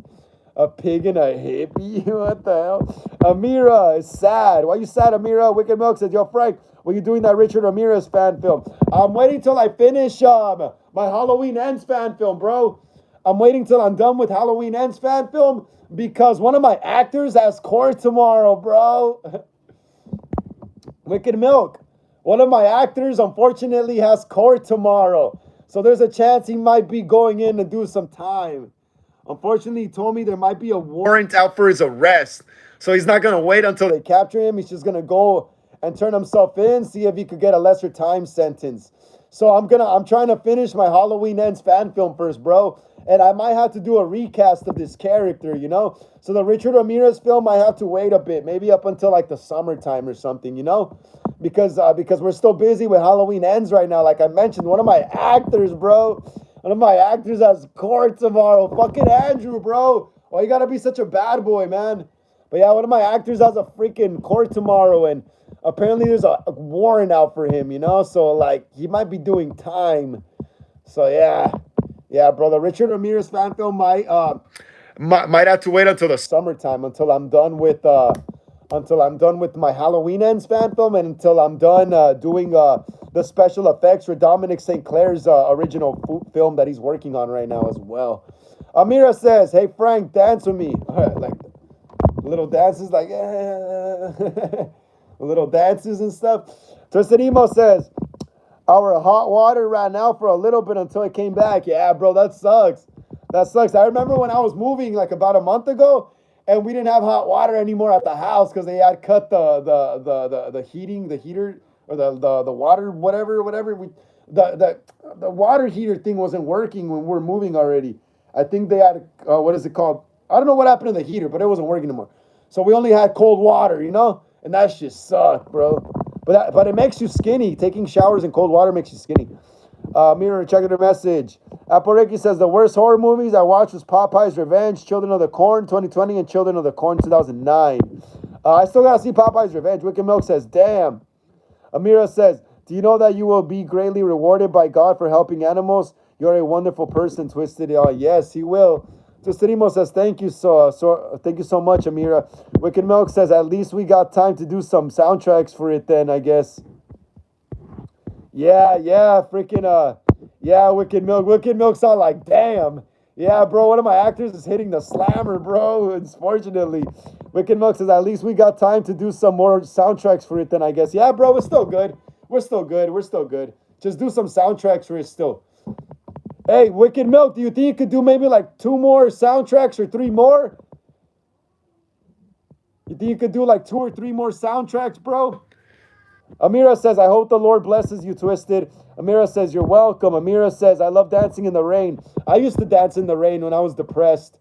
A pig and a hippie? What the hell? Amira is sad. Why you sad, Amira? Wicked Milk says, yo, Frank, when you doing that Richard Ramirez fan film? I'm waiting till I finish my Halloween Ends fan film, bro. I'm waiting till I'm done with Halloween Ends fan film because one of my actors has court tomorrow, bro. Wicked Milk. One of my actors, unfortunately, has court tomorrow. So there's a chance he might be going in to do some time. Unfortunately, he told me there might be a warrant out for his arrest. So he's not going to wait until they capture him. He's just going to go and turn himself in, see if he could get a lesser time sentence. So I'm trying to finish my Halloween Ends fan film first, bro. And I might have to do a recast of this character, you know? So the Richard Ramirez film, I have to wait a bit, maybe up until like the summertime or something, you know? Because we're still busy with Halloween Ends right now. Like I mentioned, one of my actors, bro. One of my actors has court tomorrow. Fucking Andrew, bro. Why you gotta be such a bad boy, man? But yeah, one of my actors has a freaking court tomorrow, and apparently there's a warrant out for him, you know? So, like, he might be doing time. So, yeah. Yeah, bro, the Richard Ramirez fan film might have to wait until the summertime, until I'm done with my Halloween Ends fan film, and until I'm done doing the special effects for Dominic St. Clair's original film that he's working on right now as well. Amira says, hey, Frank, dance with me. Like, little dances, like, little dances and stuff. Twisted Emo says, our hot water ran out for a little bit until it came back. Yeah, bro, that sucks. That sucks. I remember when I was moving like about a month ago, and we didn't have hot water anymore at the house because they had cut the heater, or the water, whatever. The water heater thing wasn't working when we were moving already. I think they had, what is it called? I don't know what happened to the heater, but it wasn't working anymore. So we only had cold water, you know? And that shit sucked, bro. But it makes you skinny. Taking showers in cold water makes you skinny. Mirror, checking the message. Aporeki says, the worst horror movies I watched was Popeye's Revenge, Children of the Corn 2020, and Children of the Corn 2009. I still gotta see Popeye's Revenge. Wicked Milk says, damn. Amira says, do you know that you will be greatly rewarded by God for helping animals? You're a wonderful person, Twisted. Yes, he will. Twisted Emo says, thank you so much, Amira. Wicked Milk says, at least we got time to do some soundtracks for it then, I guess. Yeah, freaking, yeah, Wicked Milk. Wicked Milk's all like, damn. Yeah, bro, one of my actors is hitting the slammer, bro, unfortunately. Wicked Milk says, at least we got time to do some more soundtracks for it then, I guess. Yeah, bro, we're still good. We're still good. Just do some soundtracks for it still. Hey, Wicked Milk, do you think you could do maybe like 2 more soundtracks or 3 more? You think you could do like 2 or 3 more soundtracks, bro? Amira says, I hope the Lord blesses you, Twisted. Amira says, you're welcome. Amira says, I love dancing in the rain. I used to dance in the rain when I was depressed.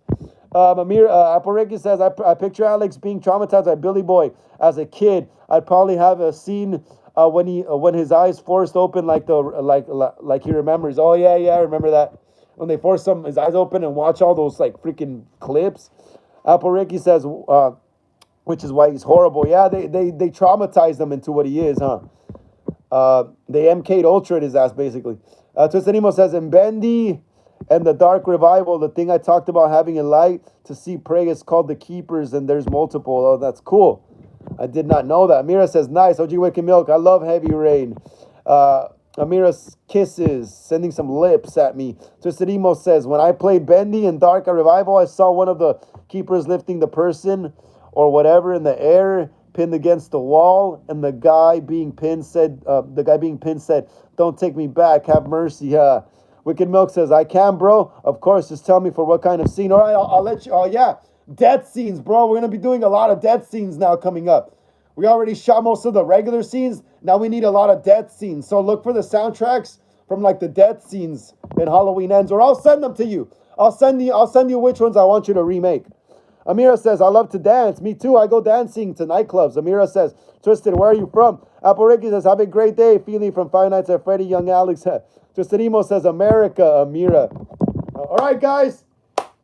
Aporeki says, I picture Alex being traumatized by Billy Boy as a kid. I'd probably have a scene when his eyes forced open like he remembers. Oh yeah, I remember that. When they force his eyes open and watch all those like freaking clips. Aporeki says, which is why he's horrible. Yeah, they traumatized him into what he is, huh? They MK'd Ultra his ass, basically. Twisted Emo says, in Bendy and the Dark Revival, the thing I talked about having a light to see prey is called the Keepers, and there's multiple. Oh, that's cool. I did not know that. Amira says, nice. OG Wicked Milk, I love Heavy Rain. Amira kisses, sending some lips at me. Twisted Emo says, when I played Bendy and Dark Revival, I saw one of the Keepers lifting the person or whatever in the air, pinned against the wall, and the guy being pinned said, don't take me back, have mercy. Wicked Milk says, I can, bro. Of course, just tell me for what kind of scene. All right, I'll let you. Oh, yeah. Death scenes, bro. We're going to be doing a lot of death scenes now coming up. We already shot most of the regular scenes. Now we need a lot of death scenes. So look for the soundtracks from like the death scenes in Halloween Ends, or I'll send them to you. I'll send you which ones I want you to remake. Amira says, I love to dance. Me too. I go dancing to nightclubs. Amira says, Twisted, where are you from? Apple Ricky says, have a great day. Feely from Five Nights at Freddy, Young Alex. Twisted Emo says, America, Amira. All right, guys.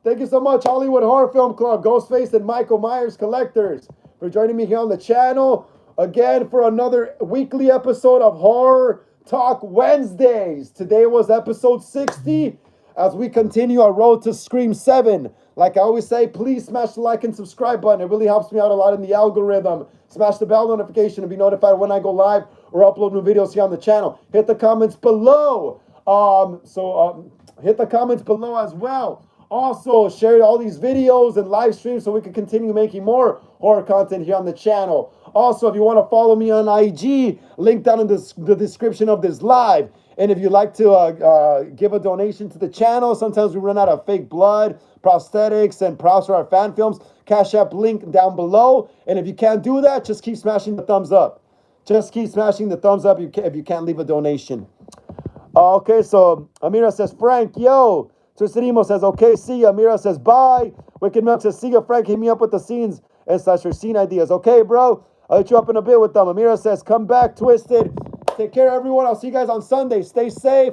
Thank you so much, Hollywood Horror Film Club, Ghostface and Michael Myers Collectors, for joining me here on the channel. Again, for another weekly episode of Horror Talk Wednesdays. Today was episode 60. As we continue our road to Scream 7. Like I always say, please smash the like and subscribe button. It really helps me out a lot in the algorithm. Smash the bell notification to be notified when I go live or upload new videos here on the channel. Hit the comments below. Hit the comments below as well. Also, share all these videos and live streams so we can continue making more horror content here on the channel. Also, if you want to follow me on IG, link down in the description of this live. And if you'd like to give a donation to the channel, sometimes we run out of fake blood, prosthetics, and props for our fan films. Cash App link down below. And if you can't do that, just keep smashing the thumbs up. Just keep smashing the thumbs up if you can't leave a donation. Okay, so Amira says, Frank, yo. Twisted Emo says, okay, see ya. Amira says, bye. Wicked Milk says, see ya, Frank. Hit me up with the scenes and / your scene ideas. Okay, bro. I'll hit you up in a bit with them. Amira says, come back, Twisted. Take care, everyone. I'll see you guys on Sunday. Stay safe.